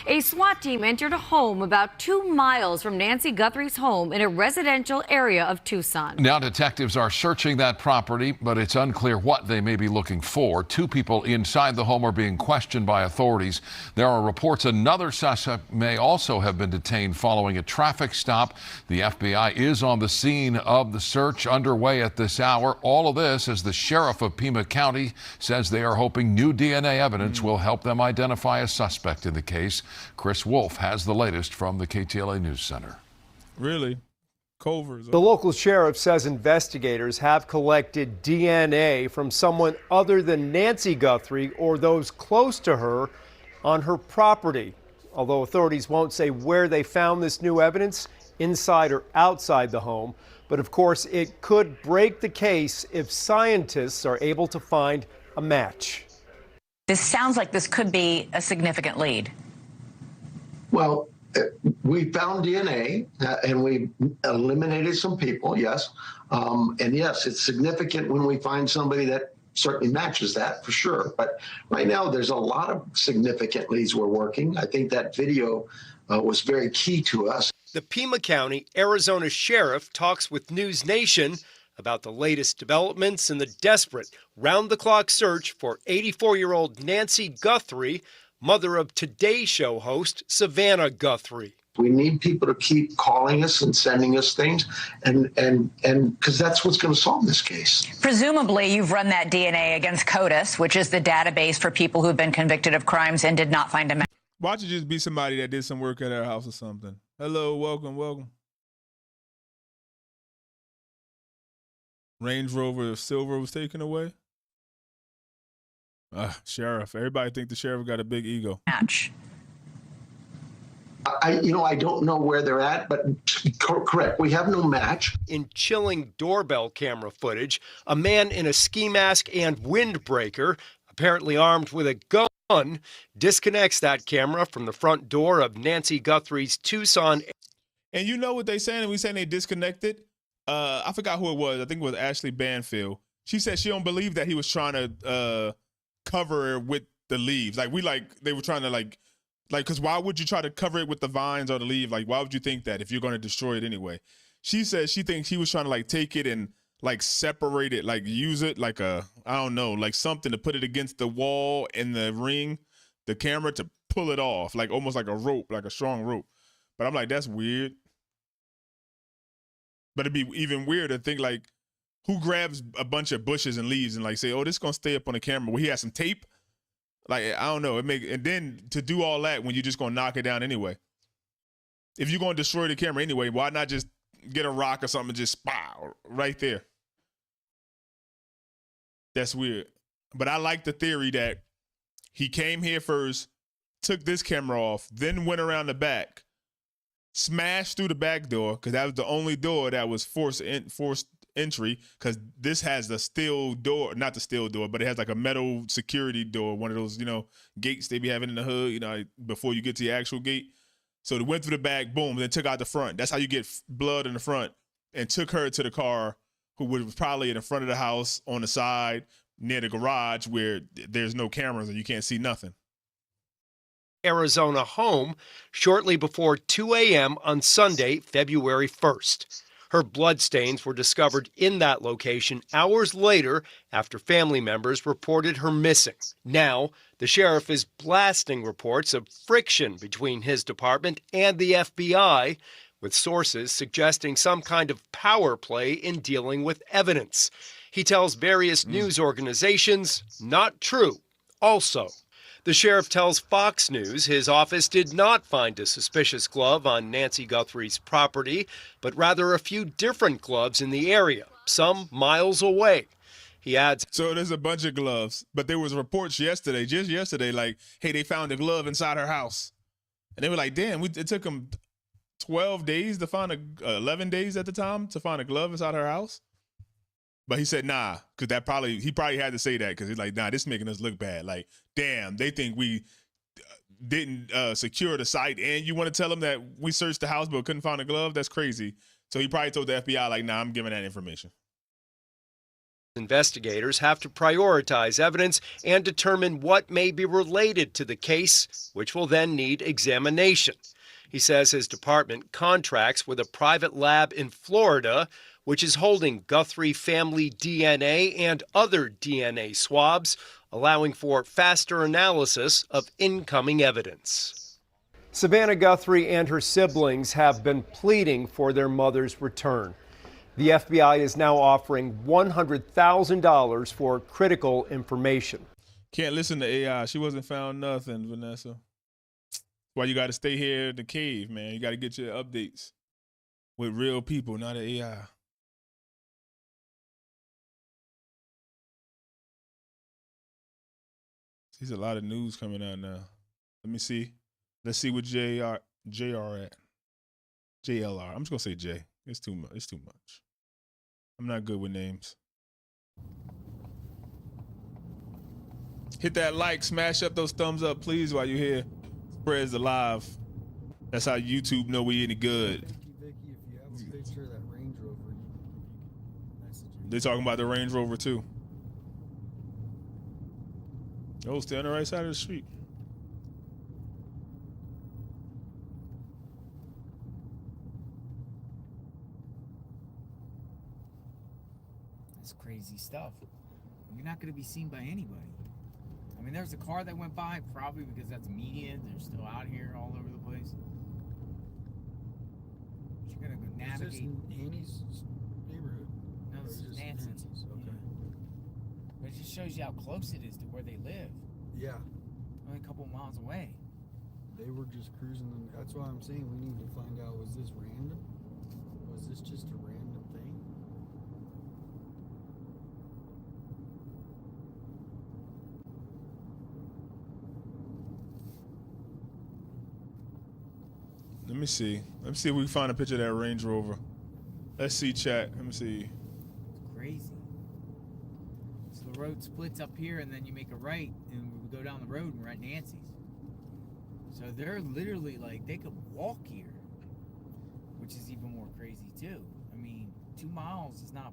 A SWAT team entered a home about 2 miles from Nancy Guthrie's home in a residential area of Tucson. Now detectives are searching that property, but it's unclear what they may be looking for. 2 people inside the home are being questioned by authorities. There are reports another suspect may also have been detained following a traffic stop. The FBI is on the scene of the search underway at this hour. All of this as the sheriff of Pima County says they are hoping new DNA evidence will help them identify a suspect in the case. Chris Wolf has the latest from the KTLA News Center. Really? Culver's. The local sheriff says investigators have collected DNA from someone other than Nancy Guthrie or those close to her on her property. Although authorities won't say where they found this new evidence, inside or outside the home. But of course, it could break the case if scientists are able to find a match. This sounds like this could be a significant lead. Well, we found DNA and we eliminated some people, yes. And yes, it's significant when we find somebody that certainly matches that for sure. But right now, there's a lot of significant leads we're working. I think that video was very key to us. The Pima County, Arizona sheriff talks with News Nation about the latest developments in the desperate round-the-clock search for 84-year-old Nancy Guthrie, mother of Today Show host Savannah Guthrie. We need people to keep calling us and sending us things, and because that's what's going to solve this case. Presumably, you've run that DNA against CODIS, which is the database for people who've been convicted of crimes and did not find a match. Watch it just be somebody that did some work at our house or something. Hello, welcome. Range Rover Silver was taken away. Sheriff. Everybody think the sheriff got a big ego. Match. I don't know where they're at, but correct. We have no match. In chilling doorbell camera footage, a man in a ski mask and windbreaker, apparently armed with a gun, disconnects that camera from the front door of Nancy Guthrie's Tucson. And you know what they saying? We saying they disconnected. I forgot who it was. I think it was Ashley Banfield. She said she don't believe that he was trying to cover her with the leaves. They were trying to because why would you try to cover it with the vines or the leaf? Like, why would you think that if you're going to destroy it anyway? She says she thinks he was trying to take it and separate it, use it I don't know, something to put it against the wall and the ring, the camera, to pull it off, almost like a rope, like a strong rope. But I'm like, that's weird. But it'd be even weirder to think who grabs a bunch of bushes and leaves and say, oh, this is gonna stay up on the camera. Well, he has some tape. I don't know. And then to do all that when you're just gonna knock it down anyway. If you're gonna destroy the camera anyway, why not just get a rock or something and just pow right there? That's weird. But I like the theory that he came here first, took this camera off, then went around the back, smashed through the back door, because that was the only door that was forced entry, because this has the steel door, not the steel door, but it has a metal security door, one of those, gates they be having in the hood, before you get to the actual gate. So they went through the back, boom, then took out the front. That's how you get blood in the front, and took her to the car, who was probably in the front of the house, on the side, near the garage, where there's no cameras and you can't see nothing. Arizona home shortly before 2 a.m. on Sunday, February 1st. Her bloodstains were discovered in that location hours later after family members reported her missing. Now, the sheriff is blasting reports of friction between his department and the FBI, with sources suggesting some kind of power play in dealing with evidence. He tells various news organizations, not true. Also, the sheriff tells Fox News his office did not find a suspicious glove on Nancy Guthrie's property, but rather a few different gloves in the area, some miles away. He adds, so there's a bunch of gloves, but there was reports just yesterday, hey, they found a glove inside her house. And they were like, damn, it took them 12 days to find 11 days at the time to find a glove inside her house. But he said, nah, because he probably had to say that, because he's like, nah, this is making us look bad. Damn, they think we didn't secure the site, and you want to tell them that we searched the house but couldn't find a glove? That's crazy. So he probably told the FBI, nah, I'm giving that information. Investigators have to prioritize evidence and determine what may be related to the case, which will then need examination. He says his department contracts with a private lab in Florida, which is holding Guthrie family DNA and other DNA swabs, allowing for faster analysis of incoming evidence. Savannah Guthrie and her siblings have been pleading for their mother's return. The FBI is now offering $100,000 for critical information. Can't listen to AI. She wasn't found nothing, Vanessa. Why you got to stay here in the cave, man. You got to get your updates with real people, not an AI. There's a lot of news coming out now. Let me see. Let's see what JR at. JLR. I'm just gonna say J. It's too much. It's too much. I'm not good with names. Hit that like, smash up those thumbs up, please, while you're here. Spreads alive. That's how YouTube know we any good. Vicky, if you have a picture of that Range Rover, you can message me. They're talking about the Range Rover too. Oh, stay on the right side of the street. That's crazy stuff. You're not going to be seen by anybody. I mean, there's a car that went by, probably because that's media. They're still out here all over the place. But you're going to go navigate. Is this Annie's neighborhood? No, this is Nancy's. Okay. But it just shows you how close it is to where they live. Yeah. Only a couple miles away. They were just cruising. That's why I'm saying we need to find out, was this random? Was this just a random thing? Let me see. Let me see if we can find a picture of that Range Rover. Let's see, chat. Let me see. Crazy. So the road splits up here, and then you make a right, and we go down the road, and we're at Nancy's. So they're literally like, they could walk here, which is even more crazy too. I mean, 2 miles is not.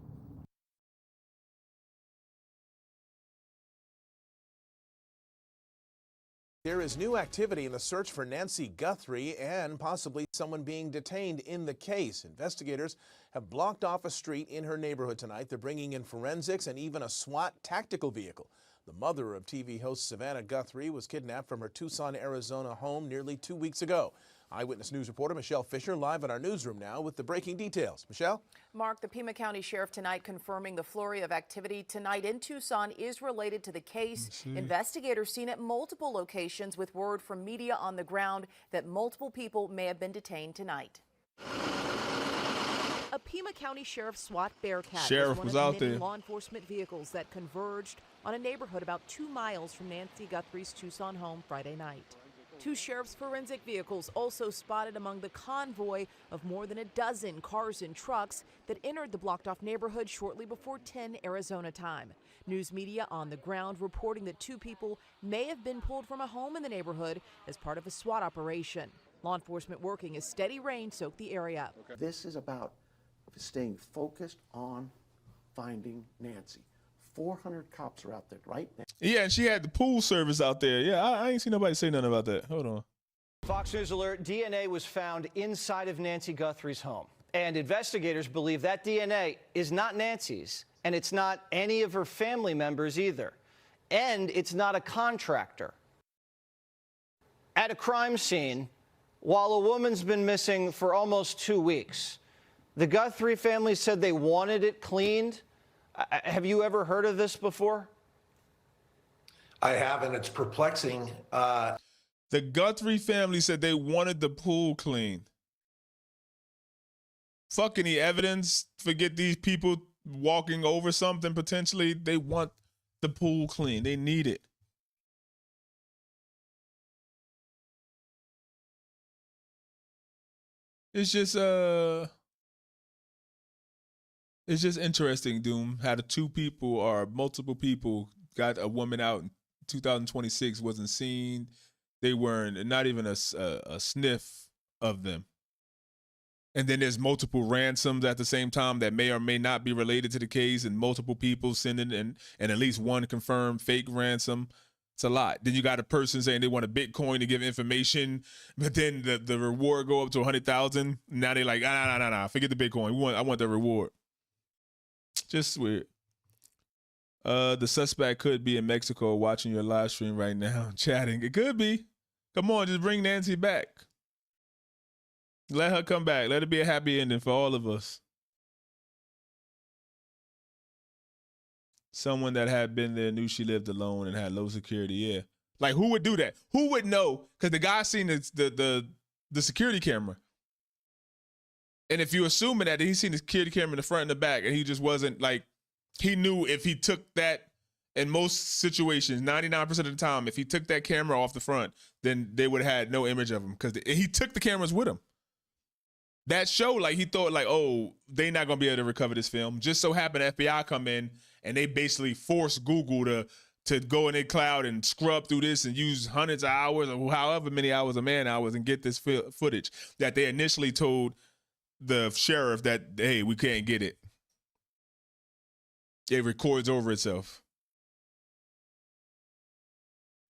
There is new activity in the search for Nancy Guthrie and possibly someone being detained in the case. Investigators have blocked off a street in her neighborhood tonight. They're bringing in forensics and even a SWAT tactical vehicle. The mother of TV host Savannah Guthrie was kidnapped from her Tucson, Arizona home nearly 2 weeks ago. Eyewitness News reporter Michelle Fisher live in our newsroom now with the breaking details. Michelle? Mark, the Pima County Sheriff tonight confirming the flurry of activity tonight in Tucson is related to the case. Investigators seen at multiple locations with word from media on the ground that multiple people may have been detained tonight. A Pima County Sheriff SWAT Bearcat Sheriff was was one out of many there. law enforcement vehicles that converged on a neighborhood about 2 miles from Nancy Guthrie's Tucson home Friday night. 2 sheriff's forensic vehicles also spotted among the convoy of more than a dozen cars and trucks that entered the blocked-off neighborhood shortly before 10 Arizona time. News media on the ground reporting that 2 people may have been pulled from a home in the neighborhood as part of a SWAT operation. Law enforcement working as steady rain soaked the area. This is about staying focused on finding Nancy. 400 cops are out there right now. Yeah, and she had the pool service out there. Yeah, I ain't seen nobody say nothing about that. Hold on. Fox News alert, DNA was found inside of Nancy Guthrie's home. And investigators believe that DNA is not Nancy's, and it's not any of her family members either. And it's not a contractor. At a crime scene, while a woman's been missing for almost 2 weeks, the Guthrie family said they wanted it cleaned. Have you ever heard of this before? I have, and it's perplexing. The Guthrie family said they wanted the pool cleaned. Fuck any evidence. Forget these people walking over something potentially. They want the pool clean. They need it. It's just interesting, Doom, how the 2 people or multiple people got a woman out in 2026, wasn't seen. They weren't, not even a sniff of them. And then there's multiple ransoms at the same time that may or may not be related to the case, and multiple people sending and at least one confirmed fake ransom. It's a lot. Then you got a person saying they want a Bitcoin to give information, but then the reward go up to 100,000. Now they like, nah, forget the Bitcoin. I want the reward. Just weird. The suspect could be in Mexico watching your live stream right now, chatting. It could be. Come on, just bring Nancy back. Let her come back. Let it be a happy ending for all of us. Someone that had been there knew she lived alone and had low security. Yeah. Like, who would do that? Who would know? Because the guy seen the security camera. And if you're assuming that he's seen the security camera in the front and the back, and he just wasn't like, he knew if he took that, in most situations, 99% of the time, if he took that camera off the front, then they would have had no image of him because he took the cameras with him. That show, like, he thought, like, oh, they not going to be able to recover this film. Just so happened FBI come in, and they basically forced Google to go in their cloud and scrub through this and use hundreds of hours or however many hours of man hours and get this footage that they initially told the sheriff that, hey, we can't get it. It records over itself.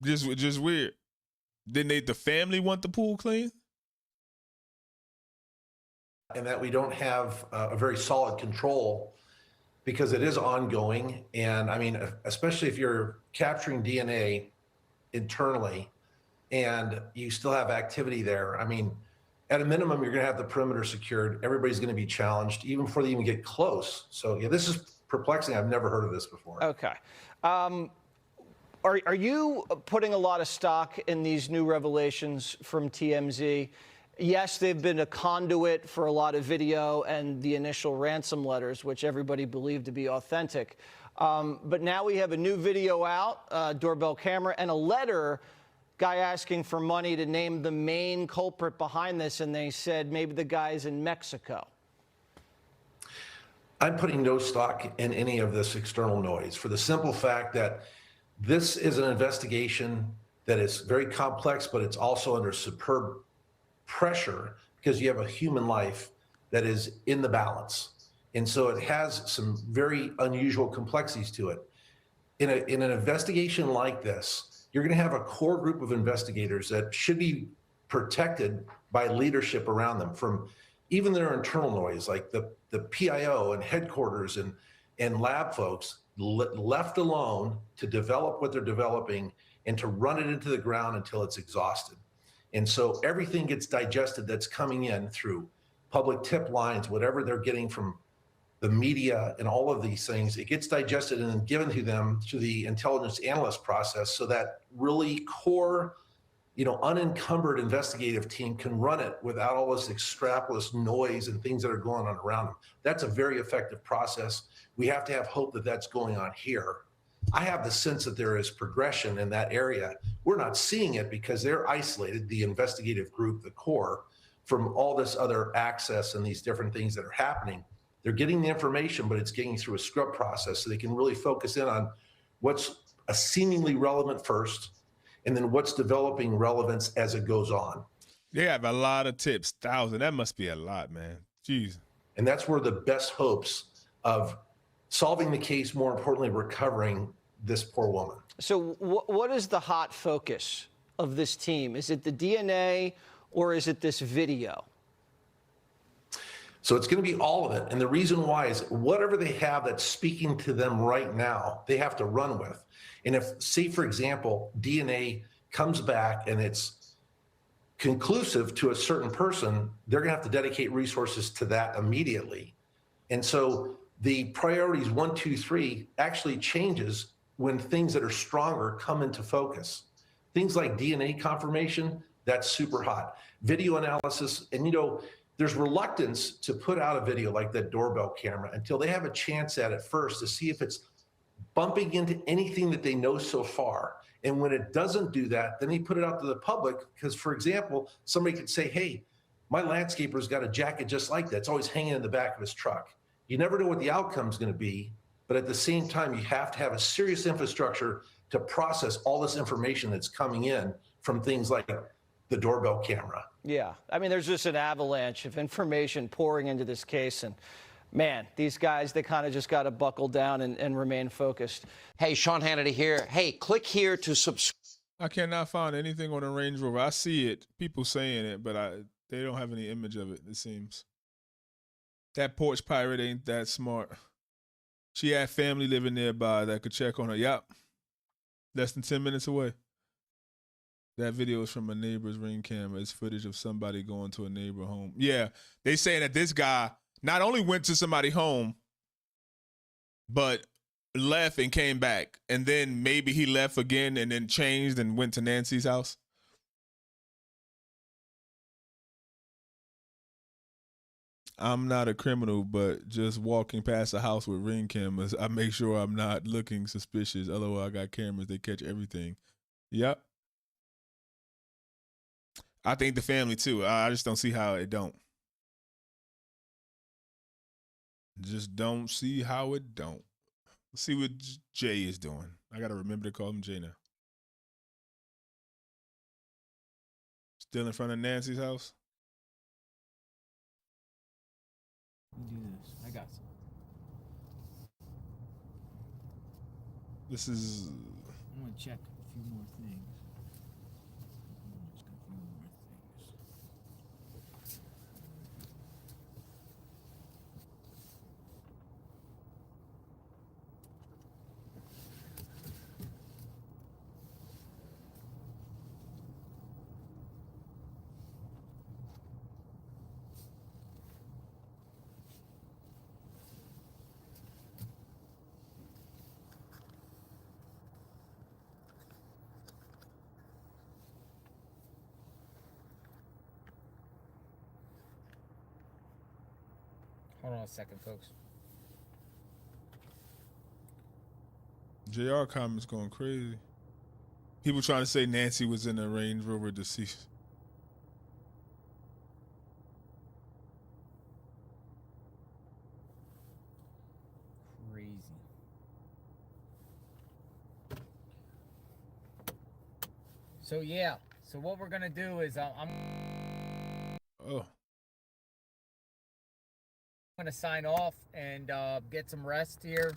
Just weird. Didn't the family want the pool clean? And that we don't have a very solid control because it is ongoing. And I mean, especially if you're capturing DNA internally and you still have activity there, I mean, at a minimum, you're going to have the perimeter secured. Everybody's going to be challenged even before they even get close. So yeah, this is perplexing. I've never heard of this before. Okay. Are you putting a lot of stock in these new revelations from TMZ? Yes, they've been a conduit for a lot of video and the initial ransom letters, which everybody believed to be authentic. But now we have a new video out, doorbell camera, and a letter Guy asking for money to name the main culprit behind this, and they said maybe the guy's in Mexico. I'm putting no stock in any of this external noise for the simple fact that this is an investigation that is very complex, but it's also under superb pressure because you have a human life that is in the balance. And so it has some very unusual complexities to it. In an investigation like this, you're going to have a core group of investigators that should be protected by leadership around them from even their internal noise, like the PIO and headquarters and lab folks left alone to develop what they're developing and to run it into the ground until it's exhausted. And so everything gets digested that's coming in through public tip lines, whatever they're getting from the media and all of these things, it gets digested and then given to them through the intelligence analyst process so that really core, unencumbered investigative team can run it without all this extrapolis noise and things that are going on around them. That's a very effective process. We have to have hope that that's going on here. I have the sense that there is progression in that area. We're not seeing it because they're isolated, the investigative group, the core, from all this other access and these different things that are happening. They're getting the information, but it's getting through a scrub process so they can really focus in on what's a seemingly relevant first, and then what's developing relevance as it goes on. They have a lot of tips, 1,000. That must be a lot, man. Jeez. And that's where the best hopes of solving the case, more importantly, recovering this poor woman. So what is the hot focus of this team? Is it the DNA or is it this video? So it's going to be all of it. And the reason why is whatever they have that's speaking to them right now, they have to run with. And if, say, for example, DNA comes back and it's conclusive to a certain person, they're going to have to dedicate resources to that immediately. And so the priorities 1, 2, 3 actually changes when things that are stronger come into focus. Things like DNA confirmation, that's super hot. Video analysis, and there's reluctance to put out a video like that doorbell camera until they have a chance at it first to see if it's bumping into anything that they know so far. And when it doesn't do that, then they put it out to the public because, for example, somebody could say, hey, my landscaper's got a jacket just like that. It's always hanging in the back of his truck. You never know what the outcome's going to be, but at the same time, you have to have a serious infrastructure to process all this information that's coming in from things like the doorbell camera. Yeah, I mean, there's just an avalanche of information pouring into this case, and man, these guys, they kind of just got to buckle down and remain focused. Hey, Sean Hannity here. Hey, click here to subscribe. I cannot find anything on the Range Rover. I see it, people saying it, but they don't have any image of it, it seems. That porch pirate ain't that smart. She had family living nearby that could check on her. Yup. Less than 10 minutes away. That video is from a neighbor's Ring camera. It's footage of somebody going to a neighbor home. Yeah, they saying that this guy not only went to somebody's home, but left and came back. And then maybe he left again and then changed and went to Nancy's house. I'm not a criminal, but just walking past a house with Ring cameras, I make sure I'm not looking suspicious. Otherwise, I got cameras. They catch everything. Yep. I think the family, too. I just don't see how it don't. Just don't see how it don't. Let's see what Jay is doing. I got to remember to call him Jay now. Still in front of Nancy's house? Let me do this. I got some. This is... I'm going to check a few more things. Hold on a second, folks. JR comments going crazy. People trying to say Nancy was in a Range Rover deceased. Crazy. So yeah. So what we're gonna do is I'm gonna sign off and get some rest here.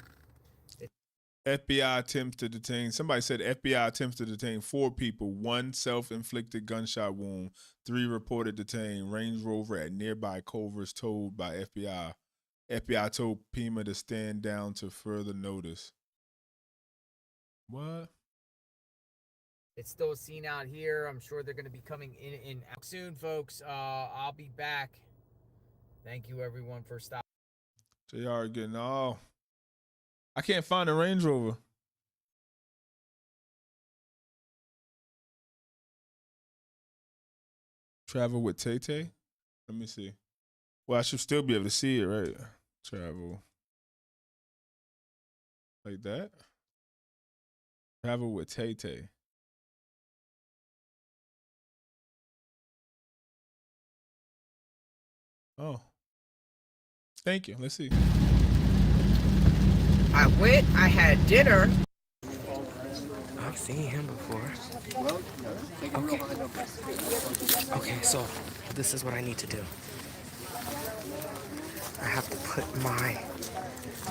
FBI attempts to detain. Somebody said FBI attempts to detain 4 people. 1 self-inflicted gunshot wound. 3 reported detained. Range Rover at nearby Culver's towed by FBI. FBI told Pima to stand down to further notice. What? It's still a scene out here. I'm sure they're going to be coming in soon, folks. I'll be back. Thank you, everyone, for stopping. JR getting I can't find a Range Rover. Travel with Tay-Tay? Let me see. Well, I should still be able to see it, right? Travel. Like that? Travel with Tay-Tay. Oh. Thank you. Let's see. I had dinner. I've seen him before. Okay. Okay, so this is what I need to do. I have to put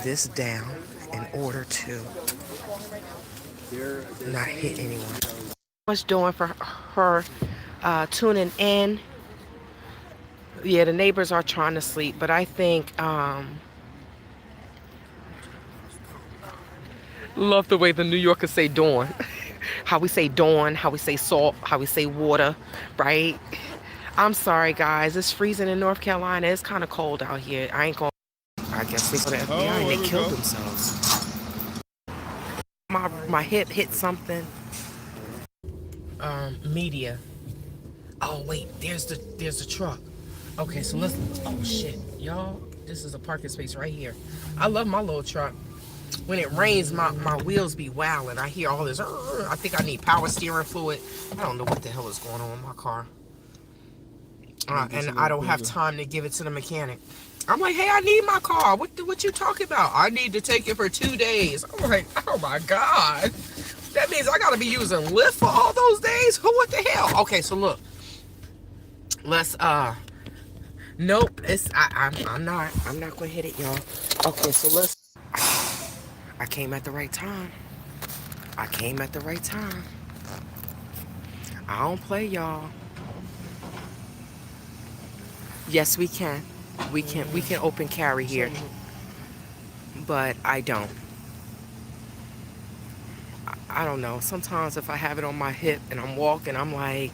this down in order to not hit anyone. What's doing for her tuning in? Yeah, the neighbors are trying to sleep, but I think love the way the New Yorkers say dawn. How we say dawn, how we say salt, how we say water, right? I'm sorry, guys. It's freezing in North Carolina. It's kind of cold out here. I guess they go to FBI and they killed themselves. My hip hit something. Media. Oh wait, there's the truck. Okay, so let's. Oh shit, y'all. This is a parking space right here. I love my little truck. When it rains, my wheels be wowing. I hear all this. I think I need power steering fluid. I don't know what the hell is going on with my car. And I don't have time to give it to the mechanic. I'm like, hey, I need my car. What you talking about? I need to take it for 2 days. I'm like, oh my God. That means I gotta be using Lyft for all those days? What the hell? Okay, so look. Let's nope, I'm not gonna hit it, y'all. Okay, so let's I came at the right time. I came at the right time. I don't play, y'all. Yes, we can. We can open carry here. But I don't. I don't know. Sometimes if I have it on my hip and I'm walking, I'm like,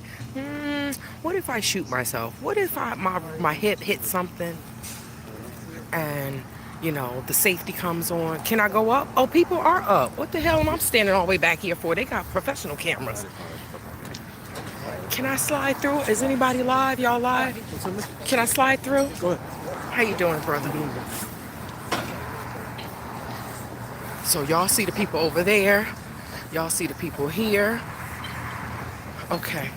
what if I shoot myself? What if my hip hits something and, you know, the safety comes on? Can I go up? Oh, people are up. What the hell am I standing all the way back here for? They got professional cameras. Can I slide through? Is anybody live? Y'all live? Can I slide through? Go ahead. How you doing, brother? So y'all see the people over there. Y'all see the people here. Okay.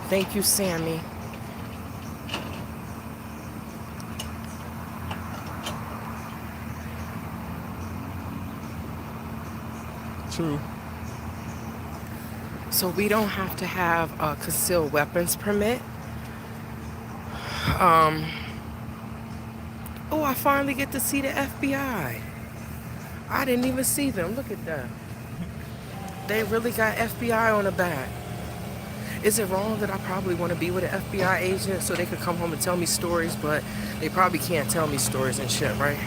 Thank you, Sammy. True. So we don't have to have a concealed weapons permit. Oh, I finally get to see the FBI. I didn't even see them. Look at that. They really got FBI on the back. Is it wrong that I probably want to be with an FBI agent so they could come home and tell me stories, but they probably can't tell me stories and shit, right?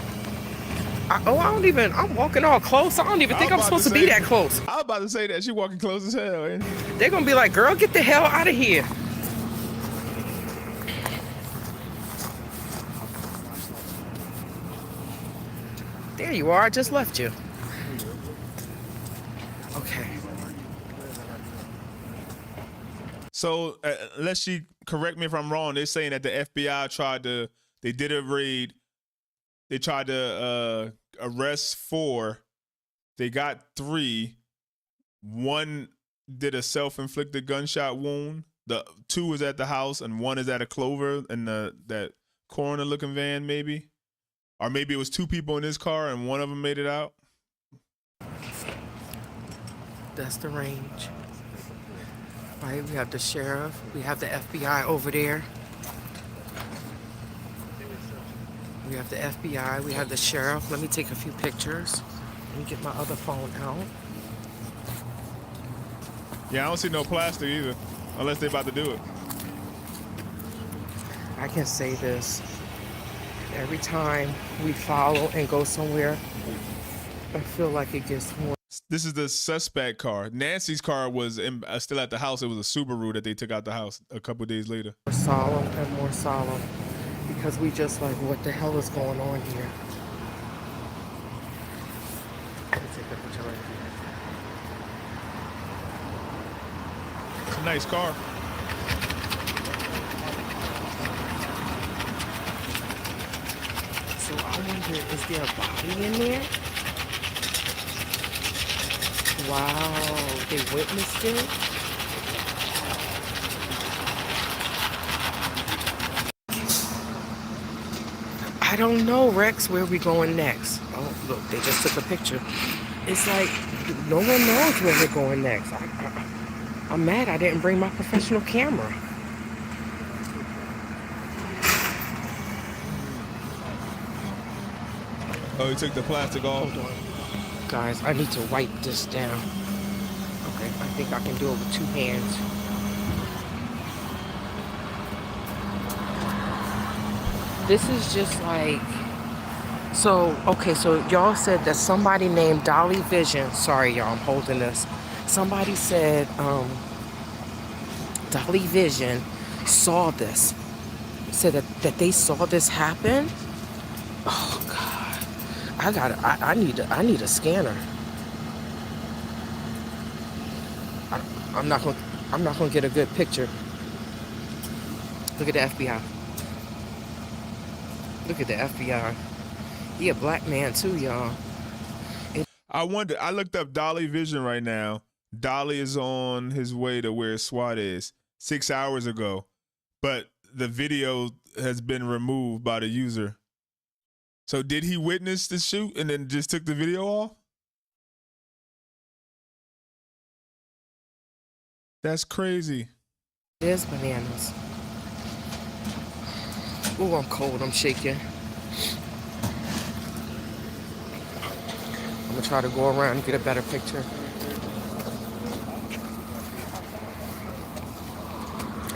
I'm walking all close. I don't even think I'm supposed to be that close. I was about to say that. She walking close as hell. Eh? They're going to be like, girl, get the hell out of here. There you are. I just left you. Okay. So unless she correct me if I'm wrong, they're saying that the FBI they did a raid. They tried to arrest 4. They got 3. 1 did a self-inflicted gunshot wound. The 2 was at the house, and 1 is at a Clover in that coroner-looking van, maybe. Or maybe it was 2 people in this car, and 1 of them made it out. That's the range. Right, we have the sheriff, we have the FBI over there. We have the FBI, we have the sheriff. Let me take a few pictures. Let me get my other phone out. Yeah, I don't see no plastic either, unless they're about to do it. I can say this. Every time we follow and go somewhere, I feel like it gets more. This is the suspect car. Nancy's car was still at the house. It was a Subaru that they took out the house a couple days later. More solemn and more solemn, because we just like, what the hell is going on here? Let me take a picture right here. It's a nice car. So I wonder, is there a body in there? Wow, they witnessed it? I don't know, Rex, where we going next? Oh, look, they just took a picture. It's like, no one knows where we're going next. I'm mad I didn't bring my professional camera. Oh, you took the plastic off? Hold on. Guys, I need to wipe this down. Okay, I think I can do it with 2 hands. This is just like, so, okay, so y'all said that somebody named Dolly Vision, sorry y'all, I'm holding this. Somebody said Dolly Vision saw this. Said that they saw this happen. Oh God, I need a scanner. I'm not gonna get a good picture. Look at the FBI. Look at the FBI. He a black man too, y'all. I wonder. I looked up Dolly Vision right now. Dolly is on his way to where SWAT is 6 hours ago, but the video has been removed by the user. So did he witness the shoot and then just took the video off? That's crazy. There's bananas. Oh, I'm cold. I'm shaking. I'm gonna try to go around and get a better picture.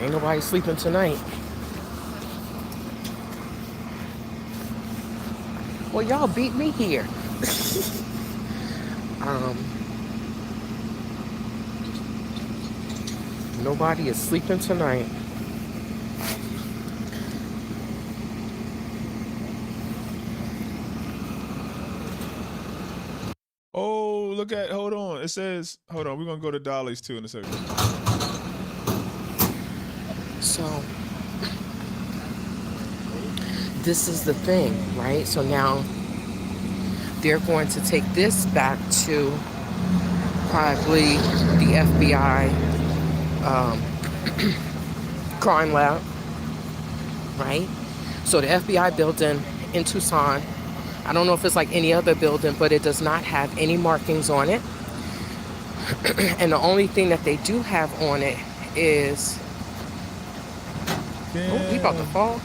Ain't nobody sleeping tonight. Well, y'all beat me here. Nobody is sleeping tonight. Oh, look at, hold on. It says, hold on, we're gonna go to Dolly's too in a second. So, this is the thing, right? So now they're going to take this back to probably the FBI crime lab, right? So the FBI building in Tucson, I don't know if it's like any other building, but it does not have any markings on it. And the only thing that they do have on it is, oh, he about to fall.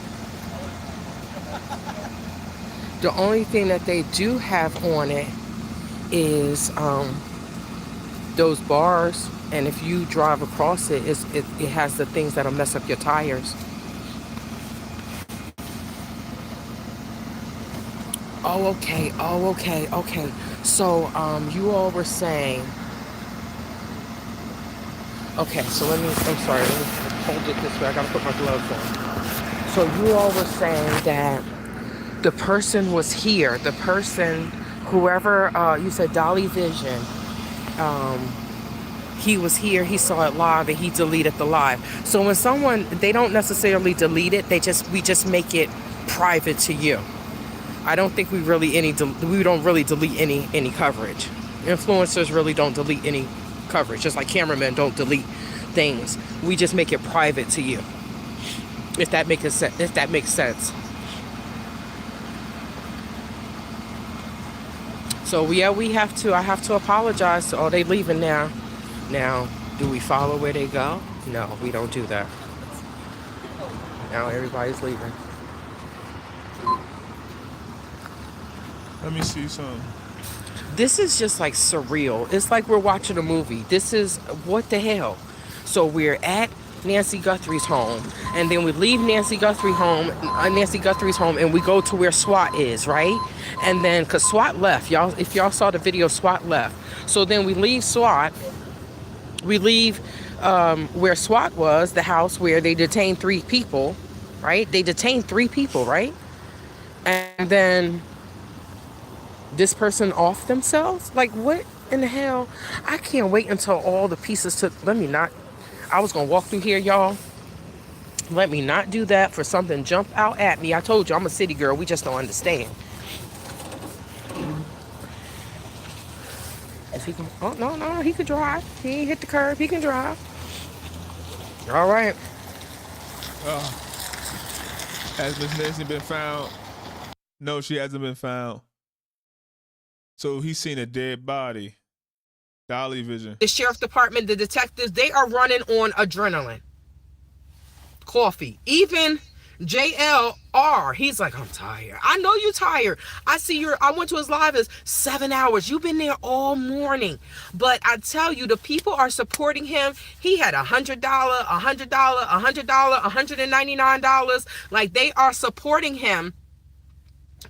The only thing that they do have on it is those bars, and if you drive across it, it has the things that'll mess up your tires. Oh, okay. Oh, okay. Okay. So, you all were saying. Okay, so let me hold it this way. I gotta put my gloves on. So you all were saying that the person was here. The person, whoever, you said Dolly Vision, he was here, he saw it live, and he deleted the live. So when someone, they don't necessarily delete it, we just make it private to you. I don't think we don't really delete any coverage. Influencers really don't delete any coverage, just like cameramen don't delete things. We just make it private to you. If that makes sense. So yeah, I have to apologize. Oh, they leaving now. Now, do we follow where they go? No, we don't do that. Now everybody's leaving. Let me see some. This is just like surreal. It's like we're watching a movie. This is, what the hell? So we're at Nancy Guthrie's home, and then we leave Nancy Guthrie's home, and we go to where Swat is, right? And then, cause Swat left, y'all. If y'all saw the video, Swat left. So then we leave Swat. We leave where Swat was, the house where they detained 3 people, right? They detained 3 people, right? And then this person off themselves? Like, what in the hell? I can't wait until all the pieces I was gonna walk through here, y'all. Let me not do that for something jump out at me. I told you, I'm a city girl. We just don't understand. Is he gonna, oh, no, he could drive. He ain't hit the curb. He can drive. All right. Has Miss Nancy been found? No, she hasn't been found. So he's seen a dead body. Dolly vision. The sheriff's department, the detectives, they are running on adrenaline. Coffee. Even JLR, he's like, I'm tired. I know you're tired. I went to his live, it's 7 hours. You've been there all morning. But I tell you, the people are supporting him. He had $100, $100, $100, $199. Like, they are supporting him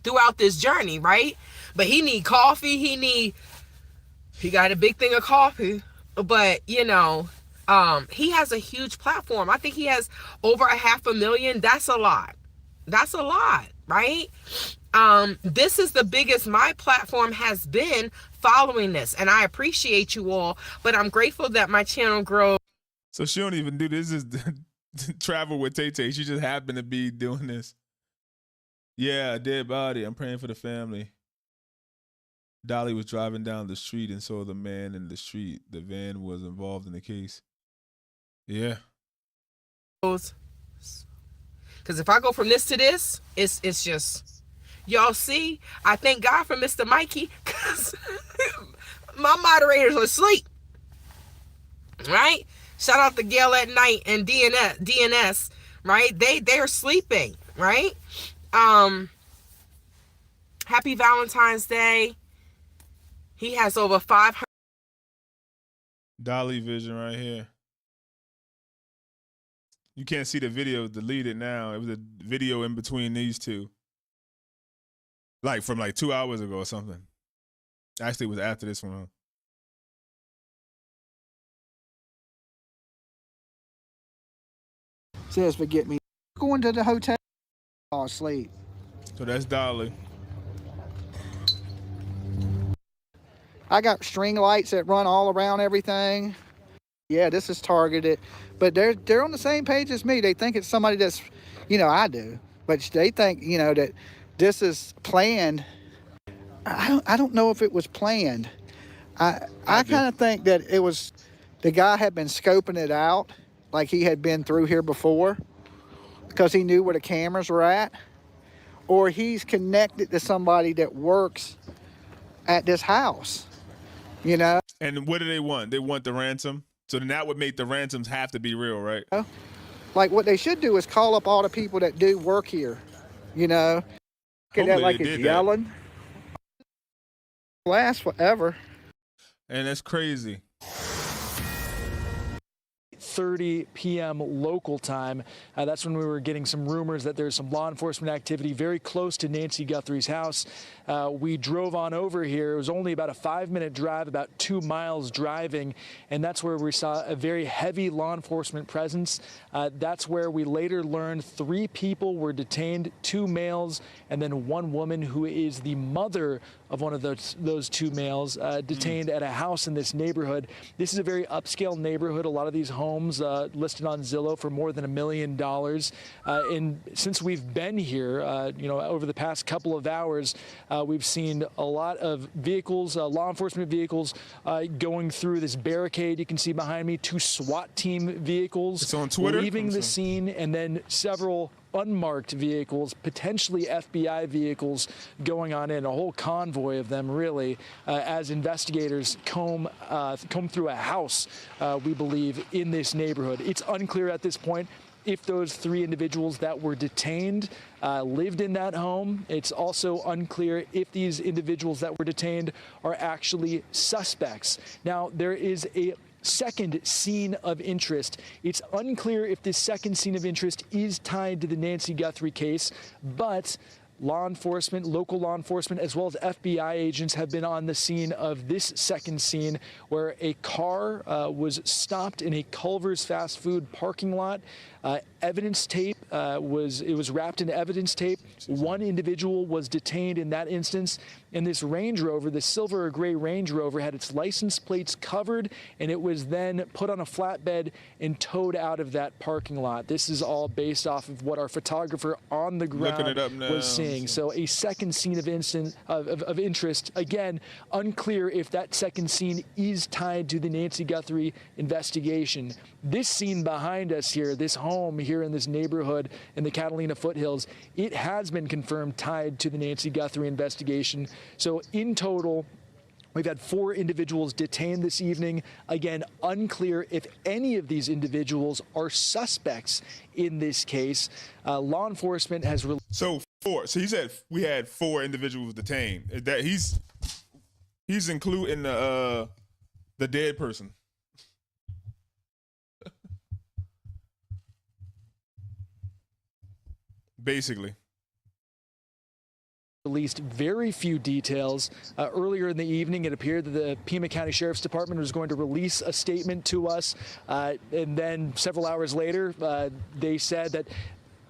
throughout this journey, right? But he need coffee. He got a big thing of coffee. But, you know, he has a huge platform. I think he has over 500,000. That's a lot. That's a lot, right? This is the biggest my platform has been following this. And I appreciate you all. But I'm grateful that my channel grows. So she don't even do this. Is travel with Tay-Tay. She just happened to be doing this. Yeah, a dead body. I'm praying for the family. Dolly was driving down the street and saw the man in the street. The van was involved in the case. Yeah. Because if I go from this to this, it's just, y'all see, I thank God for Mr. Mikey, because my moderators are asleep. Right? Shout out to Gail at Night and DNS, right? They're sleeping, right? Happy Valentine's Day. He has over 500. Dolly vision right here. You can't see the video, deleted now. It was a video in between these two. Like from like 2 hours ago or something. Actually, it was after this one. Says forget me. Going to the hotel. Fall asleep. So that's Dolly. I got string lights that run all around everything. Yeah, this is targeted, but they're on the same page as me. They think it's somebody that's, you know, I do, but they think, you know, that this is planned. I don't know if it was planned. I kind of think that it was, the guy had been scoping it out, like he had been through here before, because he knew where the cameras were at, or he's connected to somebody that works at this house. You know? And what do they want? They want the ransom? So then that would make the ransoms have to be real, right? Like what they should do is call up all the people that do work here, you know? Look at that like it's yelling. Lasts forever. And that's crazy. 8:30 p.m. local time. That's when we were getting some rumors that there's some law enforcement activity very close to Nancy Guthrie's house. We drove on over here. It was only about a 5-minute drive, about 2 miles driving, and that's where we saw a very heavy law enforcement presence. That's where we later learned 3 people were detained, 2 males, and then 1 woman who is the mother of one of those 2 males, detained at a house in this neighborhood. This is a very upscale neighborhood. A lot of these homes listed on Zillow for more than $1 million. And since we've been here, over the past couple of hours, we've seen a lot of vehicles, law enforcement vehicles, going through this barricade. You can see behind me 2 SWAT team vehicles. It's on Twitter. Leaving the scene, and then several unmarked vehicles, potentially FBI vehicles, going on in, a whole convoy of them, really, as investigators comb through a house, we believe, in this neighborhood. It's unclear at this point if those 3 individuals that were detained lived in that home. It's also unclear if these individuals that were detained are actually suspects. Now, there is a second scene of interest. It's unclear if this second scene of interest is tied to the Nancy Guthrie case, but law enforcement, local law enforcement, as well as FBI agents have been on the scene of this second scene where a car was stopped in a Culver's fast food parking lot. Evidence tape was wrapped in evidence tape. 1 individual was detained in that instance, and this Range Rover, the silver or gray Range Rover, had its license plates covered, and it was then put on a flatbed and towed out of that parking lot. This is all based off of what our photographer on the ground was seeing. So a second scene of interest. Again, unclear if that second scene is tied to the Nancy Guthrie investigation. This scene behind us here, this home here in this neighborhood in the Catalina foothills, it has been confirmed tied to the Nancy Guthrie investigation. So in total, we've had 4 individuals detained this evening. Again, unclear if any of these individuals are suspects in this case. Law enforcement has released. So 4. So he said we had 4 individuals detained. That he's including the dead person. Basically. Released very few details. Earlier in the evening, it appeared that the Pima County Sheriff's Department was going to release a statement to us. And then several hours later, they said that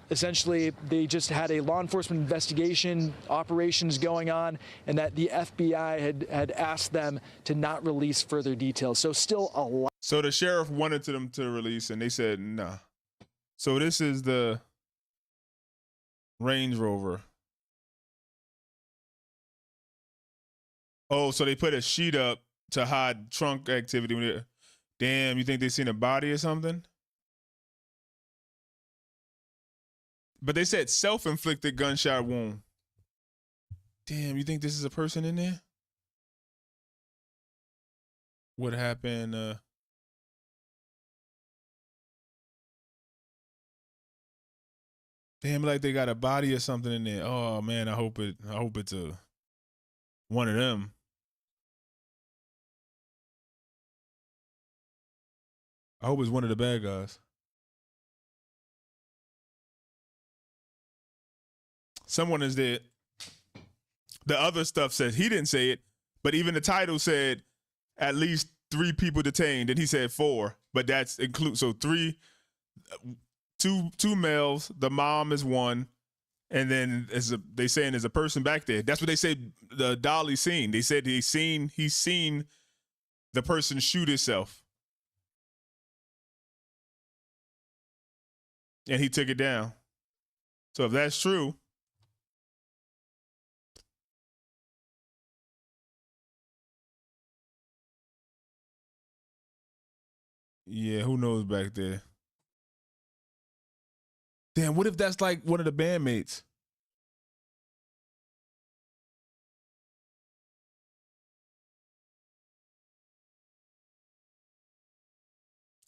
essentially they just had a law enforcement investigation, operations going on, and that the FBI had asked them to not release further details. So still a lot. So the sheriff wanted them to release, and they said, nah. So this is the Range Rover. Oh, so they put a sheet up to hide trunk activity. Damn, you think they seen a body or something? But they said self-inflicted gunshot wound. Damn, you think this is a person in there? What happened? Damn, like they got a body or something in there. Oh man, I hope it's one of them. I hope it's one of the bad guys. Someone is dead. The other stuff says he didn't say it, but even the title said at least 3 people detained, and he said 4, but that's include so 3, 2 males. The mom is 1, and then they saying there's a person back there. That's what they said. The Dolly seen. They said he's seen the person shoot himself, and he took it down. So if that's true. Yeah, who knows back there? Damn, what if that's like one of the bandmates?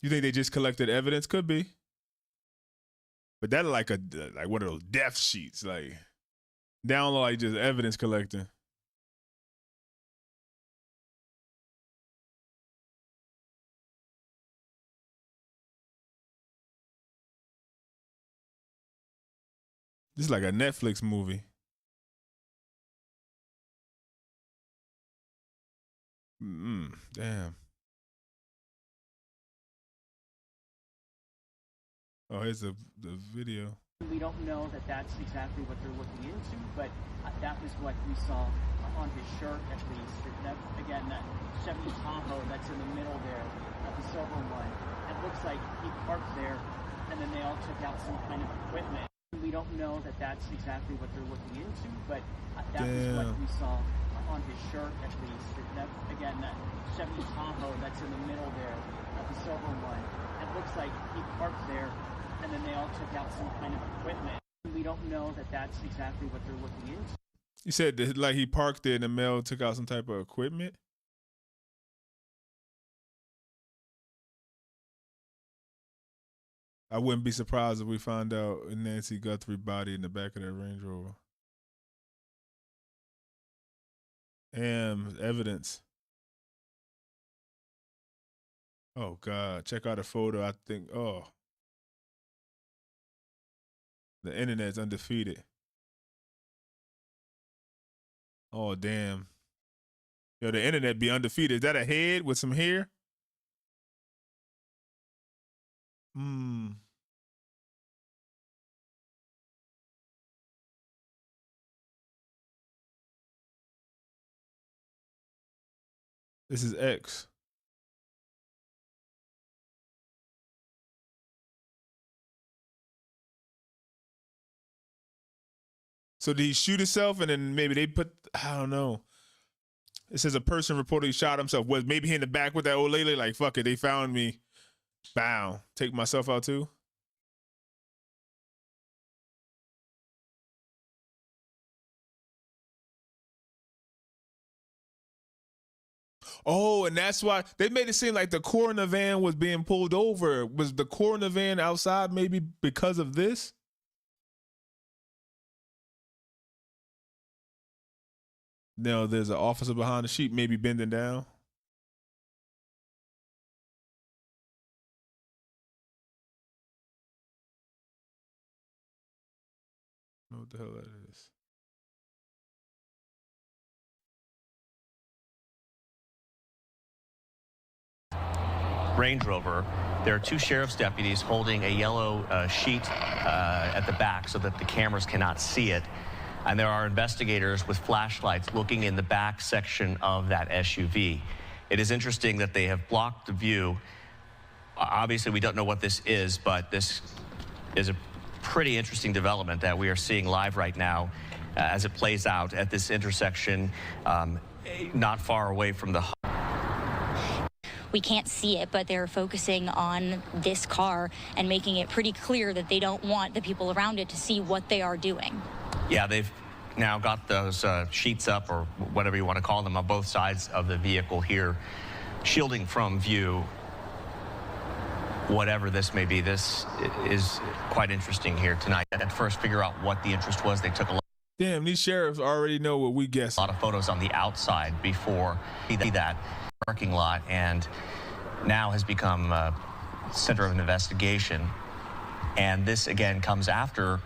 You think they just collected evidence? Could be. But that like one of those death sheets, like down like just evidence collecting. This is like a Netflix movie. Damn. Oh, here's the video. We don't know that that's exactly what they're looking into, but that was what we saw on his shirt, at least. That again, that Chevy Tahoe that's in the middle there, the silver one. It looks like he parked there, and then they all took out some kind of equipment. We don't know that that's exactly what they're looking into, but that was what we saw on his shirt, at least. That again, that Chevy Tahoe that's in the middle there, the silver one. It looks like he parked there, and then they all took out some kind of equipment. We don't know that that's exactly what they're looking into. You said that, like, he parked there and the mail took out some type of equipment? I wouldn't be surprised if we find out a Nancy Guthrie body in the back of that Range Rover. Evidence. Oh, God. Check out a photo. I think, oh. The internet's undefeated. Oh, damn. Yo, the internet be undefeated. Is that a head with some hair? This is X. So did he shoot himself and then maybe they put, I don't know. It says a person reportedly shot himself. Was maybe he in the back with that old lady? Like, fuck it, they found me. Bow. Take myself out too? Oh, and that's why they made it seem like the coroner van was being pulled over. Was the coroner van outside maybe because of this? No, there's an officer behind the sheet, maybe bending down. I don't know what the hell that is. Range Rover, there are two sheriff's deputies holding a yellow sheet at the back so that the cameras cannot see it. And there are investigators with flashlights looking in the back section of that SUV. It is interesting that they have blocked the view. Obviously, we don't know what this is, but this is a pretty interesting development that we are seeing live right now as it plays out at this intersection not far away from the We can't see it, but they're focusing on this car and making it pretty clear that they don't want the people around it to see what they are doing. Yeah, they've now got those sheets up, or whatever you want to call them, on both sides of the vehicle here, shielding from view whatever this may be. This is quite interesting here tonight. At first, figure out what the interest was. They took a lot. Damn, these sheriffs already know what we guess. A lot of photos on the outside before that parking lot, and now has become a center of an investigation. And this again comes after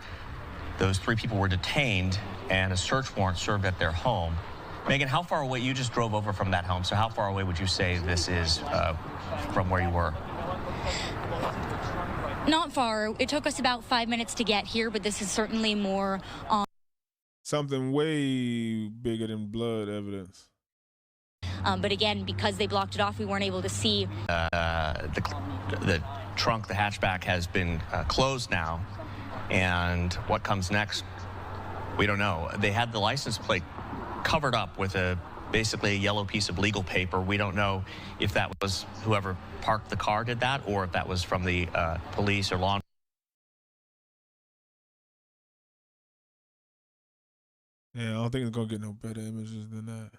those three people were detained and a search warrant served at their home. Megan, how far away? You just drove over from that home, so how far away would you say this is from where you were? Not far. It took us about 5 minutes to get here, but this is certainly more on something way bigger than blood evidence. But again, because they blocked it off, we weren't able to see. The trunk, the hatchback, has been closed now, and what comes next, we don't know. They had the license plate covered up with basically a yellow piece of legal paper. We don't know if that was whoever parked the car did that, or if that was from the police or law. Yeah, I don't think it's gonna get no better images than that.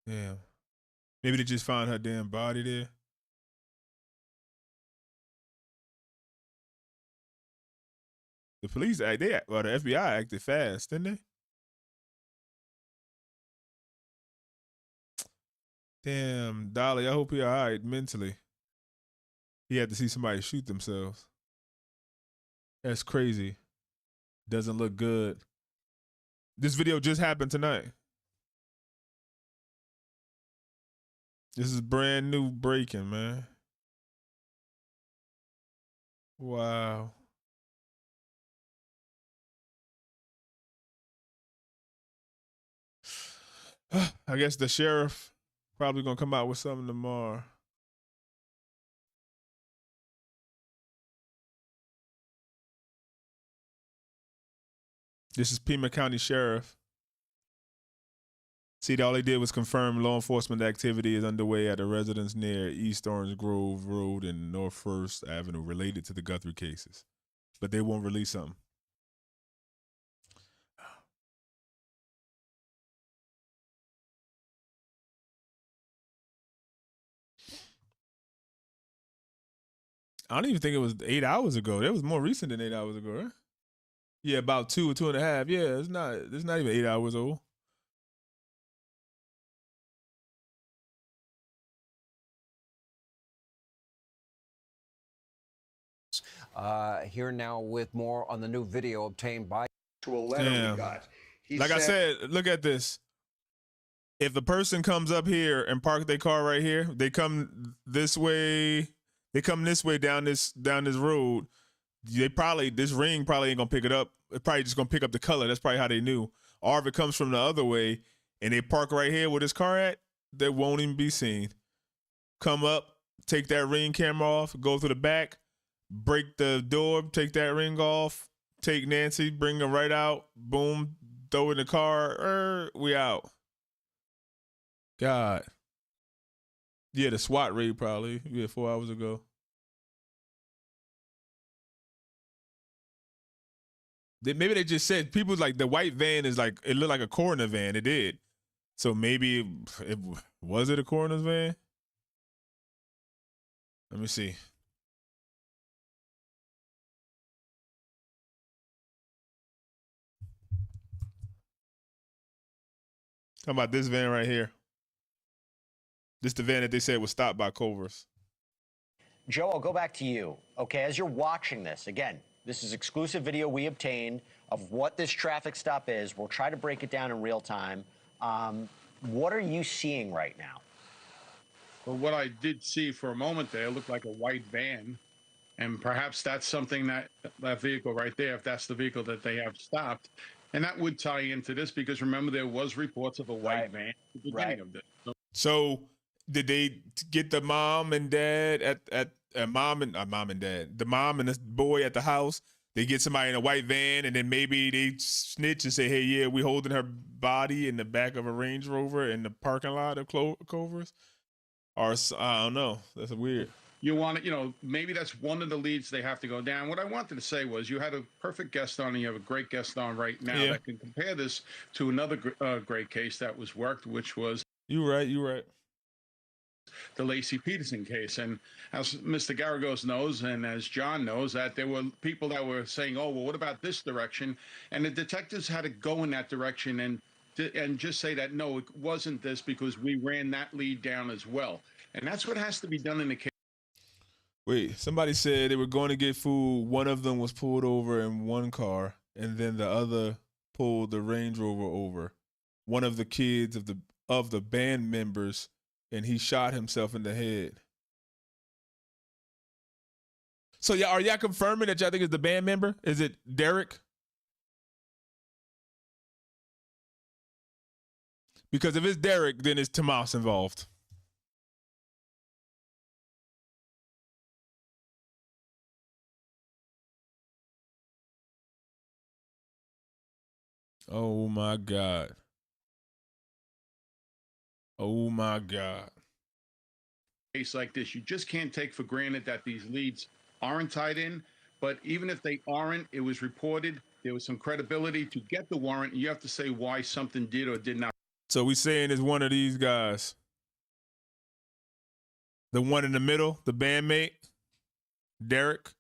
Damn. Maybe they just found her damn body there. The police act, the FBI acted fast, didn't they? Damn, Dolly, I hope you're all right mentally. He had to see somebody shoot themselves. That's crazy. Doesn't look good. This video just happened tonight. This is brand new breaking, man. Wow. I guess the sheriff probably gonna come out with something tomorrow. This is Pima County Sheriff. See, all they did was confirm law enforcement activity is underway at a residence near East Orange Grove Road and North First Avenue related to the Guthrie cases. But they won't release something. I don't even think it was 8 hours ago. That was more recent than 8 hours ago, right? Yeah, about 2 or 2.5. Yeah, it's not even 8 hours old. Here now with more on the new video obtained by Letter we got. Like I said, look at this. If the person comes up here and park their car right here, they come this way. They come this way down this road. This ring probably ain't gonna pick it up. It's probably just gonna pick up the color. That's probably how they knew. Or if it comes from the other way and they park right here where this car at, they won't even be seen. Come up, take that ring camera off, go through the back, break the door, take that ring off, take Nancy, bring her right out, boom, throw in the car, we out. God. Yeah, the SWAT raid probably. Yeah, 4 hours ago. Maybe they just said people like the white van is like, it looked like a coroner van. It did. So maybe was it a coroner's van? Let me see. How about this van right here? This is the van that they said was stopped by Culver's. Joe, I'll go back to you. Okay, as you're watching this, again, this is exclusive video we obtained of what this traffic stop is. We'll try to break it down in real time. What are you seeing right now? Well, what I did see for a moment there looked like a white van. And perhaps that's something that vehicle right there, if that's the vehicle that they have stopped. And that would tie into this because remember, there was reports of a white van at the beginning of this. So did they get the mom and dad at mom and dad, the mom and the boy at the house? They get somebody in a white van and then maybe they snitch and say, hey, yeah, we holding her body in the back of a Range Rover in the parking lot of Culver's? Or I don't know. That's weird. You want to, maybe that's one of the leads they have to go down. What I wanted to say was you had a perfect guest on and you have a great guest on right now that can compare this to another great case that was worked, which was. You're right. The Lacey Peterson case. And as Mr. Garagos knows, and as John knows, that there were people that were saying, oh, well, what about this direction? And the detectives had to go in that direction and just say that, no, it wasn't this because we ran that lead down as well. And that's what has to be done in the case. Wait, somebody said they were going to get food. One of them was pulled over in one car, and then the other pulled the Range Rover over. One of the kids of the band members, and he shot himself in the head. So are y'all confirming that y'all think it's the band member? Is it Derek? Because if it's Derek, then it's Tomas involved. Oh my God. Oh my God. Case like this, you just can't take for granted that these leads aren't tied in. But even if they aren't, it was reported. There was some credibility to get the warrant. You have to say why something did or did not. So we saying it's one of these guys. The one in the middle, the bandmate, Derek,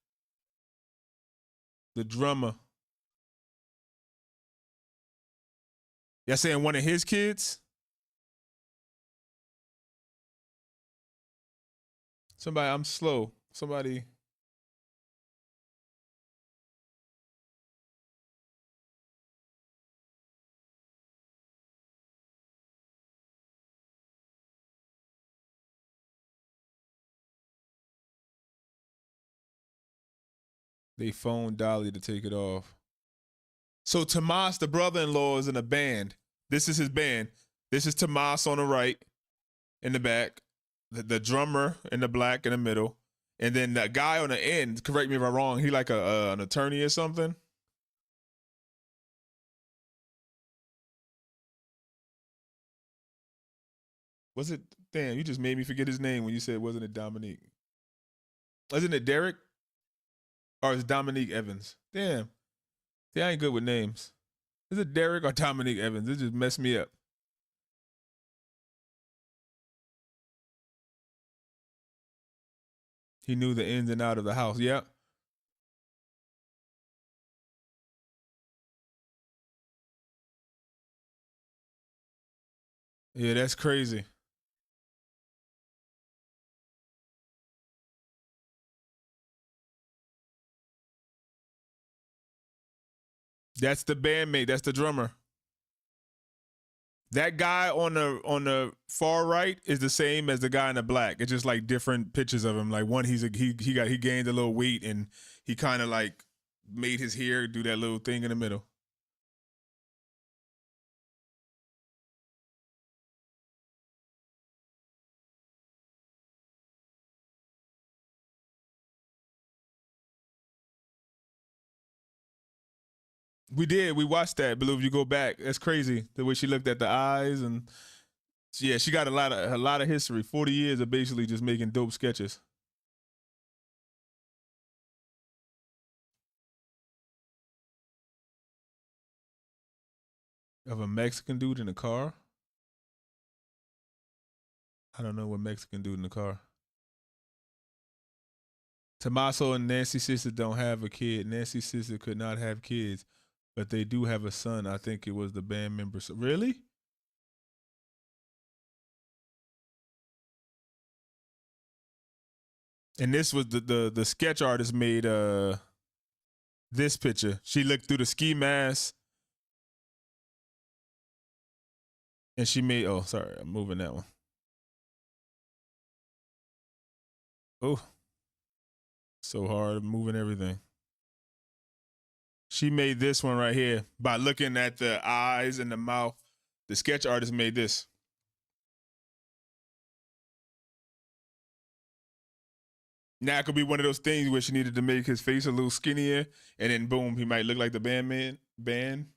the drummer. Y'all saying one of his kids? Somebody, I'm slow. Somebody. They phoned Dolly to take it off. So Tomas, the brother-in-law, is in a band. This is his band. This is Tomas on the right, in the back. The drummer in the black in the middle. And then that guy on the end, correct me if I'm wrong, he like an attorney or something? Was it, damn, you just made me forget his name when you said, wasn't it Dominique? Wasn't it Derek? Or is it Dominique Evans? Damn. See, I ain't good with names. Is it Derek or Dominique Evans? It just messed me up. He knew the ins and out of the house. Yep. Yeah, that's crazy. That's the bandmate. That's the drummer. That guy on the far right is the same as the guy in the black. It's just like different pictures of him. Like one, he gained a little weight and he kind of like made his hair do that little thing in the middle. We did. We watched that. But if you go back, that's crazy. The way she looked at the eyes and yeah, she got a lot of history. 40 years of basically just making dope sketches. Of a Mexican dude in a car? I don't know what Mexican dude in the car. Tommaso and Nancy's sister don't have a kid. Nancy's sister could not have kids, but they do have a son. I think it was the band member. Really? And this was the sketch artist made this picture. She looked through the ski mask and she made, oh, sorry, I'm moving that one. Oh, so hard moving everything. She made this one right here by looking at the eyes and the mouth. The sketch artist made this. Now it could be one of those things where she needed to make his face a little skinnier, and then boom, he might look like the band.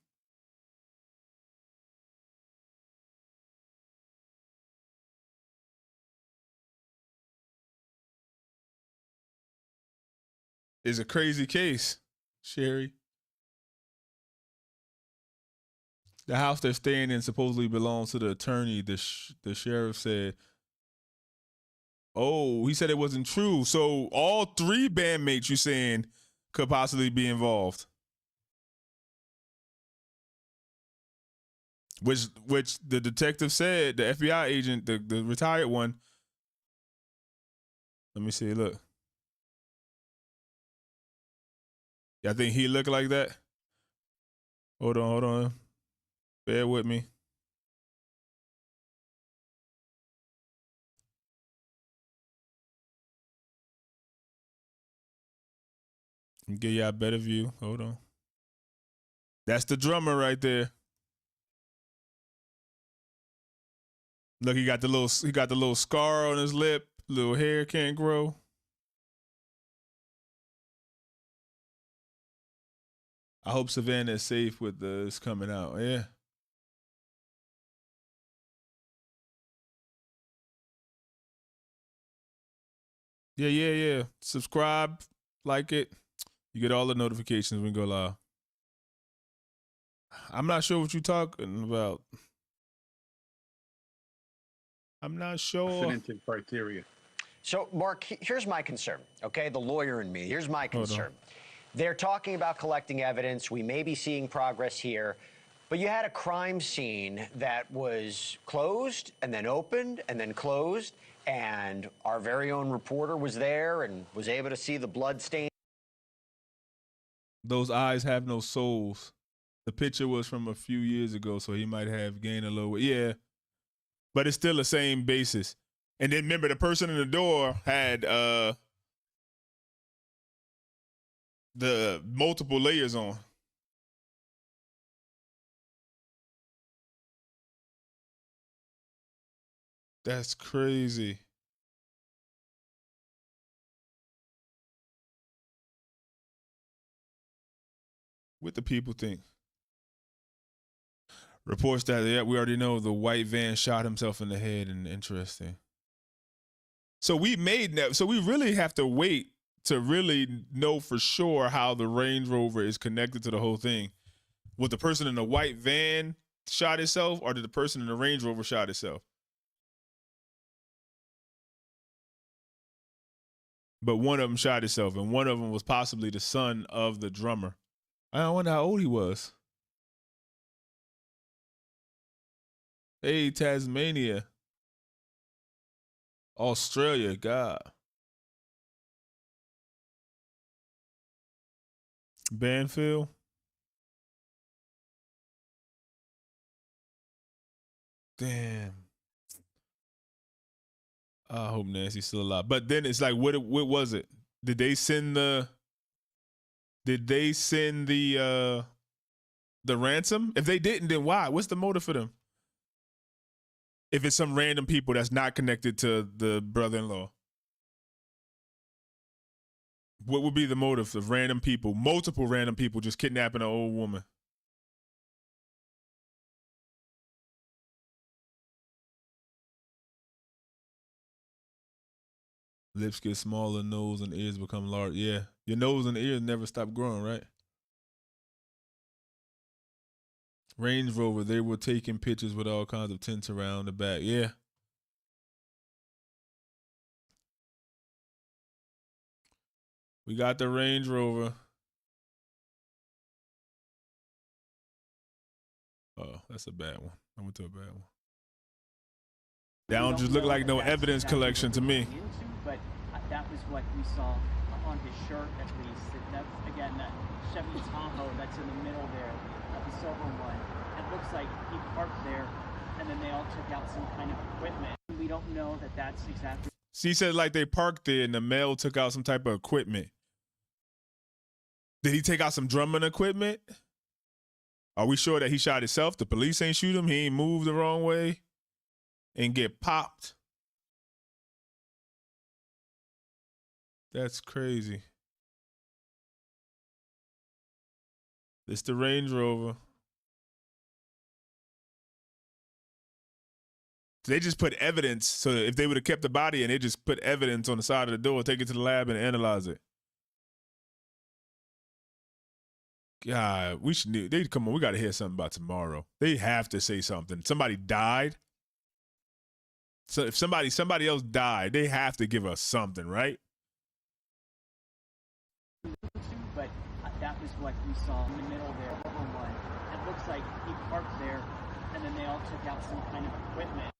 It's a crazy case, Sherry. The house they're staying in supposedly belongs to the attorney. The sheriff said, oh, he said it wasn't true. So all three bandmates you saying could possibly be involved. Which the detective said, the FBI agent, the retired one. Let me see, look. I think he looked like that. Hold on. Bear with me. Give y'all a better view. Hold on. That's the drummer right there. Look, he got the little scar on his lip. Little hair can't grow. I hope Savannah is safe with this coming out. Yeah. Yeah. Subscribe, like it. You get all the notifications when we go live. I'm not sure what you're talking about. I'm not sure. Definitive criteria. So, Mark, here's my concern, okay? The lawyer in me. Here's my concern. They're talking about collecting evidence. We may be seeing progress here. But you had a crime scene that was closed and then opened and then closed, and our very own reporter was there and was able to see the blood stain. Those eyes have no souls. The picture was from a few years ago, so he might have gained a little weight. Yeah, but it's still the same basis. And then remember, the person in the door had the multiple layers on. That's crazy. What the people think? Reports that, yeah, we already know the white van shot himself in the head, and interesting. So we really have to wait to really know for sure how the Range Rover is connected to the whole thing. Was the person in the white van shot itself, or did the person in the Range Rover shot itself? But one of them shot himself, and one of them was possibly the son of the drummer. I wonder how old he was. Hey, Tasmania. Australia, God. Banfield. Damn. I hope Nancy's still alive. But then it's like, what was it? Did they send the ransom? If they didn't, then why? What's the motive for them? If it's some random people that's not connected to the brother-in-law. What would be the motive of random people, multiple random people just kidnapping an old woman? Lips get smaller, nose and ears become large. Yeah, your nose and ears never stop growing, right? Range Rover, they were taking pictures with all kinds of tints around the back. Yeah. We got the Range Rover. Oh, that's a bad one. I went to a bad one. That don't just look like no evidence collection to me. But that was what we saw on his shirt, at least. That's, again, that Chevy Tahoe that's in the middle there, the silver one. It looks like he parked there, and then they all took out some kind of equipment. We don't know that that's exactly. She said like they parked there and the male took out some type of equipment. Did he take out some drumming equipment? Are we sure that he shot himself? The police ain't shoot him. He ain't moved the wrong way and get popped. That's crazy. It's the Range Rover. They just put evidence. So if they would have kept the body and they just put evidence on the side of the door, take it to the lab and analyze it. God, we should. They come on. We got to hear something about tomorrow. They have to say something. Somebody died. So if somebody else died, they have to give us something, right? But that was what we saw in the middle there, over one. It looks like he parked there, and then they all took out some kind of equipment.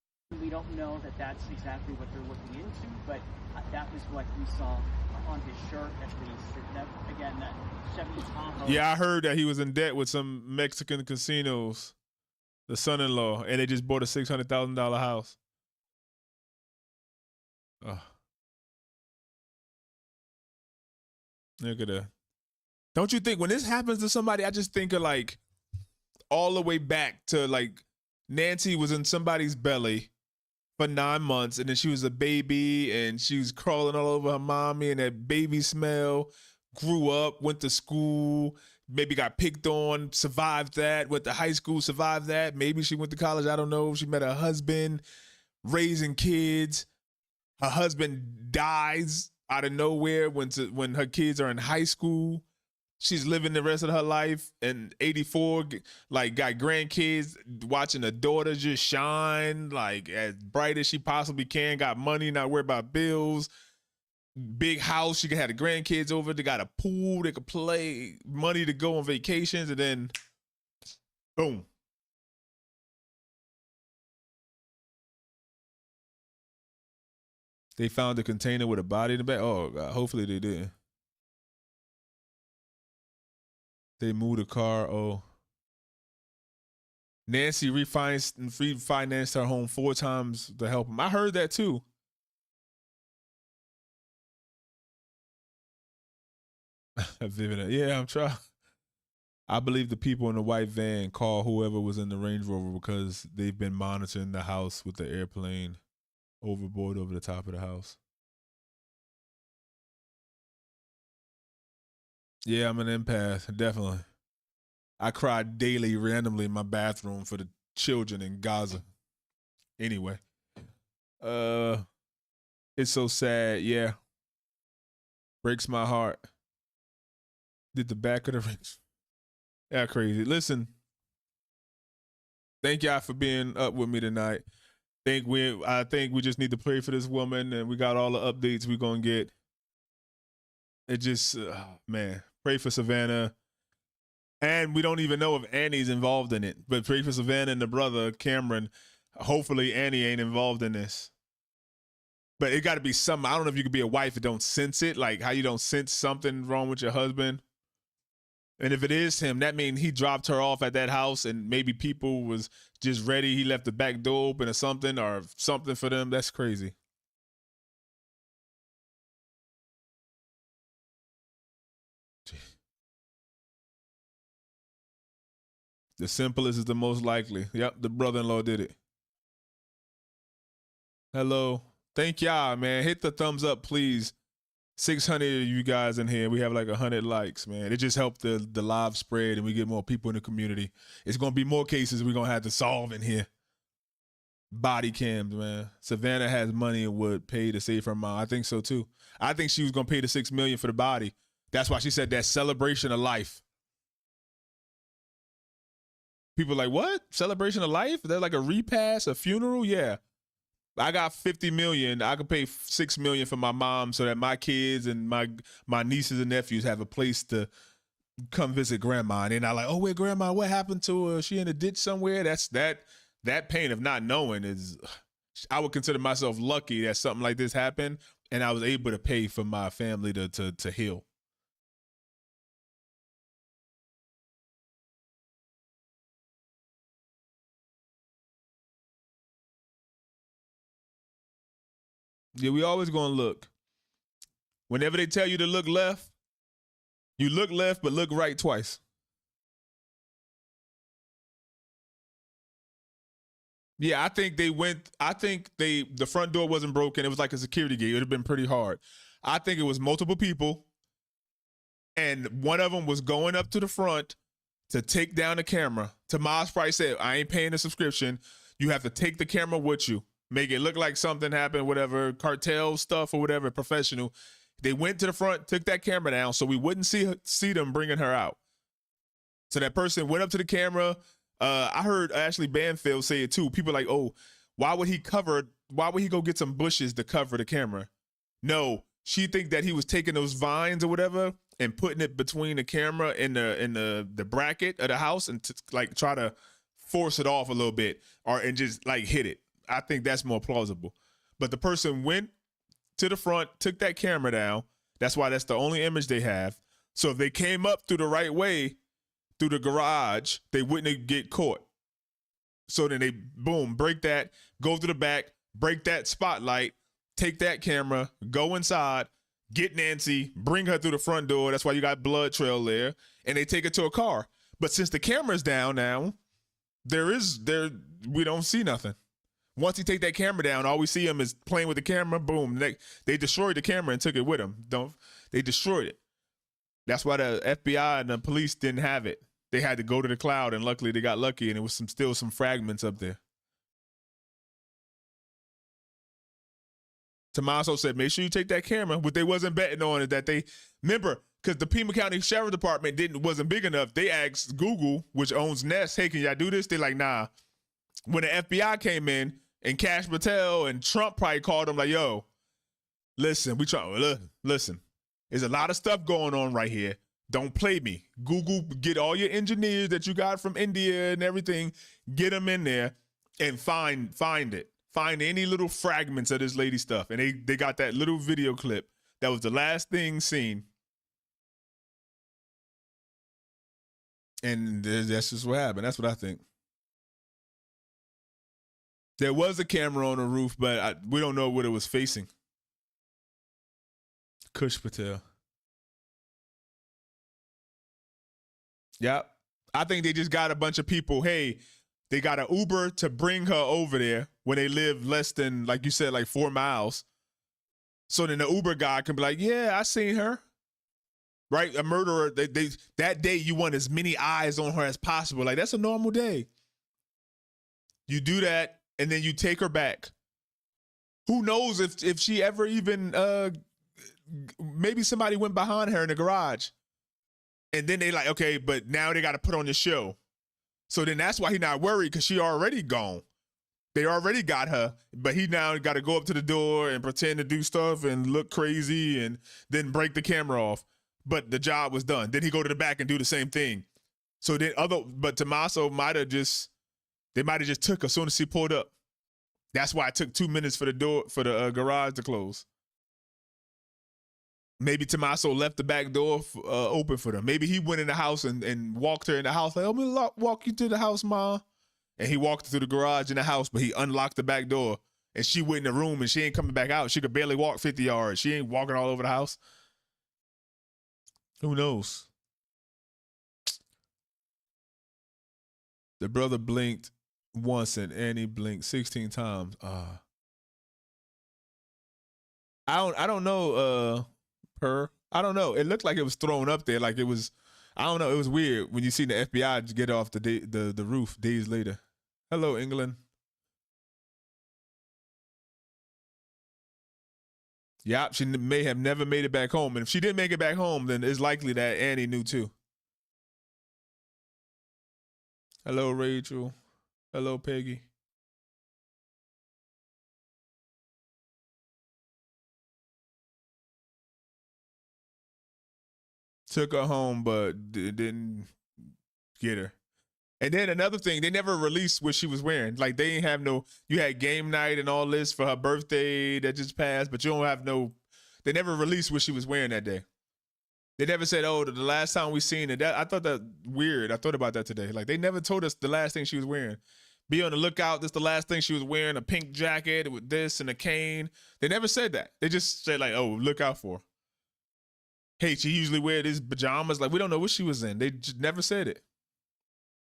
We don't know that that's exactly what they're looking into, but that was what we saw on his shirt, at least. That, again, that Chevy Tahoe. Yeah, I heard that he was in debt with some Mexican casinos, the son-in-law, and they just bought a $600,000 house. Oh. Look at that. Don't you think when this happens to somebody, I just think of like all the way back to like Nancy was in somebody's belly for 9 months, and then she was a baby and she was crawling all over her mommy, and that baby smell, grew up, went to school, maybe got picked on, survived that, went to high school, survived that. Maybe she went to college. I don't know. She met her husband, raising kids. Her husband dies out of nowhere when her kids are in high school. She's living the rest of her life, and 84, like, got grandkids, watching her daughter just shine, like, as bright as she possibly can, got money, not worried about bills, big house, she can have the grandkids over, they got a pool, they could play, money to go on vacations, and then, boom, They found a container with a body in the back. Oh, God. Hopefully they didn't. They moved the car. Oh. Nancy refinanced her home 4 times to help him. I heard that too. Yeah, I'm trying. I believe the people in the white van called whoever was in the Range Rover because they've been monitoring the house with the airplane overboard over the top of the house. Yeah, I'm an empath, definitely. I cry daily randomly in my bathroom for the children in Gaza. Anyway. It's so sad, yeah. Breaks my heart. Did the back of the range. Yeah, crazy. Listen. Thank y'all for being up with me tonight. I think we just need to pray for this woman, and we got all the updates we're gonna get. It just man, pray for Savannah. And we don't even know if Annie's involved in it. But pray for Savannah and the brother, Cameron. Hopefully Annie ain't involved in this. But it got to be something. I don't know if you could be a wife and don't sense it. Like how you don't sense something wrong with your husband. And if it is him, that means he dropped her off at that house and maybe people was just ready. He left the back door open or something for them. That's crazy. The simplest is the most likely. Yep, the brother-in-law did it. Hello. Thank y'all, man. Hit the thumbs up, please. 600 of you guys in here. We have like 100 likes, man. It just helped the live spread and we get more people in the community. It's going to be more cases we're going to have to solve in here. Body cams, man. Savannah has money and would pay to save her mom. I think so, too. I think she was going to pay the $6 million for the body. That's why she said that celebration of life. People are like, what? Celebration of life? They're like a repast, a funeral? Yeah. I got $50 million. I could pay $6 million for my mom so that my kids and my nieces and nephews have a place to come visit grandma. And they're not like, oh, where grandma? What happened to her? She in a ditch somewhere? That's that pain of not knowing is. I would consider myself lucky that something like this happened and I was able to pay for my family to heal. Yeah, we always gonna look. Whenever they tell you to look left, you look left, but look right twice. Yeah, I think the front door wasn't broken. It was like a security gate. It would have been pretty hard. I think it was multiple people, and one of them was going up to the front to take down the camera. Tomas Price said, I ain't paying the subscription. You have to take the camera with you. Make it look like something happened, whatever, cartel stuff or whatever, professional. They went to the front, took that camera down so we wouldn't see them bringing her out. So that person went up to the camera. I heard Ashley Banfield say it too. People are like, oh, why would he go get some bushes to cover the camera? No, she think that he was taking those vines or whatever and putting it between the camera and the bracket of the house and like try to force it off a little bit and just like hit it. I think that's more plausible. But the person went to the front, took that camera down. That's why that's the only image they have. So if they came up through the right way, through the garage, they wouldn't get caught. So then they, boom, break that, go to the back, break that spotlight, take that camera, go inside, get Nancy, bring her through the front door. That's why you got blood trail there. And they take her to a car. But since the camera's down now, we don't see nothing. Once he take that camera down, all we see him is playing with the camera. Boom. They destroyed the camera and took it with them. They destroyed it. That's why the FBI and the police didn't have it. They had to go to the cloud, and luckily they got lucky, and it was still some fragments up there. Tommaso said, make sure you take that camera. What they wasn't betting on is that remember, because the Pima County Sheriff Department wasn't big enough, they asked Google, which owns Nest, hey, can y'all do this? They're like, nah. When the FBI came in, and Cash Patel and Trump probably called them like, yo, listen, listen, there's a lot of stuff going on right here. Don't play me. Google, get all your engineers that you got from India and everything, get them in there and find it. find any little fragments of this lady stuff. And they got that little video clip. That was the last thing seen. And that's just what happened. That's what I think. There was a camera on the roof, but we don't know what it was facing. Kush Patel. Yep. I think they just got a bunch of people. Hey, they got an Uber to bring her over there when they live less than, like you said, like 4 miles. So then the Uber guy can be like, yeah, I seen her. Right? A murderer, that day you want as many eyes on her as possible. Like, that's a normal day. You do that, and then you take her back. Who knows if she ever even, maybe somebody went behind her in the garage. And then they like, okay, but now they got to put on the show. So then that's why he not worried, because she already gone. They already got her, but he now got to go up to the door and pretend to do stuff and look crazy and then break the camera off. But the job was done. Then he go to the back and do the same thing. So then but Tommaso might have just took her as soon as he pulled up. That's why it took 2 minutes for the garage to close. Maybe Tommaso left the back door open for them. Maybe he went in the house and walked her in the house. Like, I'm gonna walk you to the house, Ma. And he walked through the garage in the house, but he unlocked the back door. And she went in the room and she ain't coming back out. She could barely walk 50 yards. She ain't walking all over the house. Who knows? The brother blinked once and Annie blinked 16 times. I don't know, I don't know. It looked like it was thrown up there. Like it was, I don't know. It was weird when you see the FBI get off the roof days later. Hello, England. Yep, she may have never made it back home. And if she didn't make it back home, then it's likely that Annie knew too. Hello, Rachel. Hello, Peggy. Took her home, but didn't get her. And then another thing, they never released what she was wearing. Like, they ain't have you had game night and all this for her birthday that just passed, but you don't have they never released what she was wearing that day. They never said, oh, the last time we seen it. I thought that weird. I thought about that today. Like, they never told us the last thing she was wearing. Be on the lookout. This is the last thing she was wearing, a pink jacket with this and a cane. They never said that. They just said, like, oh, look out for her. Hey, she usually wear these pajamas. Like, we don't know what she was in. They just never said it.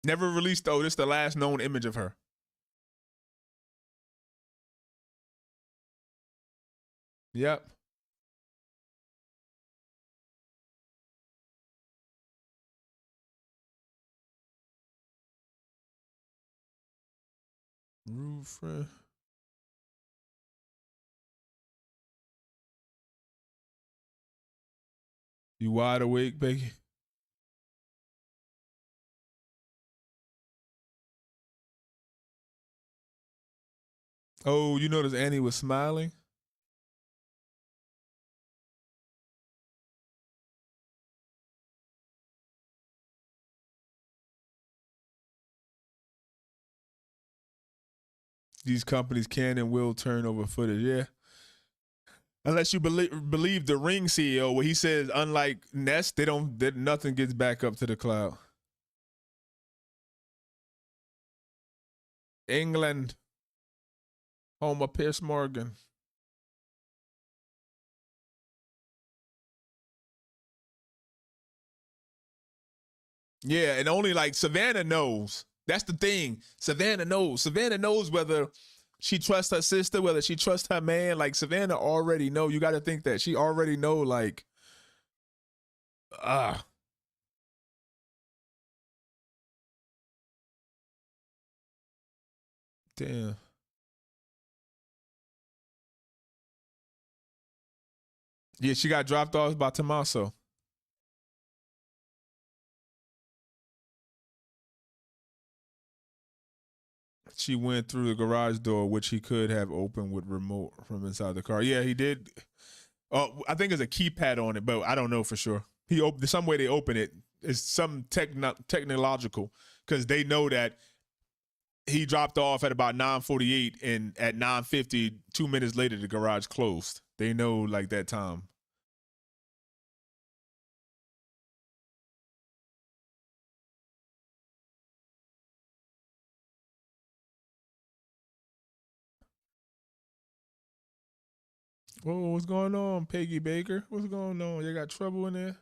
Never released, oh, this is the last known image of her. Yep. Roof. You wide awake, Becky? Oh, you noticed Annie was smiling? These companies can and will turn over footage, yeah. Unless you believe the Ring CEO, where he says, unlike Nest, nothing gets back up to the cloud. England, home of Piers Morgan. Yeah, and only like Savannah knows. That's the thing. Savannah knows. Savannah knows whether she trusts her sister, whether she trusts her man. Like, Savannah already know. You got to think that. She already know, like, damn. Yeah, she got dropped off by Tommaso. She went through the garage door, which he could have opened with remote from inside the car. Yeah, he did. Oh, I think there's a keypad on it, but I don't know for sure. Some way they open it is some technological, because they know that he dropped off at about 9:48, and at 9:50, 2 minutes later, the garage closed. They know like that time. Whoa, what's going on, Peggy Baker? What's going on? You got trouble in there?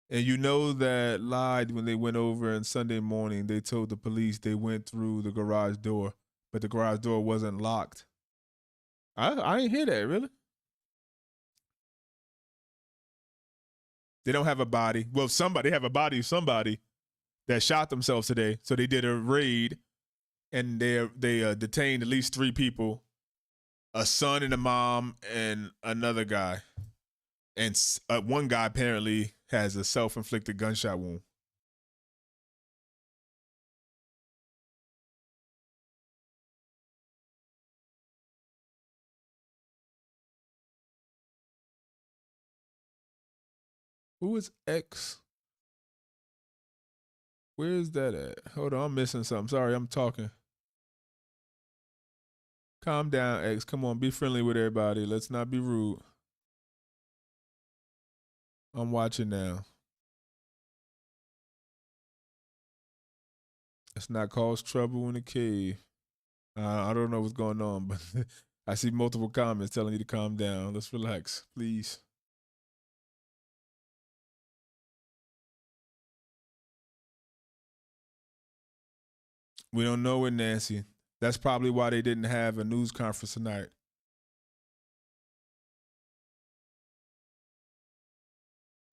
And you know that lied when they went over on Sunday morning. They told the police they went through the garage door, but the garage door wasn't locked. I didn't hear that, really. They don't have a body. Well, somebody have a body of somebody that shot themselves today. So they did a raid, and they detained at least 3 people, a son and a mom and another guy. And one guy apparently has a self-inflicted gunshot wound. Who is X? Where is that at? Hold on, I'm missing something. Sorry, I'm talking. Calm down, X. Come on, be friendly with everybody. Let's not be rude. I'm watching now. Let's not cause trouble in the cave. I don't know what's going on, but I see multiple comments telling you to calm down. Let's relax, please. We don't know it, Nancy. That's probably why they didn't have a news conference tonight.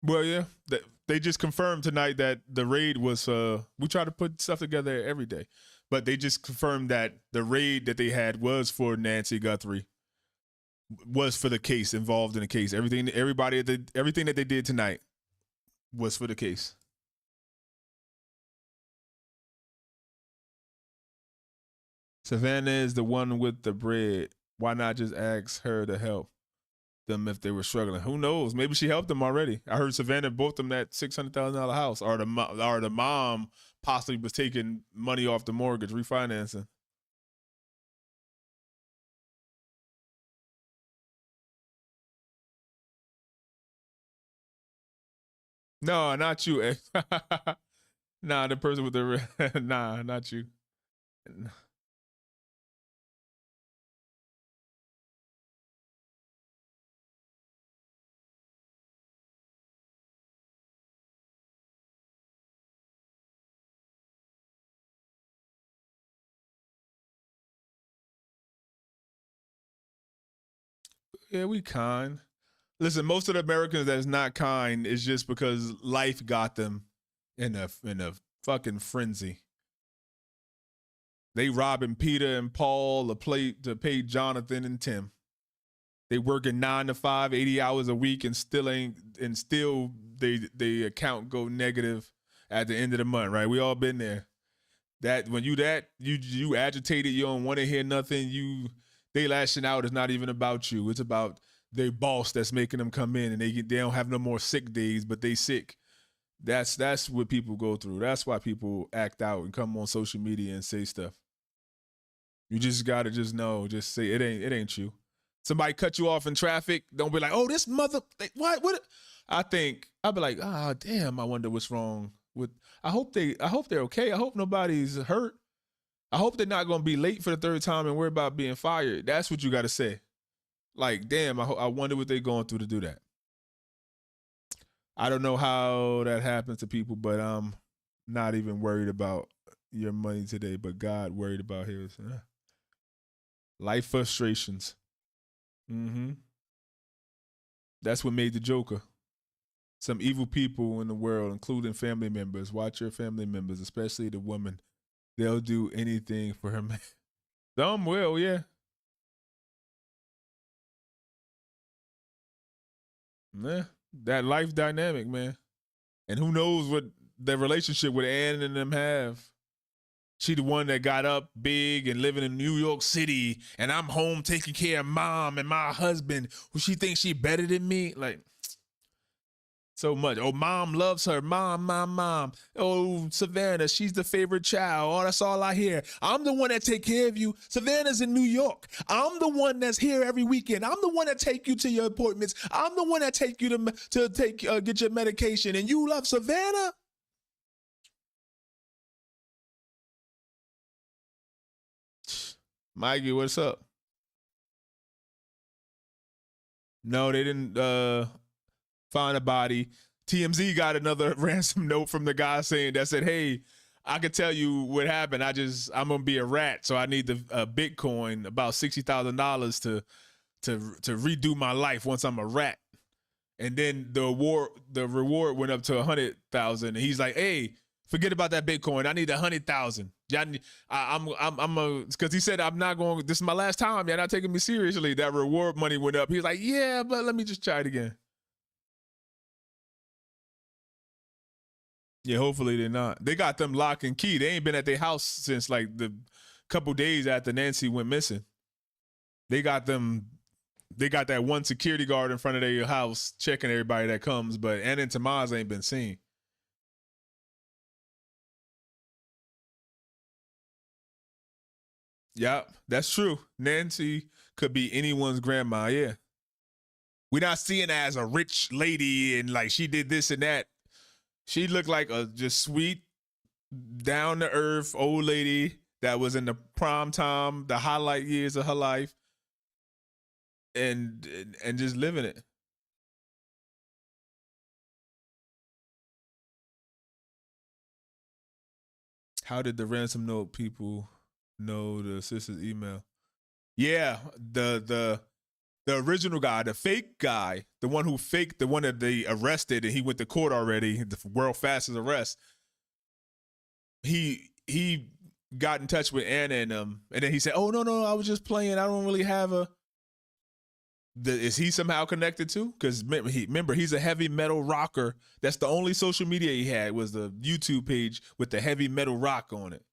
Well, yeah, they just confirmed tonight that the raid was, we try to put stuff together every day, but they just confirmed that the raid that they had was for Nancy Guthrie, was for the case, involved in the case. Everything that they did tonight was for the case. Savannah is the one with the bread. Why not just ask her to help them if they were struggling? Who knows? Maybe she helped them already. I heard Savannah bought them that $600,000 house, or the mom possibly was taking money off the mortgage, refinancing. No, not you. Nah, the person with the nah, not you. Yeah, we kind. Listen, most of the Americans that's not kind is just because life got them in a fucking frenzy. They robbing Peter and Paul to pay Jonathan and Tim. They working 9 to 5, 80 hours a week, and still they account go negative at the end of the month, right? We all been there. That when you agitated, you don't want to hear nothing. They lashing out is not even about you. It's about their boss that's making them come in, and they don't have no more sick days, but they sick. That's what people go through. That's why people act out and come on social media and say stuff. You just gotta just say it ain't you. Somebody cut you off in traffic, don't be like, oh, this mother, what? I'd be like, damn, I wonder what's wrong with. I hope they're okay. I hope nobody's hurt. I hope they're not gonna be late for the 3rd time and worry about being fired. That's what you gotta say. Like, damn, I wonder what they're going through to do that. I don't know how that happens to people, but I'm not even worried about your money today, but God worried about his. Life frustrations. Mm-hmm. That's what made the Joker. Some evil people in the world, including family members. Watch your family members, especially the woman. They'll do anything for her man. Some will, yeah. Yeah, that life dynamic, man. And who knows what their relationship with Ann and them have. She the one that got up big and living in New York City, and I'm home taking care of mom and my husband, who she thinks she better than me. Like, So much. Oh, mom loves her. Mom. Oh, Savannah, she's the favorite child. Oh, that's all I hear. I'm the one that take care of you. Savannah's in New York. I'm the one that's here every weekend. I'm the one that take you to your appointments. I'm the one that take you to get your medication. And you love Savannah? Mikey, what's up? No, they didn't find a body. TMZ got another ransom note from the guy saying that said, hey, I could tell you what happened. I'm going to be a rat. So I need the Bitcoin, about $60,000 to redo my life once I'm a rat. And then the reward went up to 100,000. And he's like, hey, forget about that Bitcoin. I need 100,000. Because he said, I'm not going, this is my last time. You're not taking me seriously. That reward money went up. He's like, yeah, but let me just try it again. Yeah, hopefully they're not. They got them lock and key. They ain't been at their house since like the couple days after Nancy went missing. They got that one security guard in front of their house checking everybody that comes, but Anna and Tamaz ain't been seen. Yep, that's true. Nancy could be anyone's grandma, yeah. We're not seeing her as a rich lady and like she did this and that. She looked like a just sweet, down-to-earth old lady that was in the prime time, the highlight years of her life, and just living it. How did the ransom note people know the sister's email? Yeah, the original guy, the fake guy, the one who faked, the one that they arrested and he went to court already, the world fastest arrest. He got in touch with Anna and then he said, "Oh no, I was just playing. I don't really have a." Is he somehow connected to? Because remember, he's a heavy metal rocker. That's the only social media he had was the YouTube page with the heavy metal rock on it.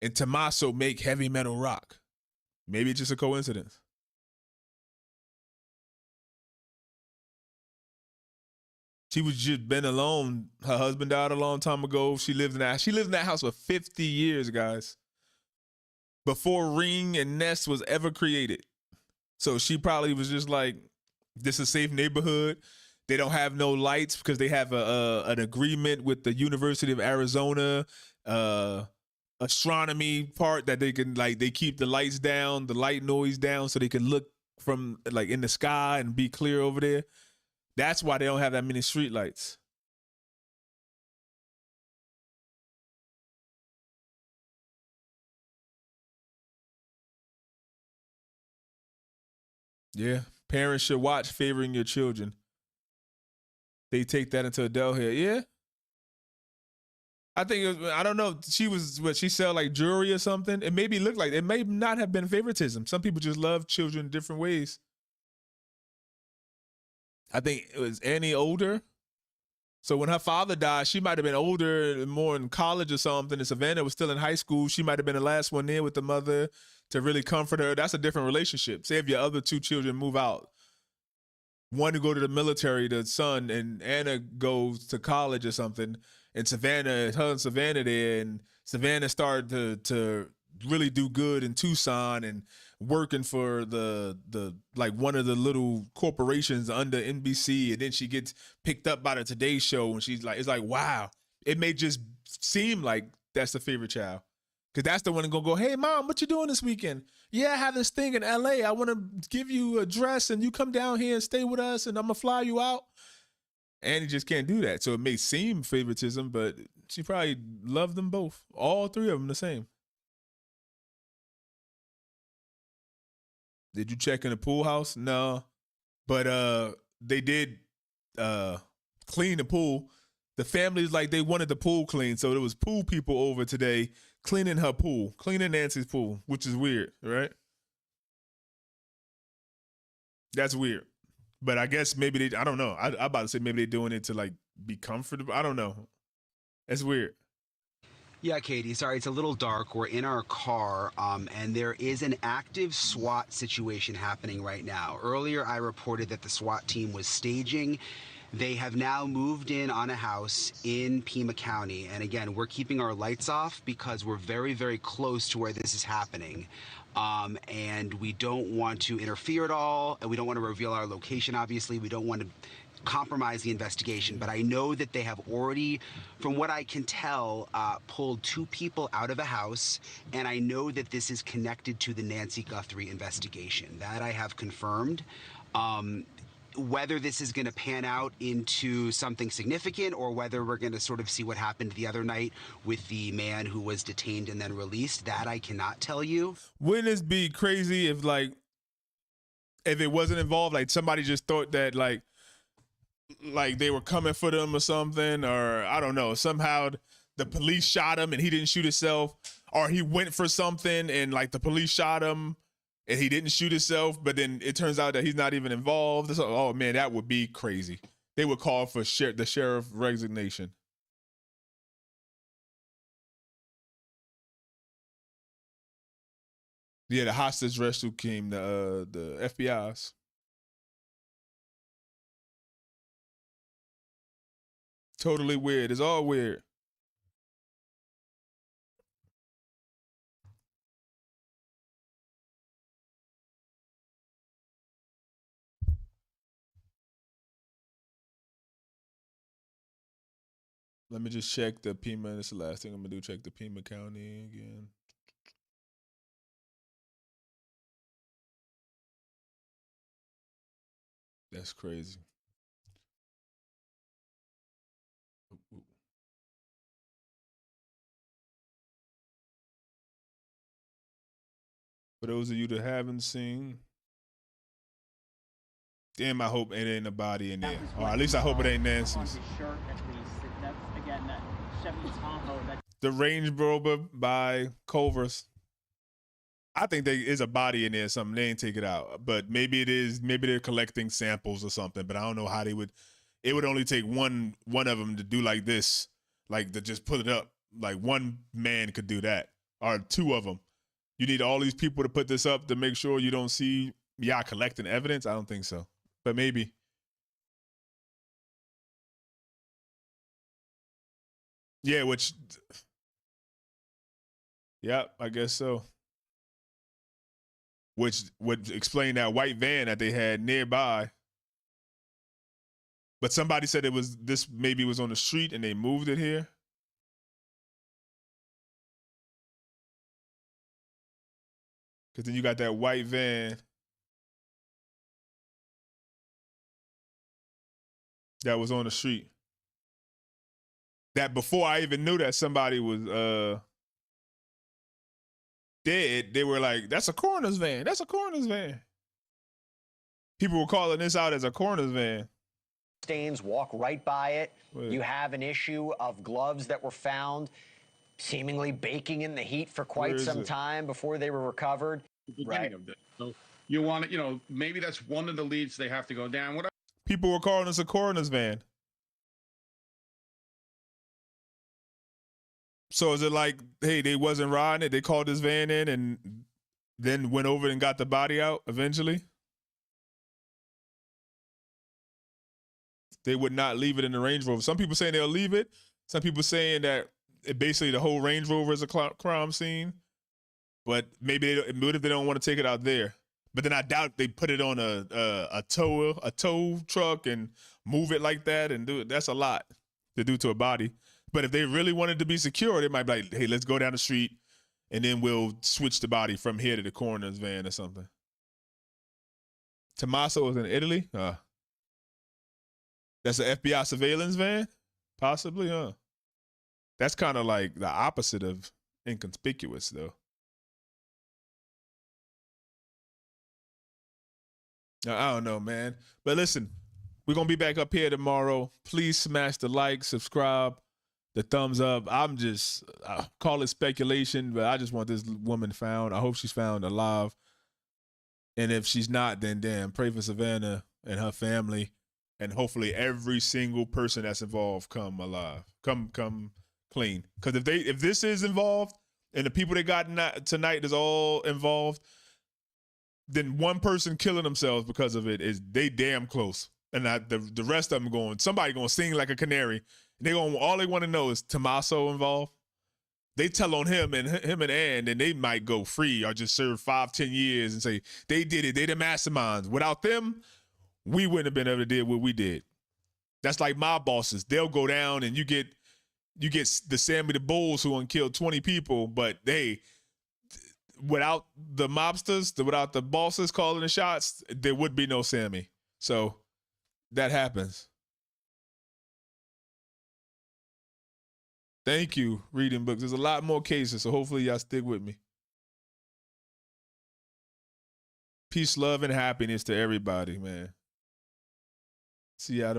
And Tommaso make heavy metal rock. Maybe it's just a coincidence. She was just been alone. Her husband died a long time ago. She lived in that house for 50 years, guys. Before Ring and Nest was ever created. So she probably was just like, this is a safe neighborhood. They don't have no lights because they have an agreement with the University of Arizona astronomy part that they can they keep the lights down, the light noise down so they can look from like in the sky and be clear over there. That's why they don't have that many street lights. Yeah, parents should watch favoring your children. They take that into adulthood. Yeah. I think I don't know. She sell like jewelry or something. It maybe looked like it may not have been favoritism. Some people just love children in different ways. I think it was Annie older. So when her father died, she might have been older, more in college or something. And Savannah was still in high school. She might have been the last one there with the mother to really comfort her. That's a different relationship. Say if your other two children move out. One to go to the military, the son, and Anna goes to college or something. And Savannah there, and Savannah started to really do good in Tucson and working for the like one of the little corporations under NBC, and then she gets picked up by the Today Show, and she's like, it's like, wow. It may just seem like that's the favorite child. Because that's the one that's going to go, hey, Mom, what you doing this weekend? Yeah, I have this thing in L.A. I want to give you a dress, and you come down here and stay with us, and I'm going to fly you out. And he just can't do that. So it may seem favoritism, but she probably loved them both. All three of them the same. Did you check in the pool house? No. But they did clean the pool. The family's like they wanted the pool clean, so there was pool people over today cleaning her pool, cleaning Nancy's pool, which is weird, right? That's weird. But I guess maybe I don't know. I'm about to say maybe they're doing it to like be comfortable. I don't know. It's weird. Yeah, Katie, sorry, it's a little dark. We're in our car, and there is an active SWAT situation happening right now. Earlier, I reported that the SWAT team was staging They have now moved in on a house in Pima County. And again, we're keeping our lights off because we're very, very close to where this is happening. And we don't want to interfere at all. And we don't want to reveal our location, obviously. We don't want to compromise the investigation. But I know that they have already, from what I can tell, pulled 2 people out of a house. And I know that this is connected to the Nancy Guthrie investigation. That I have confirmed. Whether this is going to pan out into something significant or whether we're going to sort of see what happened the other night with the man who was detained and then released, that I cannot tell you. Wouldn't this be crazy if it wasn't involved, like somebody just thought that like they were coming for them or something, or I don't know, somehow the police shot him and he didn't shoot himself, or he went for something and like the police shot him and he didn't shoot himself, but then it turns out that he's not even involved. So, oh man, that would be crazy. They would call for the sheriff resignation. Yeah, the hostage rescue team, the FBI's. Totally weird. It's all weird. Let me just check the Pima. That's the last thing I'm gonna do. Check the Pima County again. That's crazy. For those of you that haven't seen, damn, I hope it ain't a body in there. Or at least I hope it ain't Nancy's. Shirt, at least. That's, again, that Chevy Tahoe. The Range Rover by Culver's. I think there is a body in there or something. They ain't take it out. But maybe it is. Maybe they're collecting samples or something. But I don't know how they would. It would only take one of them to do like this. Like to just put it up. Like one man could do that. Or 2 of them. You need all these people to put this up to make sure you don't see y'all collecting evidence? I don't think so. But maybe. Yeah, which. Yeah, I guess so. Which would explain that white van that they had nearby. But somebody said this maybe was on the street and they moved it here. Because then you got that white van that was on the street. That before I even knew that somebody was dead, they were like, that's a coroner's van. That's a coroner's van. People were calling this out as a coroner's van. Stains, walk right by it. Wait. You have an issue of gloves that were found seemingly baking in the heat for quite some time before they were recovered. Right. Of this. So you want to, maybe that's one of the leads they have to go down. What people were calling this a coroner's van. So is it like, hey, they wasn't riding it, they called this van in and then went over and got the body out eventually? They would not leave it in the Range Rover. Some people saying they'll leave it. Some people saying that basically the whole Range Rover is a crime scene. But maybe what if they don't want to take it out there? But then I doubt they put it on a tow truck and move it like that and do it. That's a lot to do to a body. But if they really wanted to be secure, they might be like, hey, let's go down the street and then we'll switch the body from here to the coroner's van or something. Tommaso was in Italy? That's an FBI surveillance van? Possibly, huh? That's kind of like the opposite of inconspicuous, though. I don't know, man. But listen, we're going to be back up here tomorrow. Please smash the like, subscribe, the thumbs up. I'm just, call it speculation, but I just want this woman found. I hope she's found alive. And if she's not, then damn, pray for Savannah and her family. And hopefully every single person that's involved come alive, come clean. Because if this is involved and the people they got tonight is all involved, then one person killing themselves because of it is they damn close. And the rest of them going, somebody going to sing like a canary. All they want to know is Tommaso involved. They tell on him and Ann, and they might go free or just serve 5-10 years and say, they did it. They the masterminds. Without them, we wouldn't have been able to do what we did. That's like my bosses. They'll go down and you get the Sammy the Bulls who killed 20 people, but without the mobsters, without the bosses calling the shots, there would be no Sammy. So that happens. Thank you, reading books. There's a lot more cases, so hopefully y'all stick with me. Peace, love, and happiness to everybody, man. See y'all.